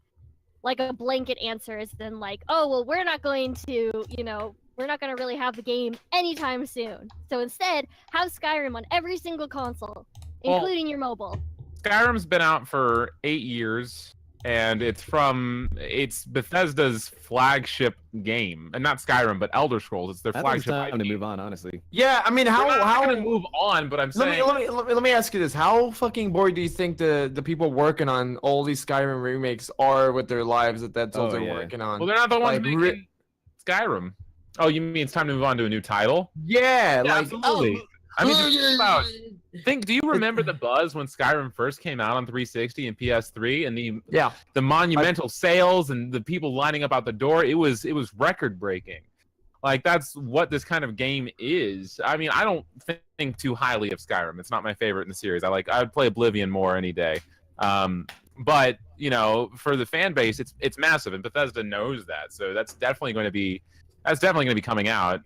a blanket answer, is then like, oh well, we're not going to, you know, we're not going to really have the game anytime soon. So instead, have Skyrim on every single console, including your mobile. Skyrim's been out for 8 years, and it's Bethesda's flagship game, and not Skyrim, but Elder Scrolls. It's their I think it's flagship. time to IP. move on, honestly. Yeah, I mean, We're not how gonna move on, but I'm saying. let me ask you this: how fucking bored do you think the people working on all these Skyrim remakes are with their lives that's all Oh, they're yeah. working on? Well, they're not the ones Like, making Skyrim. Oh, you mean it's time to move on to a new title? Yeah, Yeah, like absolutely. I mean, just do you remember the buzz when Skyrim first came out on 360 and PS3, and the monumental sales and the people lining up out the door? It was record breaking. Like that's what this kind of game is. I mean, I don't think too highly of Skyrim. It's not my favorite in the series. I'd play Oblivion more any day. But you know, for the fan base, it's massive, and Bethesda knows that. So that's definitely going to be coming out.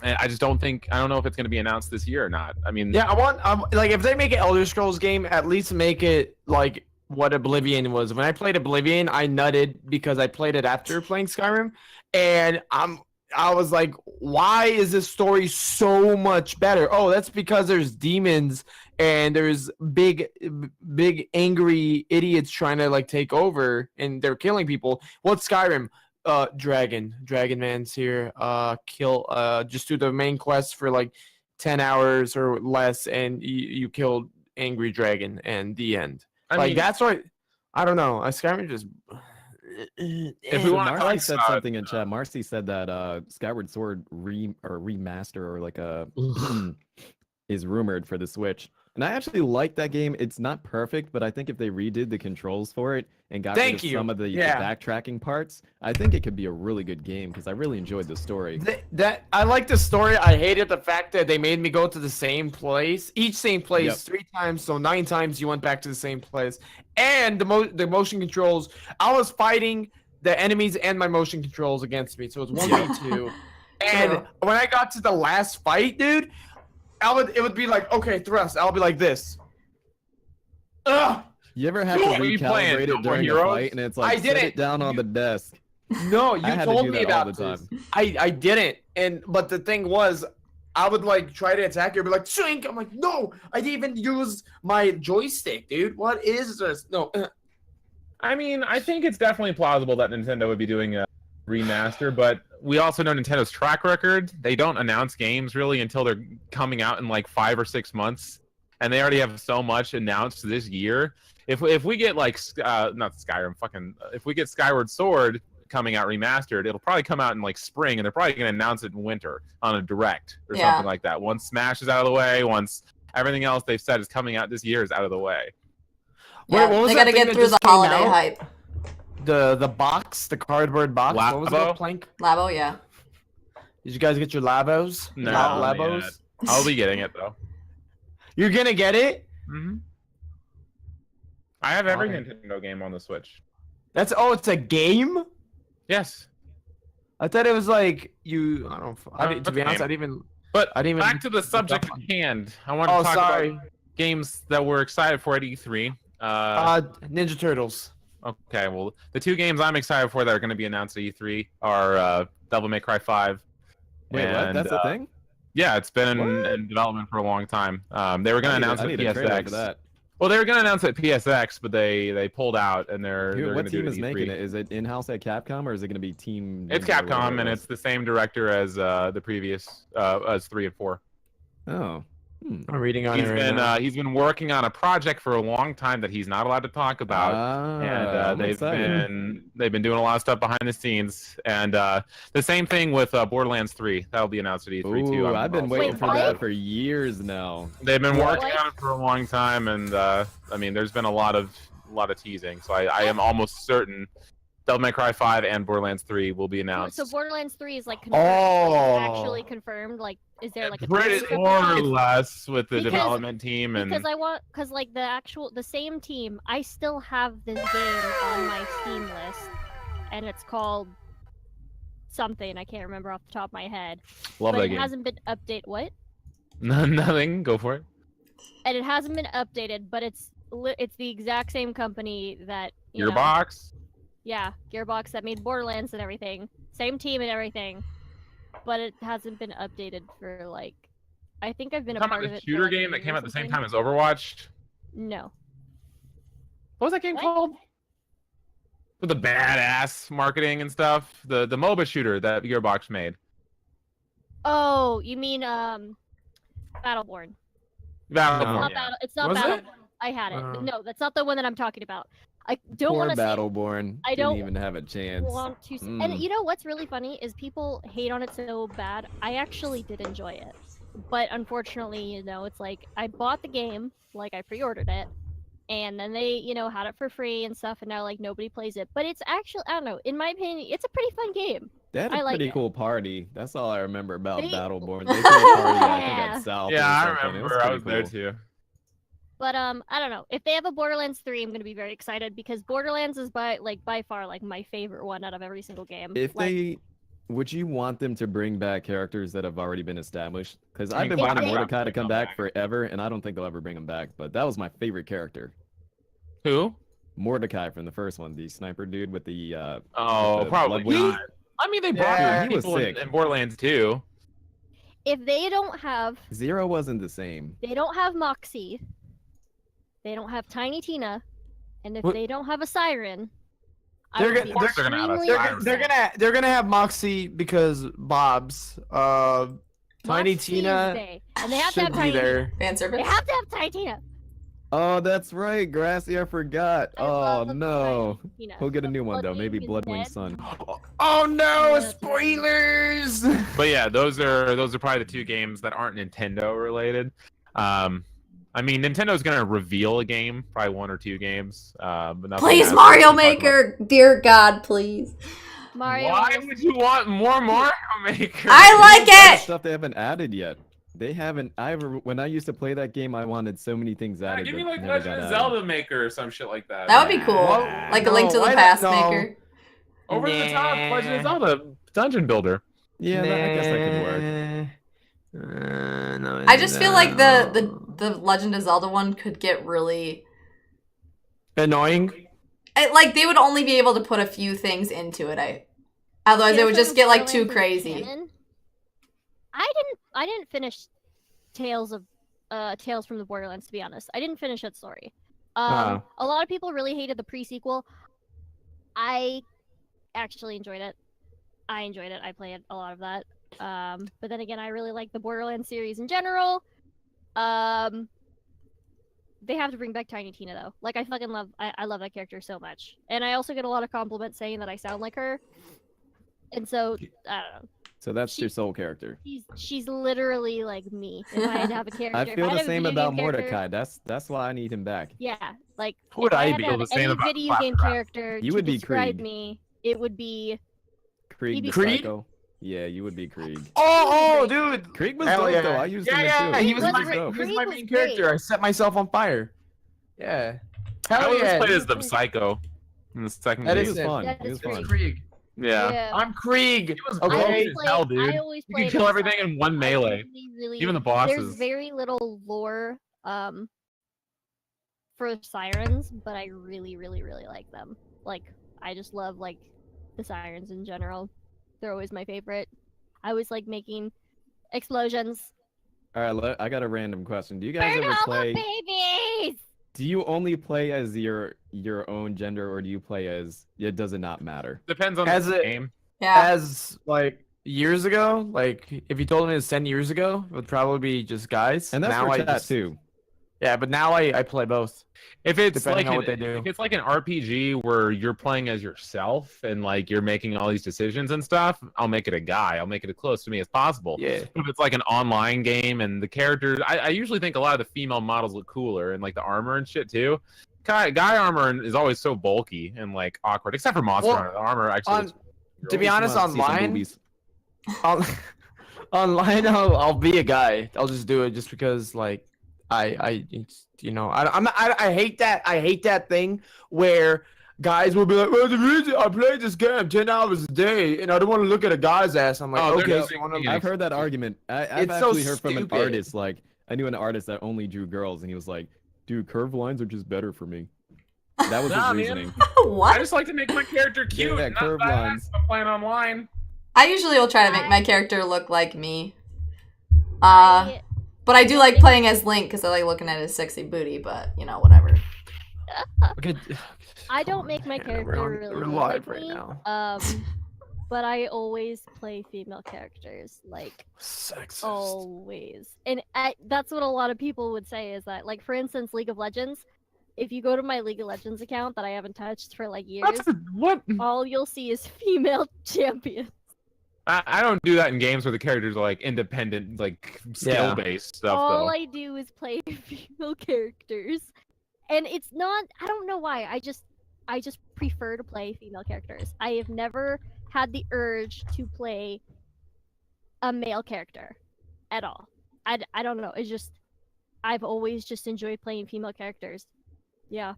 And I just don't know if it's going to be announced this year or not. I mean, Yeah, I want like if they make an Elder Scrolls game, at least make it like what Oblivion was. When I played Oblivion, I nutted because I played it after playing Skyrim, and I was like, why is this story so much better? Oh, that's because there's demons and there's big angry idiots trying to like take over and they're killing people. What's Skyrim? Dragon Man's here. Just do the main quest for like 10 hours or less, and you killed angry dragon, and the end. I Like mean, that's what I don't know. Skyrim just. If we want to Marcy talk said about, something in chat. Marcy said that Skyward Sword remaster or like a is rumored for the Switch. And I actually like that game. It's not perfect, but I think if they redid the controls for it and got rid of some of the backtracking parts, I think it could be a really good game because I really enjoyed the story. That I like the story. I hated the fact that they made me go to the same place, each same place 3 times, so 9 times you went back to the same place. And the motion controls, I was fighting the enemies and my motion controls against me, so it's 1v2. And when I got to the last fight, dude, it would be like, okay, thrust. I'll be like this. Ugh. You ever have to recalibrate it during a fight and it's like, set it down on the desk? No, you told me about all the this. time. I didn't. But the thing was, I would like try to attack you, be like, swing. I'm like, no, I didn't even use my joystick, dude. What is this? No. I mean, I think it's definitely plausible that Nintendo would be doing a remaster, but we also know Nintendo's track record. They don't announce games really until they're coming out in like 5 or 6 months, and they already have so much announced this year. If we get like not Skyrim, if we get Skyward Sword coming out remastered, it'll probably come out in like spring, and they're probably going to announce it in winter on a direct or something like that. Once Smash is out of the way, once everything else they've said is coming out this year is out of the way. Yeah, they gotta get through the holiday hype. The box, the cardboard box. Labo? What was it called? Plank? Labo, yeah. Did you guys get your Labos? No, Labos? I'll be getting it though. You're gonna get it? Mm-hmm. I have every Nintendo game on the Switch. It's a game? Yes. I thought it was like you. To be honest, I didn't even. But I didn't even back to the subject at hand. I want to talk about games that we're excited for at E3. Ninja Turtles. Okay, well, the 2 games I'm excited for that are going to be announced at E3 are Devil May Cry 5. Wait, what? That's a thing? Yeah, it's been in development for a long time. They were going to announce it at PSX. Well, they were going to announce it at PSX, but they pulled out, and they're what team is making it? Is it in-house at Capcom, or is it going to be Team? It's Capcom, and it's the same director as the previous as 3 and 4. Oh. I'm reading on it right now. He's been working on a project for a long time that he's not allowed to talk about, and they've been doing a lot of stuff behind the scenes. And the same thing with Borderlands 3. That'll be announced at E3 too. I've been waiting for that for years now. They've been working on it for a long time, and I mean, there's been a lot of teasing. So I am almost certain Devil May Cry 5 and Borderlands 3 will be announced. So Borderlands 3 is like confirmed, like, actually confirmed. Like, is there like a pretty more or less with the development team and because like the same team, I still have this game on my Steam list, and it's called something I can't remember off the top of my head. Love that game. It hasn't been updated. What? Nothing. Go for it. And it hasn't been updated, but it's the exact same company that Gearbox. Yeah, Gearbox that made Borderlands and everything. Same team and everything. But it hasn't been updated for like... I think I've been a part of it. The shooter game that came out at the same time as Overwatch? No. What was that game called? With the badass marketing and stuff? The MOBA shooter that Gearbox made. Oh, you mean Battleborn. Battleborn, It's not Battleborn. I had it. No, that's not the one that I'm talking about. I don't want to say Battleborn. I don't even have a chance. Want to and you know what's really funny is people hate on it so bad. I actually did enjoy it, but unfortunately, it's like I bought the game, like I pre-ordered it, and then they, had it for free and stuff, and now like nobody plays it. But it's actually, I don't know. In my opinion, it's a pretty fun game. They had a pretty cool party. That's all I remember about Battleborn. They threw a party, I think, at South. Yeah, I remember. I was there too. But I don't know. If they have a Borderlands 3, I'm gonna be very excited because Borderlands is by far like my favorite one out of every single game. If they Would you want them to bring back characters that have already been established? Because I've been If wanting they- Mordecai to come back forever, and I don't think they'll ever bring him back. But that was my favorite character, Who? Mordecai from the first one, the sniper dude with the Oh, the probably blood wings. not. I mean, they brought Yeah, back he was people sick. in Borderlands too. If they don't have Zero wasn't the same. Moxie, they don't have Tiny Tina, and if What- they don't have a siren, They're I would be gonna- they're gonna have a extremely siren. upset. they're gonna have Moxie because Bob's Tiny Moxie Tina is they, and they have to should have be Tiny there. Fan Tina. service. They have to have Tiny Tina. Oh, that's right, Grassy. I forgot. I Oh love no. Tiny Tina. He'll get a The new one though. Maybe Bloodwing Bloodwing's is son. Oh no! Yeah, that's Spoilers. But yeah, those are probably the two games that aren't Nintendo related. I mean, Nintendo's gonna reveal a game, probably one or two games. But nothing Please, has Mario to talk about. Maker. Dear God, please. Mario. Why would you want more Mario Maker? I like There's a lot of it. stuff they haven't added yet. They haven't. When I used to play that game, I wanted so many things Yeah, added. give me that like never Legend got of added. Zelda Maker or some shit like that. That would be cool. Nah. Like a Link to the No, Past no. maker. Over the top Legend of Zelda Dungeon Builder. Yeah, I guess that could work. No, I just feel like the Legend of Zelda one could get really annoying. like they would only be able to put a few things into it. Otherwise, it would just get like too crazy. I didn't finish Tales from the Borderlands, to be honest. I didn't finish that story. A lot of people really hated the pre-sequel. I actually enjoyed it. I enjoyed it. I played a lot of that. But then again, I really like the Borderlands series in general. They have to bring back Tiny Tina though. Like I fucking love I love that character so much. And I also get a lot of compliments saying that I sound like her. And so I don't know. So that's your soul character. She's literally like me. If I had to have a character, I if feel had the have a same video about game character- Mordecai. That's why I need him back. Yeah, like Who would if I had be to able have to say any about video game Claptrap? character You to would be describe Krieg. me, it would be Krieg the Krieg? Psycho. Yeah, you would be Krieg. Oh, dude. Krieg was Hell dope yeah. though. I used Yeah, him yeah, too. he was was my, great. he was Krieg my was main great. character. I set myself on fire. Yeah. I Hell always yeah. played as the Psycho in the second That He game. was is fun. That He is was It's fun. Krieg. Yeah. I'm Krieg. He was I Okay. broken always as played, hell, dude. I always You played can kill as everything in one I melee. really, Even the There's bosses. very little lore for sirens, but I really, really, really like them. Like I just love like the sirens in general. They're always my favorite. I always like making explosions. All right, I got a random question. Do you guys Burn ever all play? the babies! Do you only play as your own gender, or do you play as? It does it not matter? Depends on As the it- game. Yeah. As like years ago, like if you told me it's 10 years ago, it would probably be just guys. And that's now for I chat just, too. Yeah, but now I play both. If it's Depending like on what they an, do. if it's like an RPG where you're playing as yourself and like you're making all these decisions and stuff, I'll make it a guy. I'll make it as close to me as possible. Yeah. If it's like an online game and the characters, I usually think a lot of the female models look cooler and like the armor and shit too. Guy armor is always so bulky and like awkward, except for Monster Well, Hunter. The armor actually. on- looks To be real. honest, Want to see some online, boobies. on, online I'll be a guy. I'll just do it just because like it's, you know, I hate that thing where guys will be like, well, the reason I play this game 10 hours a day and I don't want to look at a guy's ass. I'm like, Oh, they're okay, just so you want making to it I've heard that argument. I've It's so actually heard from an stupid. artist. Like I knew an artist that only drew girls, and he was like, "Dude, curved lines are just better for me." That was Nah, his man. reasoning. I What? just like to make my character cute, Yeah, not curved badass lines. if I'm playing online. I usually will try to make my character look like me. I- But I do like playing as Link because I like looking at his sexy booty. But you know, whatever. Okay. I don't make my Yeah, character we're really we're look live like right me, now. but I always play female characters, like Sexist. always. And that's what a lot of people would say is that, like, for instance, League of Legends. If you go to my League of Legends account that I haven't touched for like years, What? all you'll see is female champions. I don't do that in games where the characters are like independent, like skill based stuff. All though. I do is play female characters, and it's not. I don't know why. I just prefer to play female characters. I have never had the urge to play a male character at all. I don't know. It's just I've always just enjoyed playing female characters. Yeah.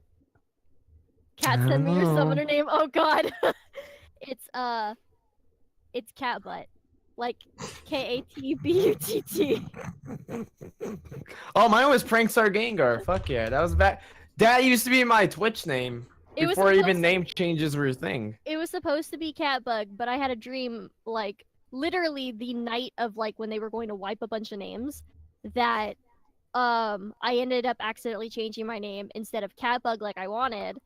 Cat, send me your Oh. summoner name. Oh God. It's it's cat butt, like KATBUTT. Oh, mine was Prank Star Gengar. Fuck yeah, that was back. That used to be my Twitch name It was before even supposed to- name changes were a thing. It was supposed to be Catbug, but I had a dream, like, literally the night of, like, when they were going to wipe a bunch of names, that, I ended up accidentally changing my name. Instead of Catbug like I wanted,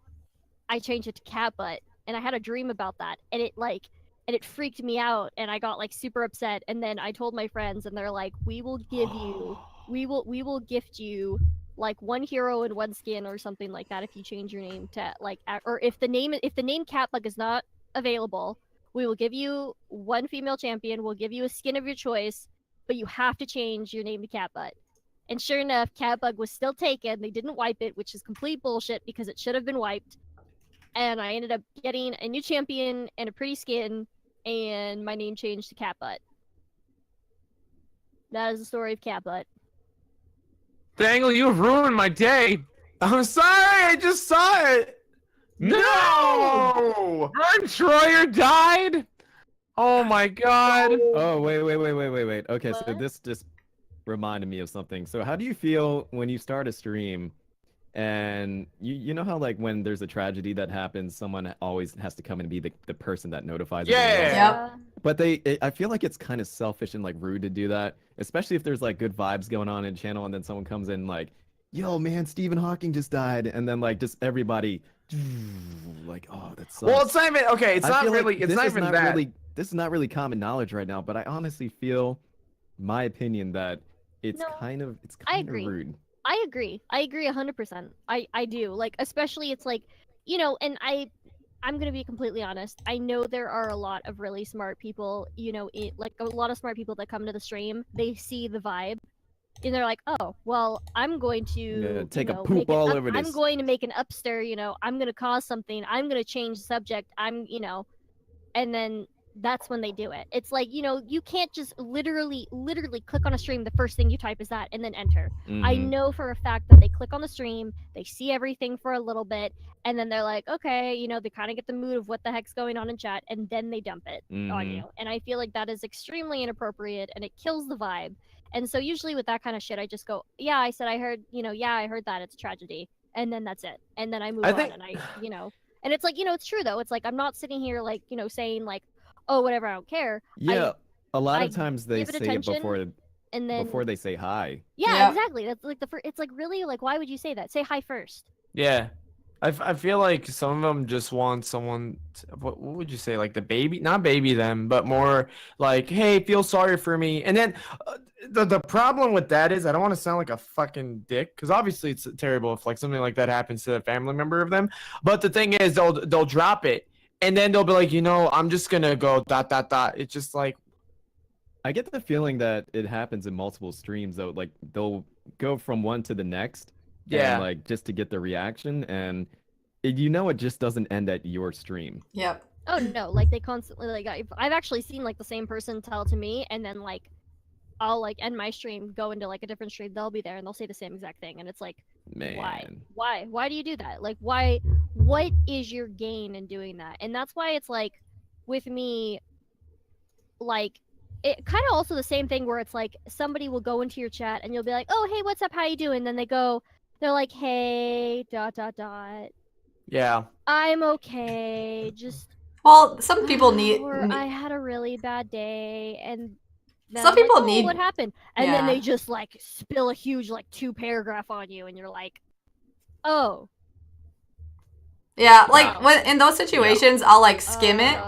I changed it to Catbutt, and I had a dream about that, and it freaked me out, and I got, like, super upset, and then I told my friends, and they're like, we will gift you like one hero and one skin or something like that if you change your name to like or if the name Catbug is not available, we will give you one female champion, we'll give you a skin of your choice, but you have to change your name to Catbutt. And sure enough, Catbug was still taken. They didn't wipe it, which is complete bullshit because it should have been wiped. And I ended up getting a new champion and a pretty skin, and my name changed to Catbutt. That is the story of Catbutt. Dangle, you have ruined my day. I'm sorry, I just saw it. No! Run Troyer died? Oh my god. Oh, wait. Okay, so What? this just reminded me of something. So how do you feel when you start a stream and you know how like when there's a tragedy that happens, someone always has to come and be the person that notifies everyone else? Yeah. Yep. But I feel like it's kind of selfish and like rude to do that, especially if there's like good vibes going on in channel and then someone comes in like, yo man, Stephen Hawking just died, and then like just everybody like, oh, that sucks. Well, it's not even okay. It's I not feel like really. It's this not is even not that. really this is not really common knowledge right now, but I honestly feel, my opinion, that it's No, kind of I agree. rude. I agree 100%. I do, like, especially it's like, you know, and I'm gonna be completely honest, I know there are a lot of really smart people, you know, like a lot of smart people that come to the stream, they see the vibe and they're like, oh well, I'm going to take a you know, poop make all over I'm this. going to make an upstir, you know, I'm gonna cause something, I'm gonna change the subject, I'm, you know, and then that's when they do it. It's like, you know, you can't just literally click on a stream, the first thing you type is that and then enter. I Mhm. know for a fact that they click on the stream, they see everything for a little bit, and then they're like, okay, you know, they kind of get the mood of what the heck's going on in chat, and then they dump it on Mhm. you. And I feel like that is extremely inappropriate, and it kills the vibe. And so usually with that kind of shit, I just go, yeah, I said I heard, you know, yeah, I heard that, it's a tragedy, and then that's it. And then I move I on, think- and I, you know, and it's like, you know, it's true though. It's like I'm not sitting here like, you know, saying like, oh, whatever, I don't care. Yeah, a lot I of times they give it say it attention, and then before they say hi. yeah, Yep. exactly. That's like the first. It's like, really, like, why would you say that? Say hi first. Yeah. I feel like some of them just want someone what would you say, like the baby, not baby them, but more like, hey, feel sorry for me. And then the problem with that is I don't want to sound like a fucking dick, because obviously it's terrible if like something like that happens to a family member of them, but the thing is they'll drop it and then they'll be like, you know, I'm just gonna go ... It's just like, I get the feeling that it happens in multiple streams though. Like they'll go from one to the next, yeah. and like just to get the reaction, and you know it just doesn't end at your stream. Yep. Oh no, like they constantly like I've actually seen like the same person tell to me, and then like I'll like end my stream, go into like a different stream, they'll be there and they'll say the same exact thing, and it's like, Man. why do you do that? Like, why, what is your gain in doing that? And that's why it's like with me, like, it kind of also the same thing where it's like somebody will go into your chat and you'll be like, oh hey, what's up, how you doing? And then they're like, hey ... Yeah. I'm okay, just Well, some people need. or I had a really bad day, and then Some I'm like, people "Oh, need- what happened?" And then Yeah. they just like spill a huge like 2-paragraph on you, and you're like, oh, Yeah, like Wow. when in those situations, I'll like skim it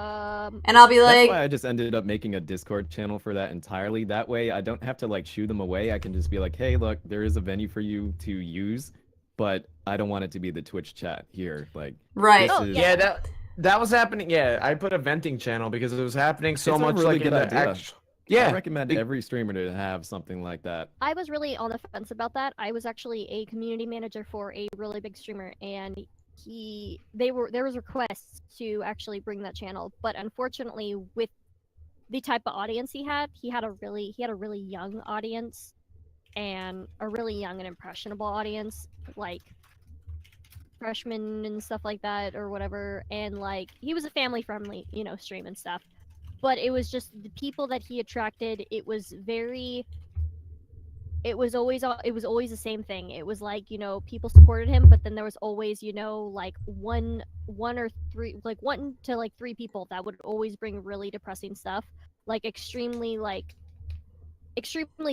and I'll be That's like, why I just ended up making a Discord channel for that entirely. That way I don't have to like shoo them away. I can just be like, hey, look, there is a venue for you to use, but I don't want it to be the Twitch chat here. Like, right. this Oh, is- Yeah, that was happening. Yeah, I put a venting channel because it was happening so It's a much really like in good the idea. actual. Yeah. I recommend it- every streamer to have something like that. I was really on the fence about that. I was actually a community manager for a really big streamer, and there was requests to actually bring that channel, but unfortunately, with the type of audience he had a really young audience, and a really young and impressionable audience, like freshmen and stuff like that or whatever, and like he was a family friendly, you know, stream and stuff. but it was just the people that he attracted. It was always the same thing. It was like, people supported him, but then there was always, like one or three, like 1 to like 3 people that would always bring really depressing stuff, like extremely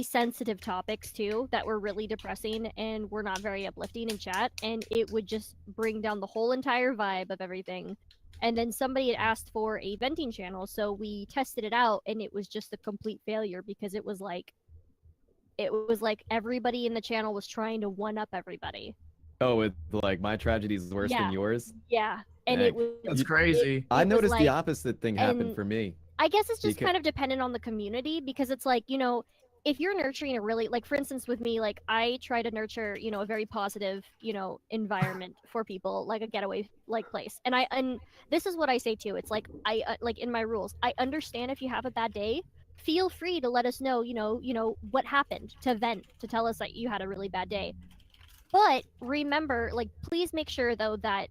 sensitive topics too that were really depressing and were not very uplifting in chat, and it would just bring down the whole entire vibe of everything. And then somebody had asked for a venting channel, so we tested it out, and it was just a complete failure because it was like everybody in the channel was trying to one up everybody. Oh, it's like my tragedy is worse than yours. Yeah, and Dang. it was. That's crazy. I was noticed the like- opposite thing happened and- for me. I guess it's just Because- kind of dependent on the community, because it's like, if you're nurturing a really, like, for instance, with me, like, I try to nurture, a very positive, environment for people, like a getaway, like, place. And this is what I say too. It's like, like in my rules, I understand if you have a bad day, feel free to let us know, what happened, to vent, to tell us that you had a really bad day. But remember, like, please make sure though that,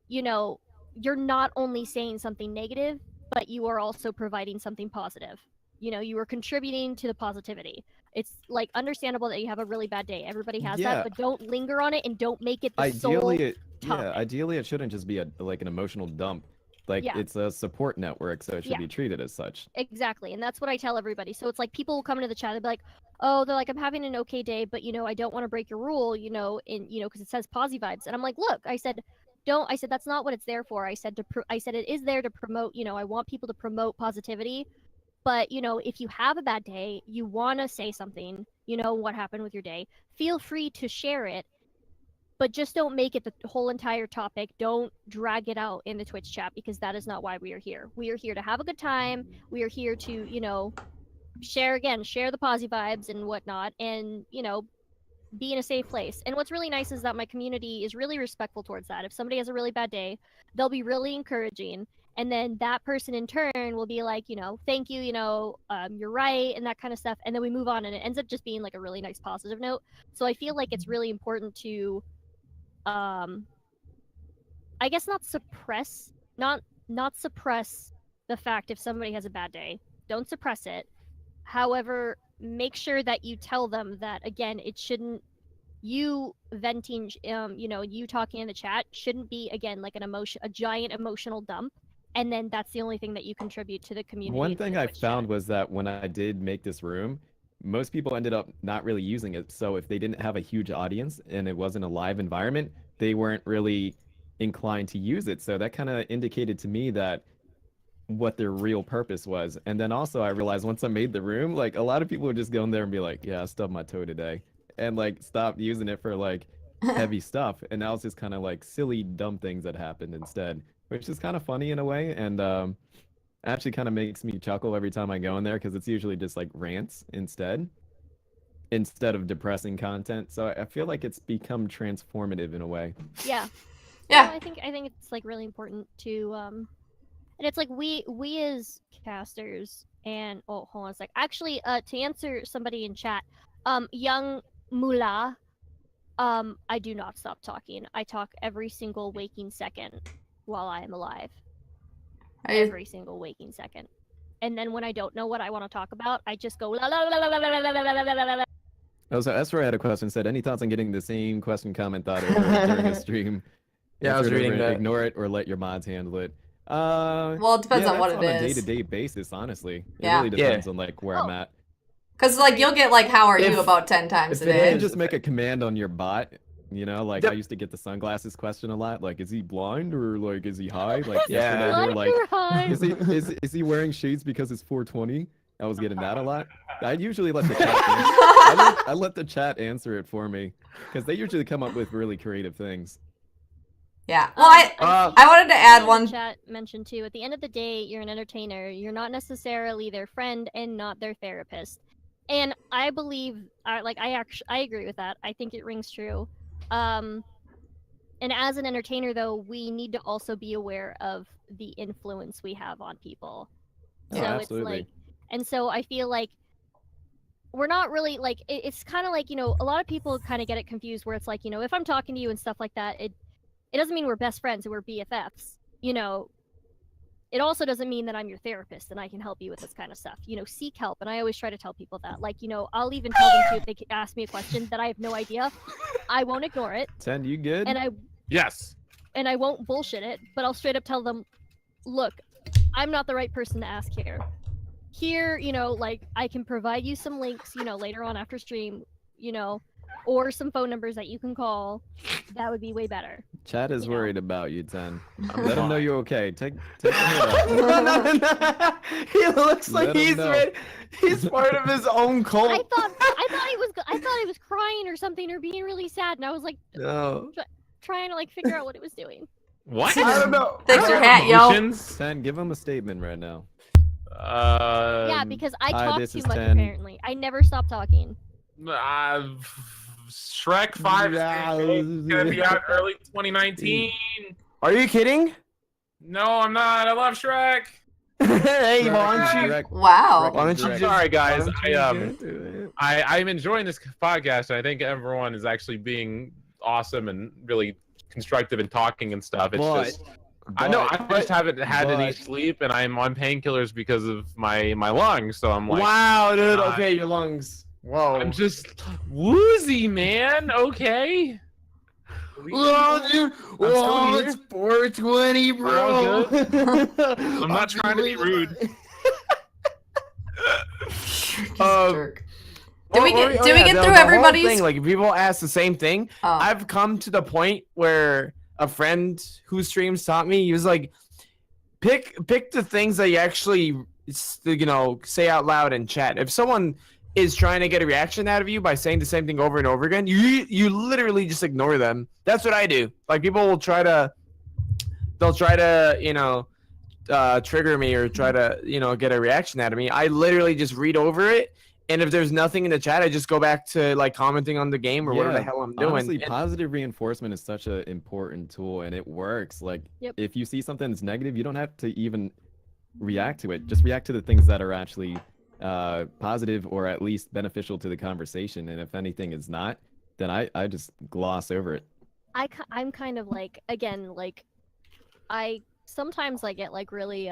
you're not only saying something negative, but you are also providing something positive. You are contributing to the positivity. It's like understandable that you have a really bad day. Everybody has Yeah. that, but don't linger on it and don't make it the sole topic. Ideally it shouldn't just be like an emotional dump. Like Yeah. it's a support network, so it should Yeah. be treated as such. Exactly, and that's what I tell everybody. So it's like people will come into the chat, they'll be like, "Oh, they're like, I'm having an okay day, but I don't want to break your rule, because it says posy vibes." And I'm like, "Look," I said, "don't." I said, "That's not what it's there for." I said I said it is there to promote. I want people to promote positivity. But if you have a bad day, you want to say something. What happened with your day. Feel free to share it. But just don't make it the whole entire topic. Don't drag it out in the Twitch chat, because that is not why we are here. We are here to have a good time. We are here to, share the posy vibes and whatnot, and, be in a safe place. And what's really nice is that my community is really respectful towards that. If somebody has a really bad day, they'll be really encouraging. And then that person in turn will be like, thank you, you're right, and that kind of stuff. And then we move on, and it ends up just being like a really nice positive note. So I feel like it's really important to I guess not suppress the fact if somebody has a bad day. Don't suppress it. However, make sure that you tell them that, again, it shouldn't, you venting, you talking in the chat shouldn't be, again, like a giant emotional dump, and then that's the only thing that you contribute to the community. One thing I found was that when I did make this room, most people ended up not really using it. So if they didn't have a huge audience and it wasn't a live environment, they weren't really inclined to use it. So that kind of indicated to me that what their real purpose was. And then also I realized once I made the room, like a lot of people would just go in there and be like, yeah, I stubbed my toe today, and like stop using it for like heavy stuff. And now it's just kind of like silly, dumb things that happened instead, which is kind of funny in a way. And actually kind of makes me chuckle every time I go in there, because it's usually just like rants instead of depressing content. So I feel like it's become transformative in a way. Yeah. Yeah. No, I think it's like really important to and it's like we as casters, and hold on a sec. Actually, to answer somebody in chat, young Mullah, I do not stop talking. I talk every single waking second while I am alive. Every single waking second. And then when I don't know what I want to talk about, I just go la la la la la la la la la la la. Oh, so Esra had a question. Said, any thoughts on getting the same question comment thought over during a stream? Yeah, I was Answer it reading over, that. Ignore it or let your mods handle it. Well, it depends on what that's it on a is. day-to-day basis, honestly. It Yeah. really depends on like where I'm at. Because, like, you'll get, like, how are you If- about 10 times a If you day. can just make a command on your bot, like Yep. I used to get the sunglasses question a lot. Like, is he blind or like is he high? Like Yeah. yesterday they were like, You're high. is he wearing shades because it's 420? I was getting that a lot. I usually let the chat I let the chat answer it for me, because they usually come up with really creative things. Yeah. Well, I wanted to add one. Chat mentioned too. At the end of the day, you're an entertainer. You're not necessarily their friend and not their therapist. And I believe, I agree with that. I think it rings true. And as an entertainer, though, we need to also be aware of the influence we have on people. Oh, So absolutely. it's like, and so I feel like we're not really like it's kind of like, a lot of people kind of get it confused where it's like, if I'm talking to you and stuff like that, it doesn't mean we're best friends or we're BFFs. it also doesn't mean that I'm your therapist and I can help you with this kind of stuff. You know, seek help. And I always try to tell people that. Like, you know, I'll even tell them too if they ask me a question that I have no idea. I won't ignore it. 10, you good? And Yes. I won't bullshit it, but I'll straight up tell them, look, I'm not the right person to ask here. Here, you know, like, I can provide you some links, you know, later on after stream, you know, or some phone numbers that you can call. That would be way better. Chat is you know. worried about you, 10. I'm Let them know fine. you're okay. Take the hood off. No. He looks Let like him he's know. he's part of his own cult. I thought he was crying or something or being really sad, and I was like No. trying to like figure out what it was doing. What? I don't know. Thanks I for don't hat, have yo. emotions. 10, give him a statement right now. Yeah, because I hi, talk this too is much 10. apparently. I never stop talking. Shrek 5 is gonna be out early 2019. Are you kidding? No, I'm not. I love Shrek. Hey, why don't you? Direct- Wow. Why don't you Direct. just? Sorry, guys. why don't you do it? I'm enjoying this podcast. And I think everyone is actually being awesome and really constructive and talking and stuff. It's But- just I know I just haven't had any but- sleep, and I'm on painkillers because of my lungs. So I'm like, Wow, dude. God. Okay, your lungs. Whoa. I'm just woozy, man. Okay. Whoa, dude. still Whoa, here. it's 420, bro. I'm not trying to be rude. Jerk. Did we get Oh, did we yeah, get the through whole everybody's? thing, like people ask the same thing. Oh. I've come to the point where a friend who streams taught me. He was like, pick the things that you actually say out loud in chat. If someone is trying to get a reaction out of you by saying the same thing over and over again, you literally just ignore them. That's what I do. Like people will try to trigger me or try to get a reaction out of me. I literally just read over it. And if there's nothing in the chat, I just go back to like commenting on the game or whatever the hell I'm doing. Honestly, And- positive reinforcement is such an important tool, and it works. Like, Yep. if you see something that's negative, you don't have to even react to it. Just react to the things that are actually positive or at least beneficial to the conversation. And if anything is not, then I just gloss over it. I'm kind of like, again, like, sometimes I get like really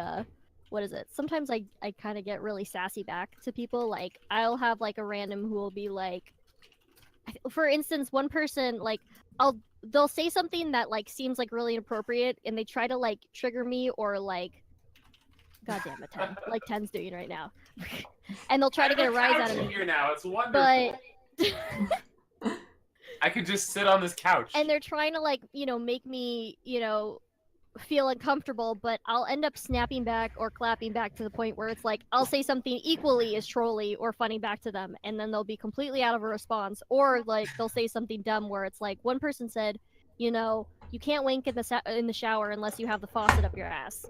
what is it? Sometimes I kind of get really sassy back to people. Like, I'll have like a random who will be like, for instance, one person, like, they'll say something that like seems like really inappropriate, and they try to like trigger me or like, God damn it, 10, like 10's doing right now, and they'll try to get a rise out of me. Here now, it's wonderful. But I could just sit on this couch. and they're trying to like make me feel uncomfortable, but I'll end up snapping back or clapping back to the point where it's like I'll say something equally as trolly or funny back to them, and then they'll be completely out of a response, or like they'll say something dumb where it's like one person said, you can't wank in the shower unless you have the faucet up your ass.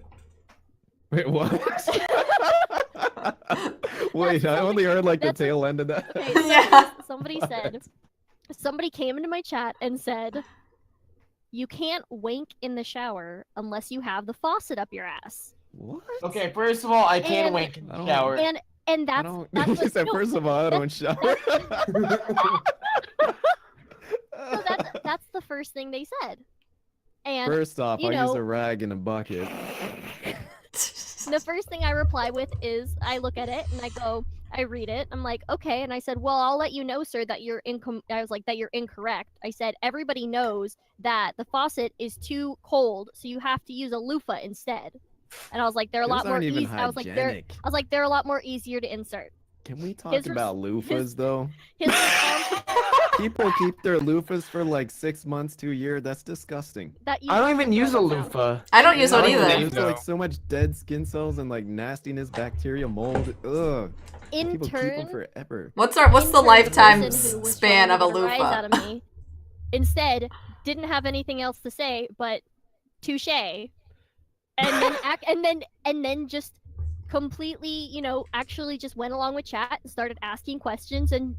Wait, what? Wait, I only heard like the that's a- tail end of that. Okay, so Yeah. somebody came into my chat and said, you can't wank in the shower unless you have the faucet up your ass. What? Okay, first of all, I can't And- wank in I the don't- shower. And I that's don't. that's He what, said, no, first of all, I don't shower. so that's the first thing they said. And First off, you I'll use know- a rag in a bucket. the first thing I reply with is I look at it and I read it. I'm like, okay. And I said, well, I'll let you know, sir, that you're that you're incorrect. I said, everybody knows that the faucet is too cold, so you have to use a loofah instead. And I was like, they're a Those lot more aren't even easy. I was like, hygienic. they're a lot more easier to insert. Can we talk His res- about loofahs though? His response People keep their loofahs for like 6 months to a year. That's disgusting. that you I don't have to even use a throw those out. loofah. I don't use one I don't either. believe There's like No. so much dead skin cells and like nastiness, bacteria, mold. Ugh. In People keep them turn, forever. What's the in turn, lifetime person who was span trying of to a get rise out loofah? of me, instead, didn't have anything else to say but touche, and then and then just completely, actually just went along with chat and started asking questions, and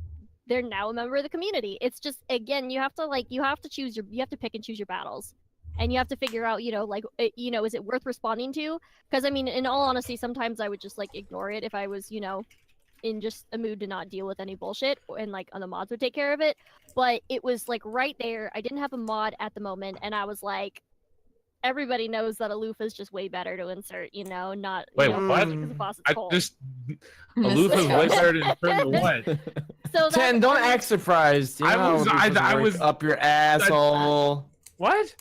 they're now a member of the community. It's just, again, you have to pick and choose your battles, and you have to figure out, is it worth responding to? Because I mean, in all honesty, sometimes I would just like ignore it if I was, in just a mood to not deal with any bullshit, and like the mods would take care of it. But it was like right there. I didn't have a mod at the moment, and I was like, everybody knows that a loofah is just way better to insert. You know, not Wait, you know, what? because the faucet's I cold. just Missed Aloof is the way joke. better than turn to what? So that's 10, don't act surprised. You I know was- how I- this I work was- up your asshole. What?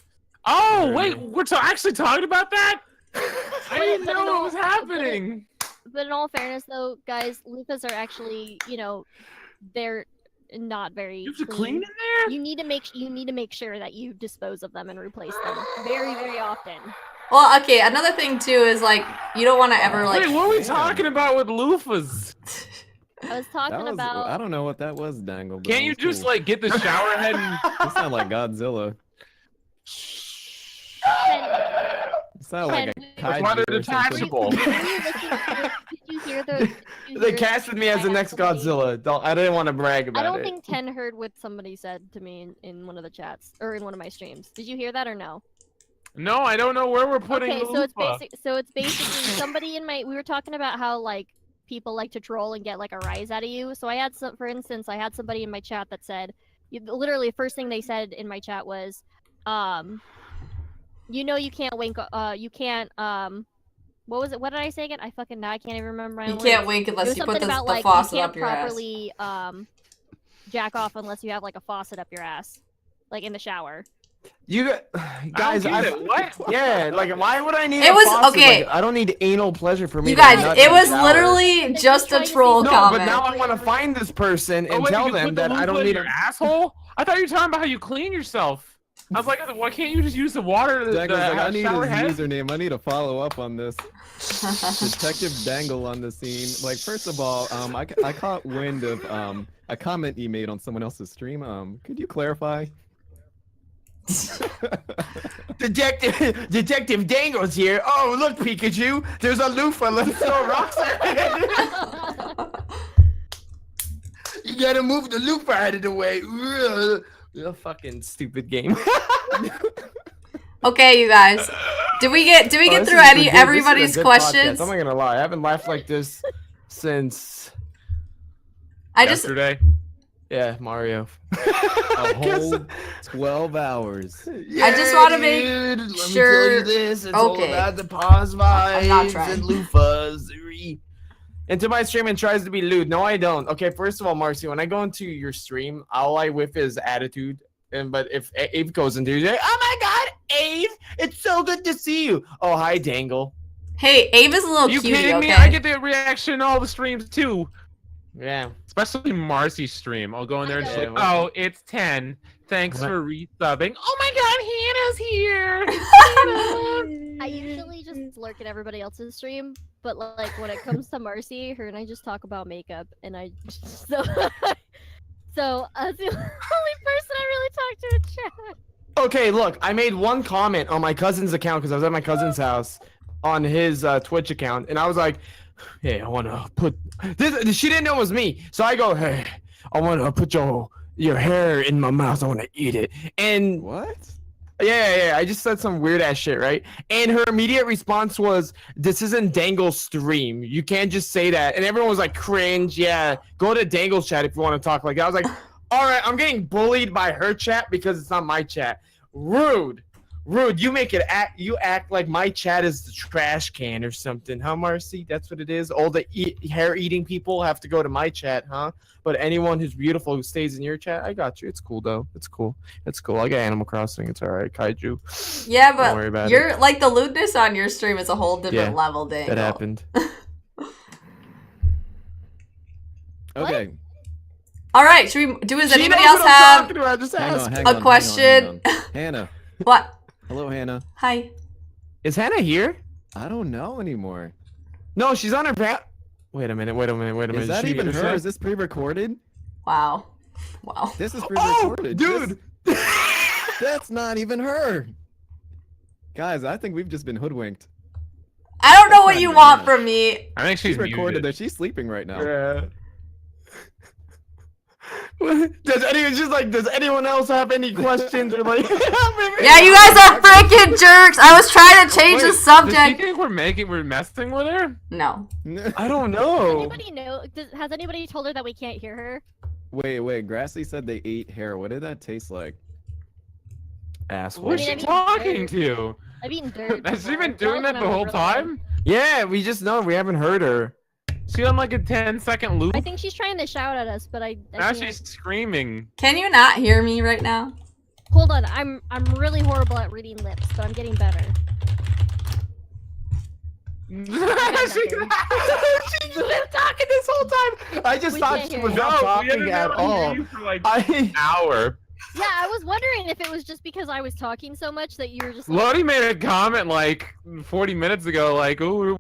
Oh Whatever. wait, we're actually talking about that? I didn't But know in what all- was happening. But in all fairness, though, guys, loofahs are actually, you know, they're not very You have to clean in there? You need to make sure that you dispose of them and replace them very, very often. Well, okay. Another thing too is like you don't want to ever like. Wait, what are we Damn. talking about with loofahs? I was That talking was, about. I don't know what that was, Dangle. but Can't that you was just cool. like get the shower head and You sound like Godzilla. You sound like a That's why they're kaiju or something. detachable. Did you hear the? Did you They hear casted me as I the had next somebody- Godzilla. I didn't want to brag about I don't it. think 10 heard what somebody said to me in one of the chats or in one of my streams. Did you hear that or no? No, I don't know where we're putting Okay, the so it's loofah. basically somebody in my we were talking about how like people like to troll and get like a rise out of you. So I had some, for instance, I had somebody in my chat that said, literally the first thing they said in my chat was, you know, you can't wink, you can't, what was it? What did I say again? I can't even remember my You own can't words. wink It unless was you put something the about like faucet you can't up your ass. properly jack off unless you have like a faucet up your ass, like in the shower. You guys, I don't get it. What? Yeah, like why would I need? It a was- faucet? okay. Like, I don't need anal pleasure for me. You to guys, nut it in the was shower. literally They're just trying a to see troll some- No, comment. but now I want to find this person Oh and wait, tell you them put the that I loofah don't in need your a. asshole. I thought you were talking about how you clean yourself. I was like, why can't you just use the water? The Dangle's like, I need his shower head? username. I need to follow up on this. Detective Dangle on the scene. Like, first of all, I caught wind of a comment you made on someone else's stream. Could you clarify? Detective Dangle's here. Oh, look, Pikachu. There's a loofah. Let's throw rocks at it. You gotta move the loofah out of the way. A fucking stupid game. Okay, you guys. Did we get Oh, this through is any good. everybody's This is a good questions? podcast. I'm not gonna lie. I haven't laughed like this since I just Yesterday. Mario. A whole 12 hours. I just wanna make Let me tell sure- you this. It's all okay. about the pause vibes I'm not trying. and loofahs. Into my stream and tries to be lewd. No, I don't. Okay, first of all, Marcy, when I go into your stream, all I whiff is attitude. But if Ave goes into it, like, oh my god, Ave, it's so good to see you. Oh, hi, Dangle. Hey, Ava's a little You cutie, kidding okay? me? I get the reaction in all the streams too. Yeah. Especially Marcy's stream. I'll go in there and just Yeah, like, well- oh, it's 10. Thanks What? for resubbing. Oh my god, Hannah's here. I usually just lurk at everybody else's stream, but like when it comes to Marcy, her and I just talk about makeup, and I so that's the only person I really talk to in chat. Okay, look, I made one comment on my cousin's account because I was at my cousin's house on his Twitch account, and I was like, hey, I want to put this. She didn't know it was me, so I go, hey, I want to put your hair in my mouth. I want to eat it. And What? yeah, I just said some weird ass shit, right? And her immediate response was, this isn't Dangle's stream. You can't just say that. And everyone was like, cringe. Yeah, go to Dangle's chat if you want to talk like that. I was like, all right, I'm getting bullied by her chat because it's not my chat. Rude. You act like my chat is the trash can or something, huh, Marcy? That's what it is. All the hair eating people have to go to my chat, huh? But anyone who's beautiful who stays in your chat, I got you. It's cool though. It's cool. I got Animal Crossing. It's alright. Kaiju. Yeah, Don't worry but about you're like the lewdness on your stream is a whole different Yeah, level, Dangle. That happened. Okay. All right, should we do? Does She anybody knows else what I'm have talking about. Just Hang ask. on, hang a on, hang on, question? hang on. Hannah. What? Hello, Hannah. Hi. Is Hannah here? I don't know anymore. No, she's on her Wait a minute. Is that She even gonna her? say- Is this pre-recorded? Wow. This is Oh, pre-recorded. dude. That's not even her. Guys, I think we've just been hoodwinked. I don't know That's what not you even want her. from me. I think she's She's recorded muted. that she's sleeping right now. Yeah. Does anyone else have any questions or like? Yeah, you guys are freaking jerks. I was trying to change the Wait, Does she subject. think we're messing with her? No. I don't know. Anybody know? Has anybody told her that we can't hear her? Wait. Grassy said they ate hair. What did that taste like? asshole. Who's I she mean, talking dirt. to? I've eaten dirt. Has she before. been doing was that when the I whole was really time? Yeah, we just know we haven't heard her. She on like a 10-second loop? I think she's trying to shout at us, but I Now can't. she's screaming. Can you not hear me right now? Hold on, I'm really horrible at reading lips, but I'm getting better. She's She's been talking this whole time. I just We thought can't she hear was you. not we talking haven't at been all. on you for like an I hour. Yeah, I was wondering if it was just because I was talking so much that you were just like, Lodi made a comment like 40 minutes ago, like, ooh.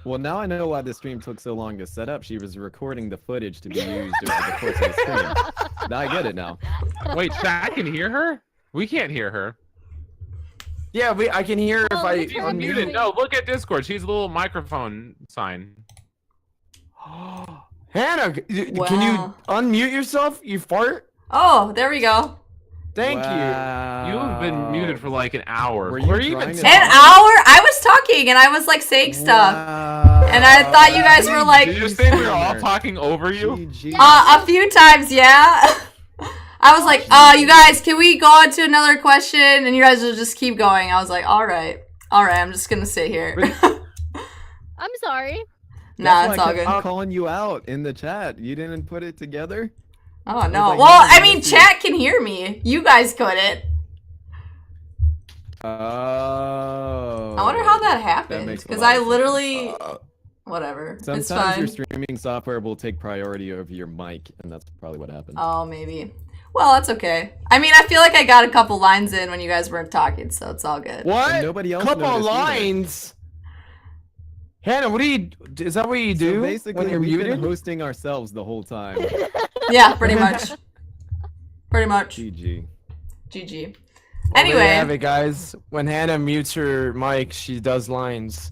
Well, now I know why the stream took so long to set up. She was recording the footage to be used over the course of the stream. Now I get it now. Wait, chat can hear her? We can't hear her. yeah, I can hear her if Oh, I it's her unmute muted. it. No, look at Discord. She's a little microphone sign. Hannah, can you Wow. unmute yourself? You fart? Oh, there we go. Thank You've been muted for like an hour. Were you trying even to- An hour? I was talking and I was like saying stuff. And I thought you guys were like, Did you just think we were all talking over you? GG. a few times, yeah. I was like, you guys, can we go on to another question? And you guys will just keep going. I was like, all right, I'm just gonna sit here. I'm sorry. Nah, That's it's why all I good. kept calling you out in the chat. You didn't put it together? Oh no. like, Well, no, I mean, this is- chat can hear me. You guys couldn't. Oh. I wonder how that happened. makes a Because lot I of sense. literally, whatever. It's Sometimes fine. your streaming software will take priority over your mic, and that's probably what happened. Oh, maybe. Well, that's okay. I mean, I feel like I got a couple lines in when you guys weren't talking, so it's all good. What? And nobody else Couple noticed either. lines. Hannah, what do you? Is that what you do So basically, when you're we've been muted? hosting ourselves the whole time. Yeah, pretty much. Pretty much. GG. GG. Well, there you have Anyway, it, guys. When Hannah mutes her mic, she does lines.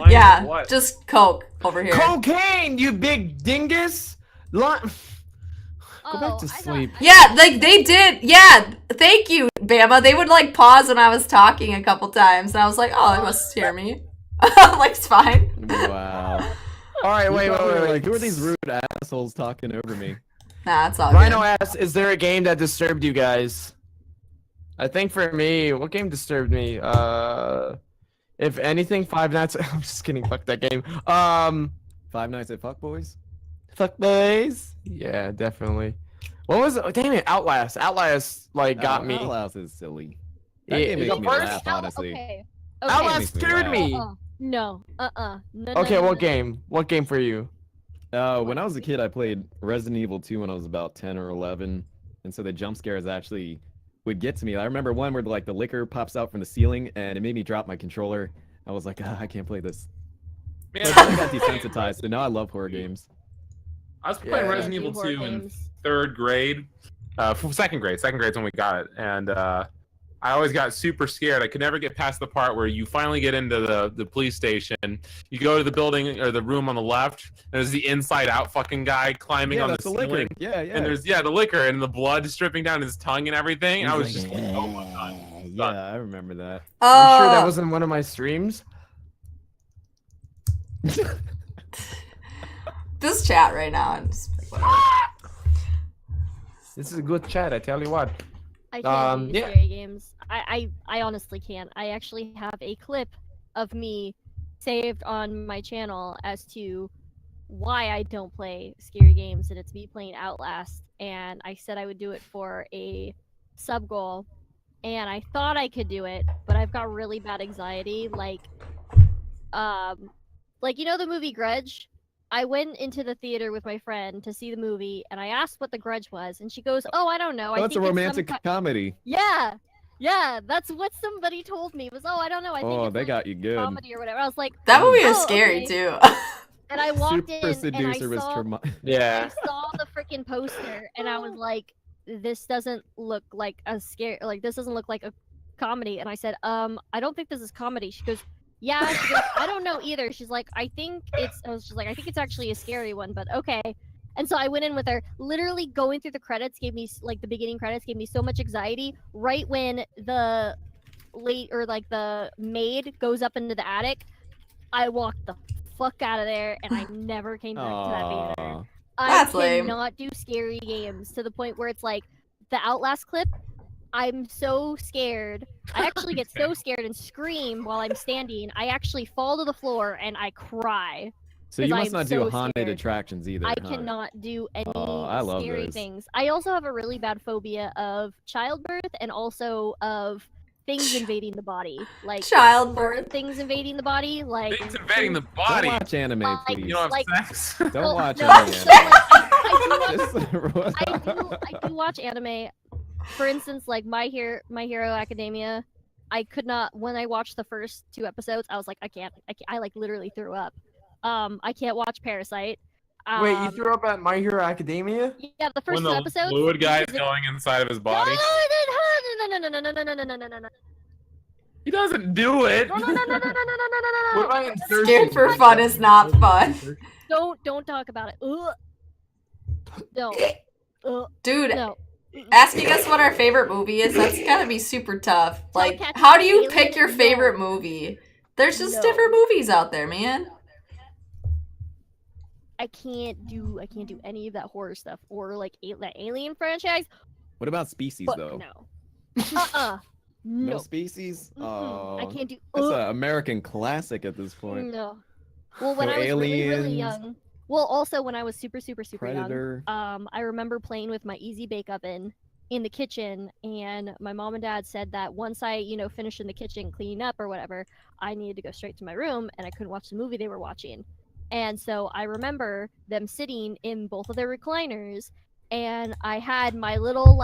yeah, just Coke over here. Cocaine, you big dingus! Go Oh, back to I thought- sleep. Yeah, like they did. Yeah, thank you, Bama. They would like pause when I was talking a couple times, and I was like, oh, they must hear me. I'm like, it's fine. Wow. All right, You wait, probably were wait. Like, who are these rude assholes talking over me? Nah, it's all Rhino good. asks, is there a game that disturbed you guys? I think for me, what game disturbed me? If anything, Five Nights. I'm just kidding. Fuck that game. Five Nights at Fuckboys? Fuck boys. Yeah, definitely. What was it? Oh, damn it, Outlast. Outlast like got me. Outlast is silly. That Yeah, game the makes me first- laugh, honestly. Okay. Outlast Makes me scared laugh. me. No. No. Okay, no, what no. game? What game for you? When I was a kid, I played Resident Evil 2 when I was about 10 or 11, and so the jump scares actually would get to me. I remember one where like the liquor pops out from the ceiling, and it made me drop my controller. I was like, I can't play this. Man, But then I got desensitized, so now I love horror games. I was playing Yeah. Resident Evil Horror 2 in games. 3rd grade. Second grade's when we got it, and I always got super scared. I could never get past the part where you finally get into the police station. You go to the building or the room on the left, and there's the inside out fucking guy climbing Yeah, on the that's the liquor. ceiling. Yeah, yeah. And there's the liquor and the blood dripping down his tongue and everything. I was He's just like, like, oh my god. Yeah, I remember that. I'm sure that Oh, wasn't one of my streams. this chat right now. I'm just like, whatever. This is a good chat, I tell you what. I can't do yeah. scary games. I honestly can't. I actually have a clip of me saved on my channel as to why I don't play scary games, and it's me playing Outlast. And I said I would do it for a sub goal, and I thought I could do it, but I've got really bad anxiety. Like you know the movie Grudge? I went into the theater with my friend to see the movie, and I asked what the Grudge was, and she goes, "Oh, I don't know. I Oh, it's a think some romantic comedy. Yeah, that's what somebody told me. Was, oh, I don't know. I think Oh, it's they like got you good. comedy or whatever. I was like, That movie is Oh, scary okay. too. and I walked Super in Seducer and was I Yeah. saw the freaking poster, and I was like, this doesn't look like a scare. Like this doesn't look like a comedy. And I said, I don't think this is comedy. She goes, yeah. She goes, I don't know either. She's like, I think it's. I was just like, I think it's actually a scary one, but okay. And so I went in with her. Literally going through the credits gave me like the beginning credits gave me so much anxiety. Right when the the maid goes up into the attic, I walked the fuck out of there, and I never came back to that theater. Aw. I That's lame. cannot do scary games to the point where it's like the Outlast clip, I'm so scared. I actually get so scared and scream while I'm standing. I actually fall to the floor and I cry. So you 'Cause I must am not so do haunted scared. attractions either. I huh? cannot do any Oh, I love scary those. things. I also have a really bad phobia of childbirth and also of things invading the body. Like Childbirth. things invading the body, like Things invading the Don't body. watch anime, Like- please. You don't have like- sex. Don't well, watch no, anime. so, like, I Just- do watch anime. For instance, like My Hero Academia. I could not when I watched the first 2 episodes. I was like, I can't. I like literally threw up. I can't watch Parasite. Wait, you threw up at My Hero Academia? Yeah, the first When 2 the episodes. fluid guy is because going inside of his body. No. He doesn't do it. No. What about insertion? Scared for fun is not fun. Don't talk about it. Ugh. No. Dude, No. asking us what our favorite movie is, that's gotta be super tough. Like, Catch how do you Alien? pick your No. favorite movie? There's just No. different movies out there, man. I can't do any of that horror stuff or like that Alien franchise. What about Species Fuck though? no. No. No Species? Oh, I can't do. that's an American classic at this point. No. Well, when No I was really Aliens. young. Well, also when I was super Predator. young. I remember playing with my Easy Bake Oven in the kitchen, and my mom and dad said that once I, finished in the kitchen cleaning up or whatever, I needed to go straight to my room, and I couldn't watch the movie they were watching. And so I remember them sitting in both of their recliners, and I had my little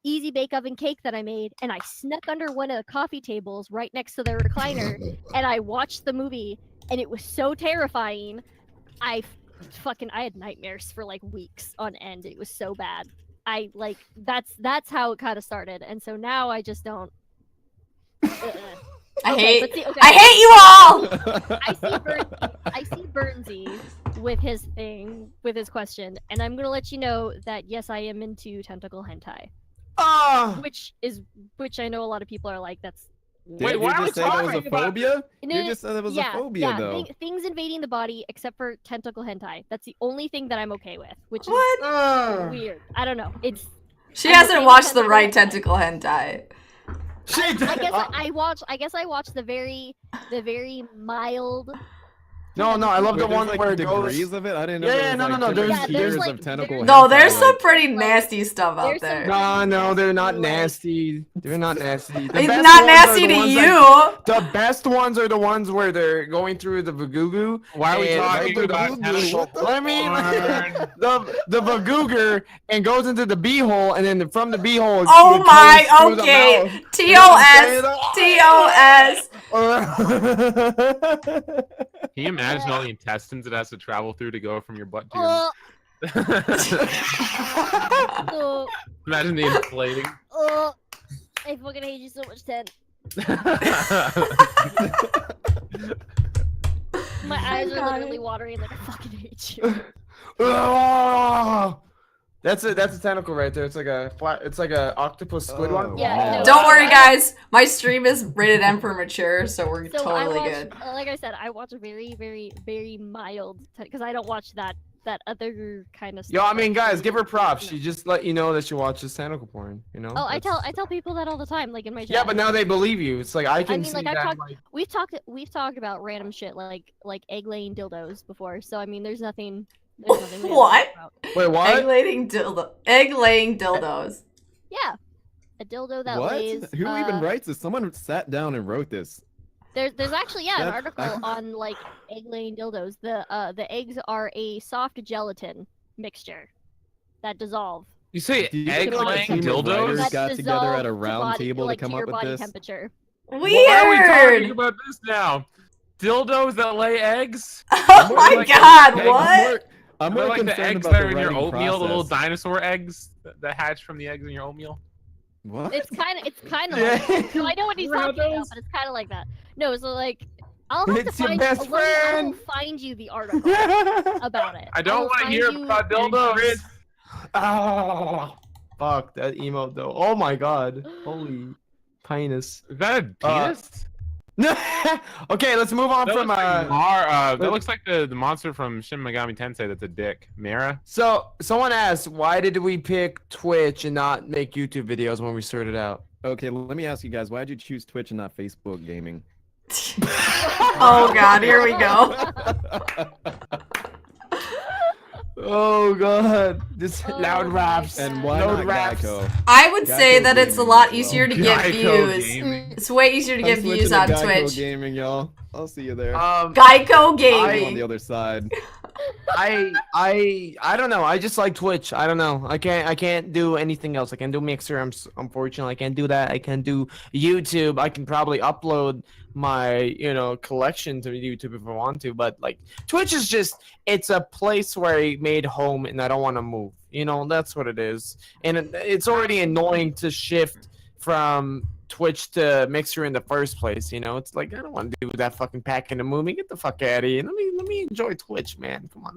Easy Bake Oven cake that I made, and I snuck under one of the coffee tables right next to their recliner, and I watched the movie, and it was so terrifying. I had nightmares for like weeks on end. It was so bad. That's how it kind of started, and so now I just don't. I Okay, hate but see, okay. I hate you all! I see Burnsy with his thing, with his question, and I'm gonna let you know that yes, I am into tentacle hentai, Ah! which I know a lot of people are like, that's Wait, Did why you are we just say that was a talking about phobia? No, You just said that was a phobia, though. things invading the body except for tentacle hentai. That's the only thing that I'm okay with, which What? is Ah! weird. I don't know. It's She I'm hasn't okay watched with the right tentacle tentacle hentai. I guess I watched the very mild. No, I love the Wait, one there's, where like it goes. degrees of it. I didn't know. Yeah, there was, no, like, there's- different Yeah, there's, tiers like, of tentacle. there's- No, hentai, there's some like- pretty nasty stuff out There's some there. No, they're not Like- nasty. They're not nasty. The It's best not ones are nasty the to ones you. that- the best ones are the ones where they're going through the vagugu. Why are we and talking the about vagugu- tentacle Let me porn? the vagugu and goes into the beehole, and then from the beehole. Oh it my, goes through the okay. mouth. TOS. Can you imagine all the intestines it has to travel through to go from your butt to your... Oh, Imagine the inflating. I fucking hate you so much, Ted. My eyes are literally watering like I fucking hate you. That's a tentacle right there. It's like a flat. It's like a octopus squid one. Yeah, no, Don't worry, guys. My stream is rated M for mature, so we're So totally I watch, good. like I said, I watch a very mild because I don't watch that other kind of stuff. Yo, I mean, that's guys, really- give her props. She just let you know that she watches tentacle porn. You know. Oh, I That's- tell people that all the time, like in my chat. Yeah, but now they believe you. It's like I can mean, see like, I've that. talked- like, we've talked about random shit like egg laying dildos before. So I mean, there's nothing. we haven't What? talked about. wait, what? Egg laying dildos. Yeah, a dildo that What? lays. Who even writes this? Someone sat down and wrote this. There's actually an That- article on like egg laying dildos. The eggs are a soft gelatin mixture that dissolve. You say Do you egg think, like, a laying team of writers dildos? got together at a dissolve round body, table to like, come your up with body this? temperature. Weird. Why are we talking about this now? Dildos that lay eggs? Oh my Like god, eggs. what? I'm They're more like the concerned eggs about that are the in your writing oatmeal, the little process. dinosaur eggs that hatch from the eggs in your oatmeal. What? It's kind of Yeah. like that. No, I know what he's Remember talking about, those? but it's kind of like that. No, so like I'll have It's to your find best I will friend. find you the article about it. I don't will want to find hear you about the dildos. article. Ah, fuck that emote though. Oh my god. Holy penis. Is that a penis? Okay, let's move on That from looks like that looks like the monster from Shin Megami Tensei. That's a dick. Mira. So someone asked, why did we pick Twitch and not make YouTube videos when we started out? Okay, let me ask you guys, why did you choose Twitch and not Facebook gaming? Oh God, here we go. Oh God, this Oh loud my raps. And why Load not raps. Geico? I would say Geico that it's a gaming lot as well. easier to get Geico views. gaming. It's way easier to I'm get switching views to on Geico Twitch. gaming, y'all. I'll see you there. Geico I'm on the gaming. other side. I don't know. I just like Twitch. I don't know. I can't do anything else. I can do Mixer. Unfortunately I can't do that. I can do YouTube. I can probably upload my collection to YouTube if I want to. But like Twitch is just it's a place where I made home and I don't want to move. That's what it is. And it's already annoying to shift from Twitch to Mixer in the first place. It's like I don't want to do that fucking packing and moving. Get the fuck out of here. Let me enjoy Twitch, man. Come on.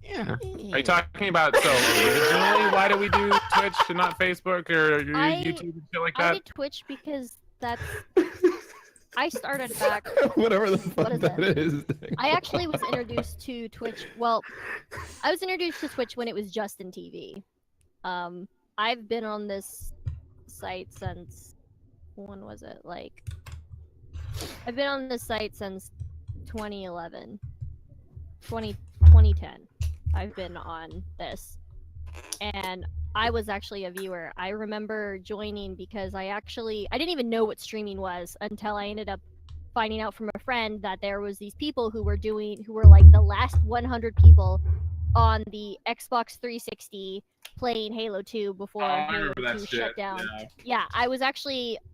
Yeah. Are you talking about originally? Why do we do Twitch and not Facebook or YouTube and shit like I that? did Twitch because that's. I started back. Whatever the fuck is that it? is. I actually was introduced to Twitch. Well, I was introduced to Twitch when it was Justin TV. I've been on this site since when was it? Like, I've been on this site since 2011, 2010. I've been on this, and I was actually a viewer. I remember joining because I didn't even know what streaming was until I ended up finding out from a friend that there was these people who were like the last 100 people on the Xbox 360 playing Halo 2 before Halo 2 shut down. Yeah, I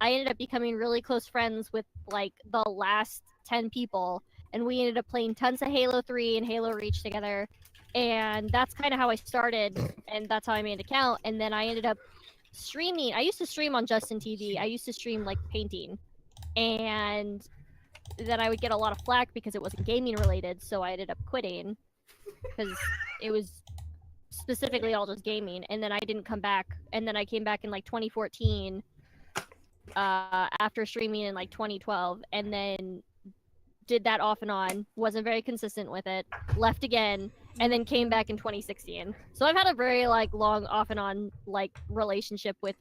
ended up becoming really close friends with like the last 10 people, and we ended up playing tons of Halo 3 and Halo Reach together. And that's kind of how I started, and that's how I made an account. And then I ended up streaming. I used to stream on Justin TV. I used to stream like painting, and then I would get a lot of flack because it wasn't gaming related. So I ended up quitting because it was specifically all just gaming. And then I didn't come back. And then I came back in like 2014 after streaming in like 2012, and then did that off and on. Wasn't very consistent with it. Left again. And then came back in 2016. So I've had a very like long off and on like relationship with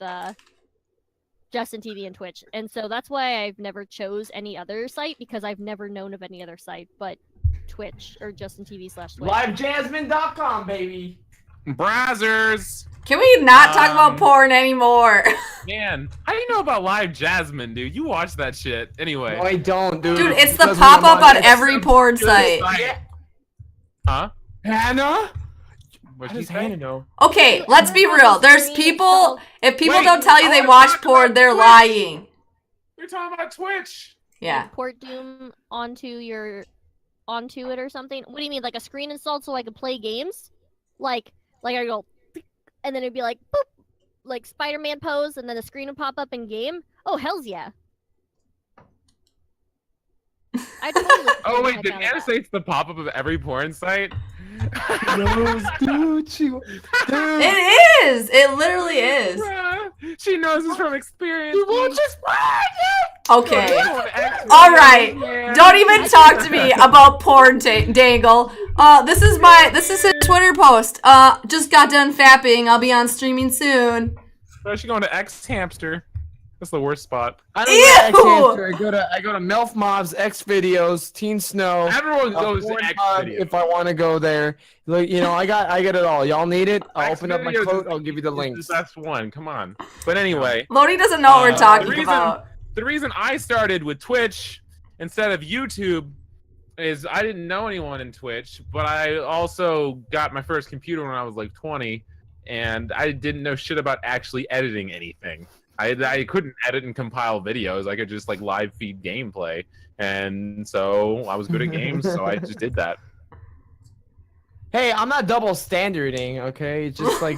Justin TV and Twitch. And so that's why I've never chose any other site, because I've never known of any other site but Twitch or Justin TV/Twitch. LiveJasmine.com, baby. Brazzers. Can we not talk about porn anymore? Man, how do you know about Live Jasmine, dude? You watch that shit anyway. No, I don't, dude. Dude, it's the Because pop-up when I'm on every porn Good site. site. Huh? Hannah? What'd How she does say? Hannah know? Okay, let's be real. There's people. If people Wait, don't tell you I they wanna watch talk porn, about they're Twitch. lying. We're talking about Twitch. Yeah. Port Doom onto it or something. What do you mean, like a screen installed so I could play games? Like I go, and then it'd be like, boop, like Spider-Man pose, and then the screen would pop up in game. Oh, hells yeah! I totally Oh wait, heck did out of Anna that. say it's the pop-up of every porn site? knows, dude. Dude. It is. It literally is. Bruh, she knows this from experience. You watch this Okay. All All right. Don't even talk to me about porn, Dangle. This is his Twitter post. Just got done fapping. I'll be on streaming soon. So she's going to X Hamster. That's the worst spot. I don't Ew! go to X-Hamster. I go to Melf Mobs, X Videos, Teen Snow. Everyone goes to X Pornhub video. if I want to go there. Like, I got it all. Y'all need it? I'll X open up my videos quote. is- I'll give you the is links. The best one. Come on. But anyway, Lodi doesn't know what we're talking the about. reason I started with Twitch instead of YouTube is I didn't know anyone in Twitch, but I also got my first computer when I was like 20, and I didn't know shit about actually editing anything. I couldn't edit and compile videos. I could just like live feed gameplay, and so I was good at games, so I just did that. Hey, I'm not double standarding, okay? It's just like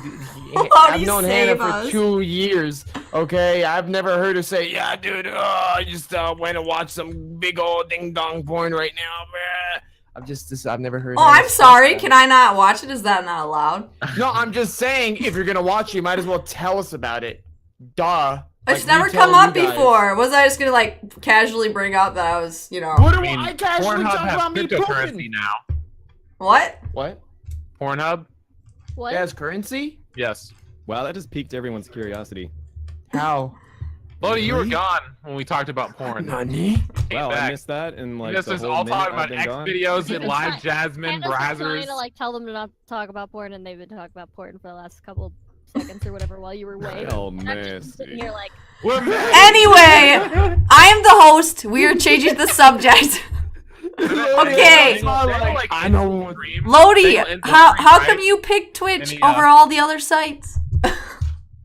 How do I've you known Hannah save for us? 2 years, okay? I've never heard her say, "Yeah, dude, I just went to watch some big old ding dong porn right now, bruh." I've never heard. Oh, Hannah I'm express sorry. that. Can I not watch it? Is that not allowed? No, I'm just saying, if you're gonna watch, you might as well tell us about it. Duh. It's Like, never we tell come you up guys. before. Was I just gonna like casually bring out that I was, you know, What do I mean, I casually Pornhub talk has about me cryptocurrency pooping? now. what? What? Pornhub? What? That's currency? Yes. Wow, that just piqued everyone's curiosity. How? Lodi, you were Really? gone when we talked about porn. Nani? Came Wow, I back. missed that, and like Yes, the just whole all minute talking I've about been X gone. videos You've and been live trying- Jasmine Candace was trying browsers. to like tell them to not talk about porn, and they've been talking about porn for the last couple seconds or whatever while you were away. Oh, And I'm just sitting nasty. here like, We're mad. Anyway, I am the host. We are changing the subject. Okay. I know. Lodi, Daniel ends the how stream, come right? you picked Twitch And he, over all the other sites?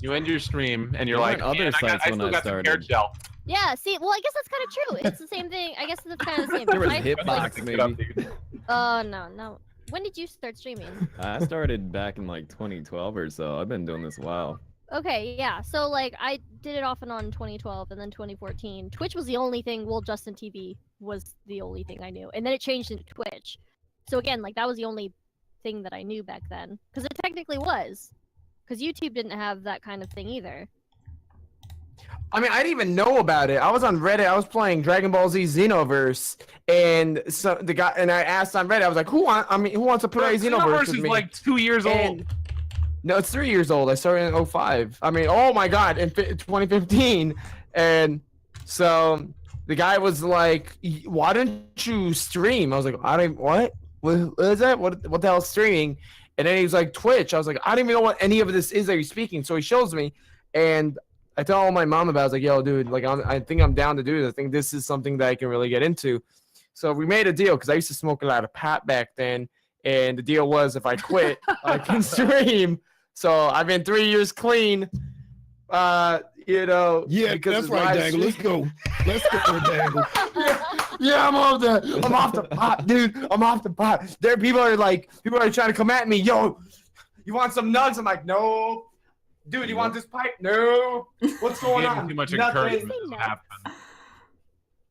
You end your stream and you're There like, weren't other "Man, I sites when still I got some hair started." gel." yeah. See, well, I guess that's kind of true. It's the same thing. I guess it's kind of the same. There was I- hitbox, like, Pick it up, maybe. dude. no. When did you start streaming? I started back in like 2012 or so. I've been doing this a while. Okay, yeah. So like I did it off and on in 2012 and then 2014. Twitch was the only thing. Well, Justin TV was the only thing I knew, and then it changed into Twitch. So again, like that was the only thing that I knew back then, because it technically was, because YouTube didn't have that kind of thing either. I mean, I didn't even know about it. I was on Reddit. I was playing Dragon Ball Z Xenoverse, and so the guy and I asked on Reddit. I was like, who wants to play Bro, Xenoverse Xenoverse with is me? like 2 years old. And- No, it's 3 years old. I started in 05. I mean, oh my god, in 2015. And so the guy was like, why don't you stream? I was like, I don't, what? What is that? What the hell is streaming? And then he was like, Twitch. I was like, I don't even know what any of this is that you're speaking. So he shows me, and I tell my mom about it. I was like, yo, dude, like, I think I'm down to do this. I think this is something that I can really get into. So we made a deal, because I used to smoke a lot of pot back then. And the deal was, if I quit, I can stream. So I've been 3 years clean. You know. Yeah, because that's it's right, live Dangle. Let's stream. go. Let's go, Dangle. Yeah, I'm off the pot, dude. I'm off the pot. There, people are trying to come at me. Yo, you want some nugs? I'm like, no. Dude, you want this pipe? No. What's going Gave him on? too much Nothing. encouragement. This will happen.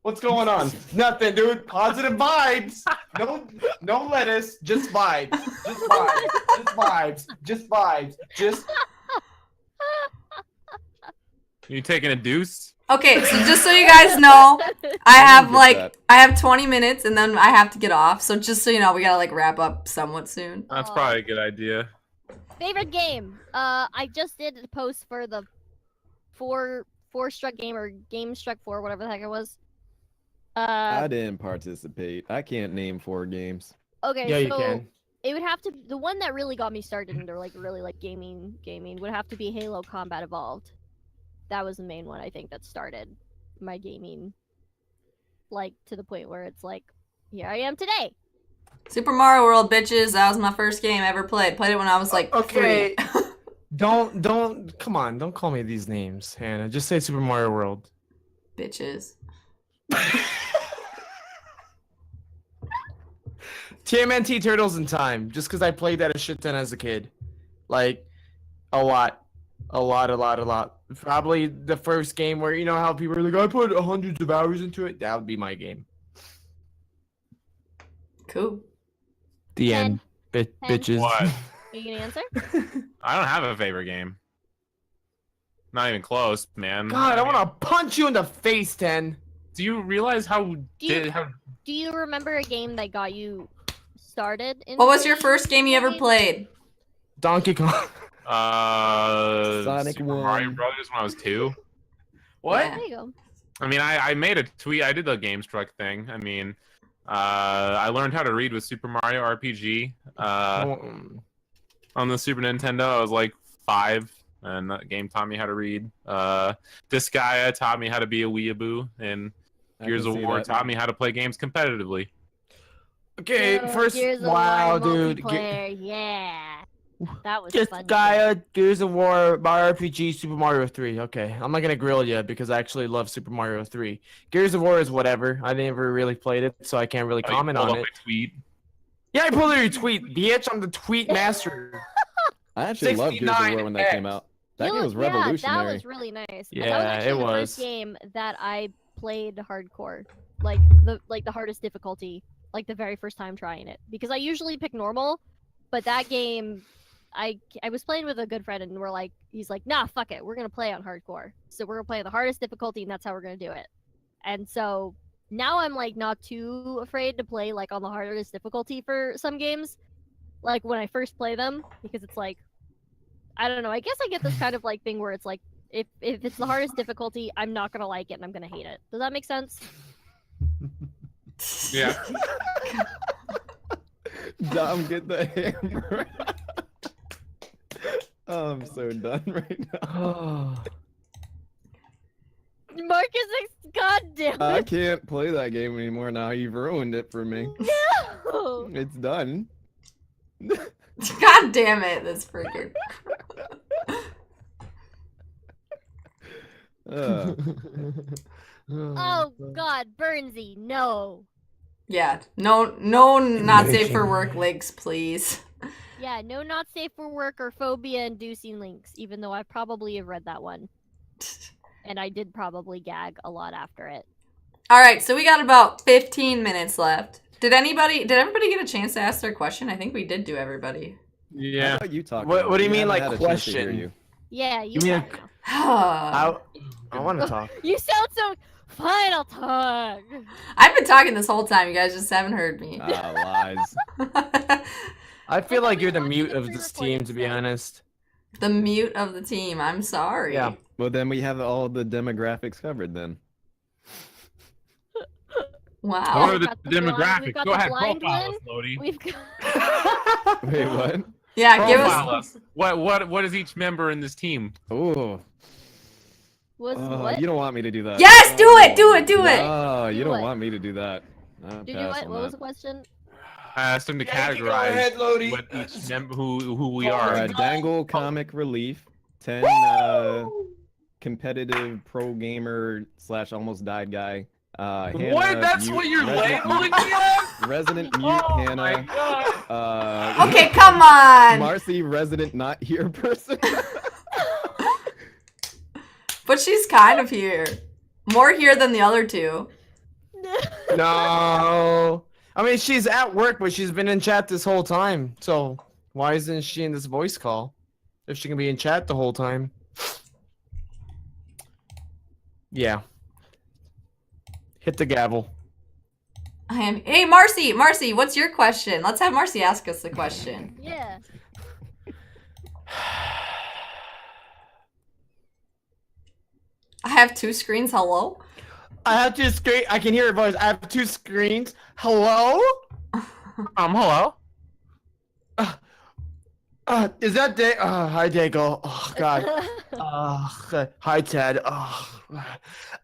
What's going on? Nothing, dude. Positive vibes. No lettuce. Just vibes. Just vibes. Just vibes. Just vibes. Just. You taking a deuce? Okay, so just so you guys know, I have get that. I have 20 minutes and then I have to get off. So just so you know, we gotta like wrap up somewhat soon. That's Aw. probably a good idea. Favorite game? I just did a post for the four struck game or game struck 4, whatever the heck it was. I didn't participate. I can't name 4 games. Okay, Yeah, you so can. it would have to, the one that really got me started into like really like gaming would have to be Halo Combat Evolved. That was the main one I think that started my gaming, like to the point where it's like, here I am today. Super Mario World, bitches. That was my first game I ever played. Played it when I was like Okay. 3. Don't come on. Don't call me these names, Hannah. Just say Super Mario World. Bitches. TMNT Turtles in Time. Just because I played that a shit ton as a kid. Like, a lot. Probably the first game where, you know how people are like, I put hundreds of hours into it. That would be my game. Cool. The 10. end. 10. Bitches. What? Are you gonna answer? I don't have a favorite game. Not even close, man. God, I mean, want to punch you in the face, 10. Do you realize how you- how Do you remember a game that got you started in What was your first game you ever played? Donkey Kong. Sonic Super 1. Mario Brothers when I was 2? What? Yeah. There you go. I mean, I made a tweet. I did the GameStruck thing. I mean, I learned how to read with Super Mario RPG on the Super Nintendo. I was like 5, and that game taught me how to read. Disgaea taught me how to be a weeaboo, and I Gears can of see War that. taught me how to play games competitively. Okay, Oh, first, Gears of wow, War dude. multiplayer, yeah. That was Just fun. Gaia, Gears of War, Mario RPG, Super Mario 3. Okay, I'm not gonna grill you because I actually love Super Mario 3. Gears of War is whatever. I never really played it, so I can't really Oh, you comment pulled on up it. my tweet. Yeah, I pulled your tweet, bitch. I'm the tweet master. I actually loved Gears of War 69 when that came out. That game was Yeah, revolutionary. that was really nice. that was Yeah, actually it the was. first game that I played hardcore, like the hardest difficulty, like the very first time trying it. Because I usually pick normal, but that game, I was playing with a good friend, and he's like, nah, fuck it, we're gonna play on hardcore. So we're gonna play the hardest difficulty, and that's how we're gonna do it. And so now I'm like not too afraid to play like on the hardest difficulty for some games, like when I first play them, because it's like, I don't know. I guess I get this kind of like thing where it's like, if it's the hardest difficulty, I'm not gonna like it and I'm gonna hate it. Does that make sense? Yeah. Dom, get the hammer. Oh, I'm so done right now. Marcus, God damn I it! can't play that game anymore now. You've ruined it for me. No! It's done. God damn it, this freaking. Oh God, Burnsy, no. Yeah, no, not safe for work links, please. Yeah, no, not safe for work or phobia-inducing links. Even though I probably have read that one, and I did probably gag a lot after it. All right, so we got about 15 minutes left. Did everybody get a chance to ask their question? I think we did do everybody. How Yeah. about you talk? What about do it? you mean, haven't like, had a chance to hear question? you. Yeah, you mean talk now. I want to talk. You sound so. Fine, I'll talk. I've been talking this whole time. You guys just haven't heard me. Lies. I feel Well, like you're the we mute watched of the this team, to be pre-recorded honest. The mute of the team. I'm sorry. Yeah. Well, then we have all the demographics covered then. Wow. What are the got the blind- we've demographics? got Go the ahead, blind profile one. us, Lodi. We've got. Wait, what? Yeah, give Profile us. us. What is each member in this team? Oh, What? you don't want me to do that. Yes, do it, do it, do it. Oh, you Do don't what? want me to do that. Did you what? What was the question? I asked them to Yeah, you can go categorize ahead, Lodi. what each member who we Oh, are. Dangle Comic Relief, 10 competitive pro gamer / almost died guy. Hannah, What? That's mute, what you're resident labeling mute- me as? Resident mute Oh my Hannah. god. Okay, come on. Marcy, resident not here person. But she's kind of here. More here than the other two. No. I mean, she's at work, but she's been in chat this whole time. So why isn't she in this voice call? If she can be in chat the whole time. Yeah. Hit the gavel. I am. Hey, Marcy, what's your question? Let's have Marcy ask us the question. Yeah. I have two screens. Hello? I have two screens. I can hear her voice. I have two screens. Hello? Hello? Is that Day? Hi, Dago. Oh, God. Hi, Ted. Oh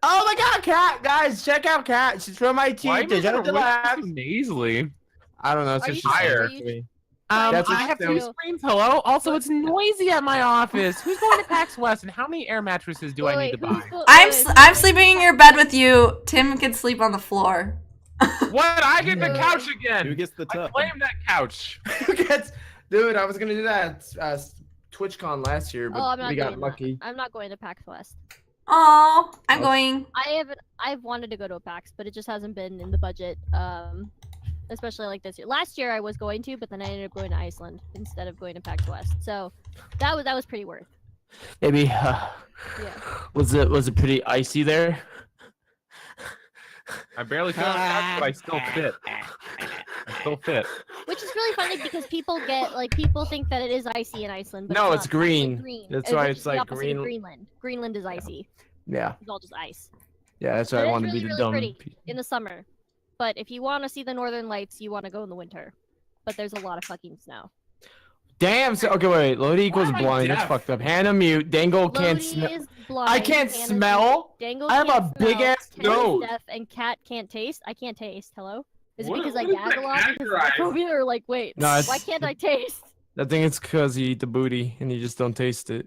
my God, Kat, guys, check out Kat. She's from my team. Why are you Did you making her laugh? voice so nasally? I don't know. It's Are just you she's tired? tired. Me. That's what I she have said. two screens. Hello. Also, it's noisy at my office. Who's going to PAX West, and how many air mattresses do I need to buy? I'm sleeping in your bed with you. Tim can sleep on the floor. What? I get the Wait. couch Who again. gets the I tub? claim that couch. Dude, I was gonna do that at TwitchCon last year, but Oh, I'm not we doing got lucky. that. I'm not going to PAX West. Oh, I'm going. I've wanted to go to a PAX, but it just hasn't been in the budget. Especially like this year. Last year I was going to, but then I ended up going to Iceland instead of going to PAX West. So that was pretty worth. Maybe Yeah. was it pretty icy there? I barely fit on the couch, but I still fit. I still fit. Which is really funny because people think that it is icy in Iceland, but No, it's it's not. green. green. That's why which it's is the like opposite of green. Greenland. Greenland is icy. Yeah, It's all just ice. yeah. That's why But I it's want to be really, the really dumb. pretty in the summer. But if you want to see the northern lights, you want to go in the winter. But there's a lot of fucking snow. Damn. So okay, wait. Lodi equals am I blind. That's deaf? fucked up. Hannah mute. Dangle can't Lodi smell. is blind. I can't Hannah's smell. Dangle I have can't a big smell, ass Ted is nose. deaf, and Cat can't taste. I can't taste. Hello? Is it What- because what I is gag that a lot? Because of my categorized? phobia, or like, wait, No, why it's- can't I taste? I think it's because you eat the booty and you just don't taste it.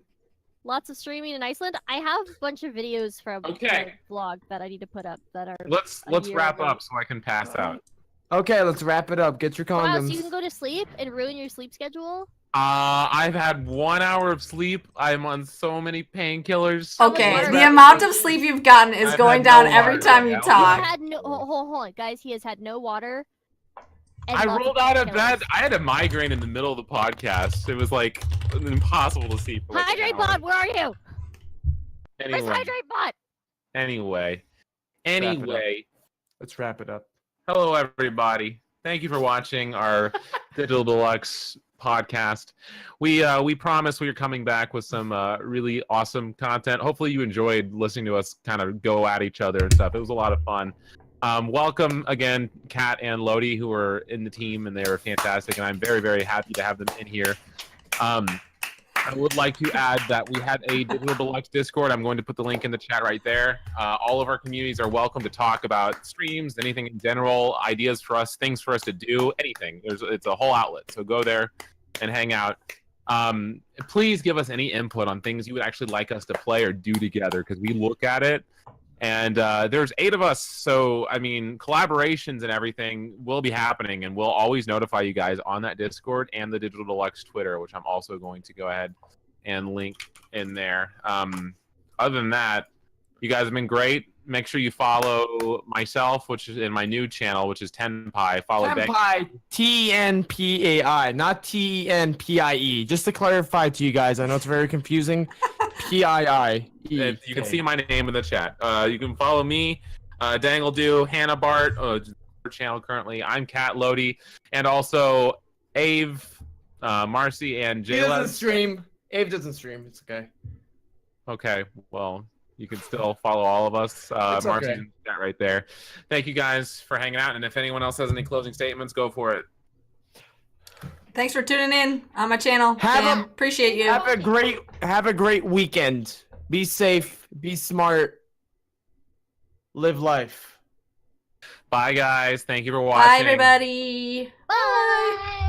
Lots of streaming in Iceland. I have a bunch of videos from Okay. the vlog that I need to put up that are. Let's A year wrap ago. up so I can pass out. Okay, let's wrap it up. Get your Wow, so condoms. you can go to sleep and ruin your sleep schedule. I've had 1 hour of sleep. I'm on so many painkillers. How much Okay, water the have you amount drank? of sleep you've gotten is I've going had down no every water, time you yeah. He's talk. had no. Hold on, guys. He has had no water. and I rolled out of multiple bed. kills. I had a migraine in the middle of the podcast. It was like impossible to see. For like an Hydrate hour. bot, where are you? Where's Anyway, hydrate bot? anyway. Let's wrap it up. Hello, everybody. Thank you for watching our Digital Deluxe podcast. We promise we are coming back with some really awesome content. Hopefully, you enjoyed listening to us kind of go at each other and stuff. It was a lot of fun. Welcome again, Kat and Lodi, who are in the team, and they were fantastic. And I'm very, very happy to have them in here. I would like to add that we had a Digital Deluxe Discord. I'm going to put the link in the chat right there. All of our communities are welcome to talk about streams, anything in general, ideas for us, things for us to do, anything. It's a whole outlet. So go there and hang out. Please give us any input on things you would actually like us to play or do together, because we look at it. And there's 8 of us, so I mean, collaborations and everything will be happening, and we'll always notify you guys on that Discord and the Digital Deluxe Twitter, which I'm also going to go ahead and link in there. Other than that, you guys have been great. Make sure you follow myself, which is in my new channel, which is Tenpai. Follow Tenpai, T-N-P-A-I, not T-N-P-I-E. Just to clarify to you guys, I know it's very confusing. P-I-I. You can see my name in the chat. You can follow me, Dangle Do, Hannah Bart, channel currently. I'm Kat Lodi, and also Ave, Marcy, and He Jayla. doesn't stream. Abe doesn't stream. It's okay. Okay, well, you can still follow all of us. It's Marcy's okay. in the chat right there. Thank you guys for hanging out, and if anyone else has any closing statements, go for it. Thanks for tuning in on my channel. Appreciate you. Have a great weekend. Be safe. Be smart. Live life. Bye, guys. Thank you for watching. Bye, everybody. Bye.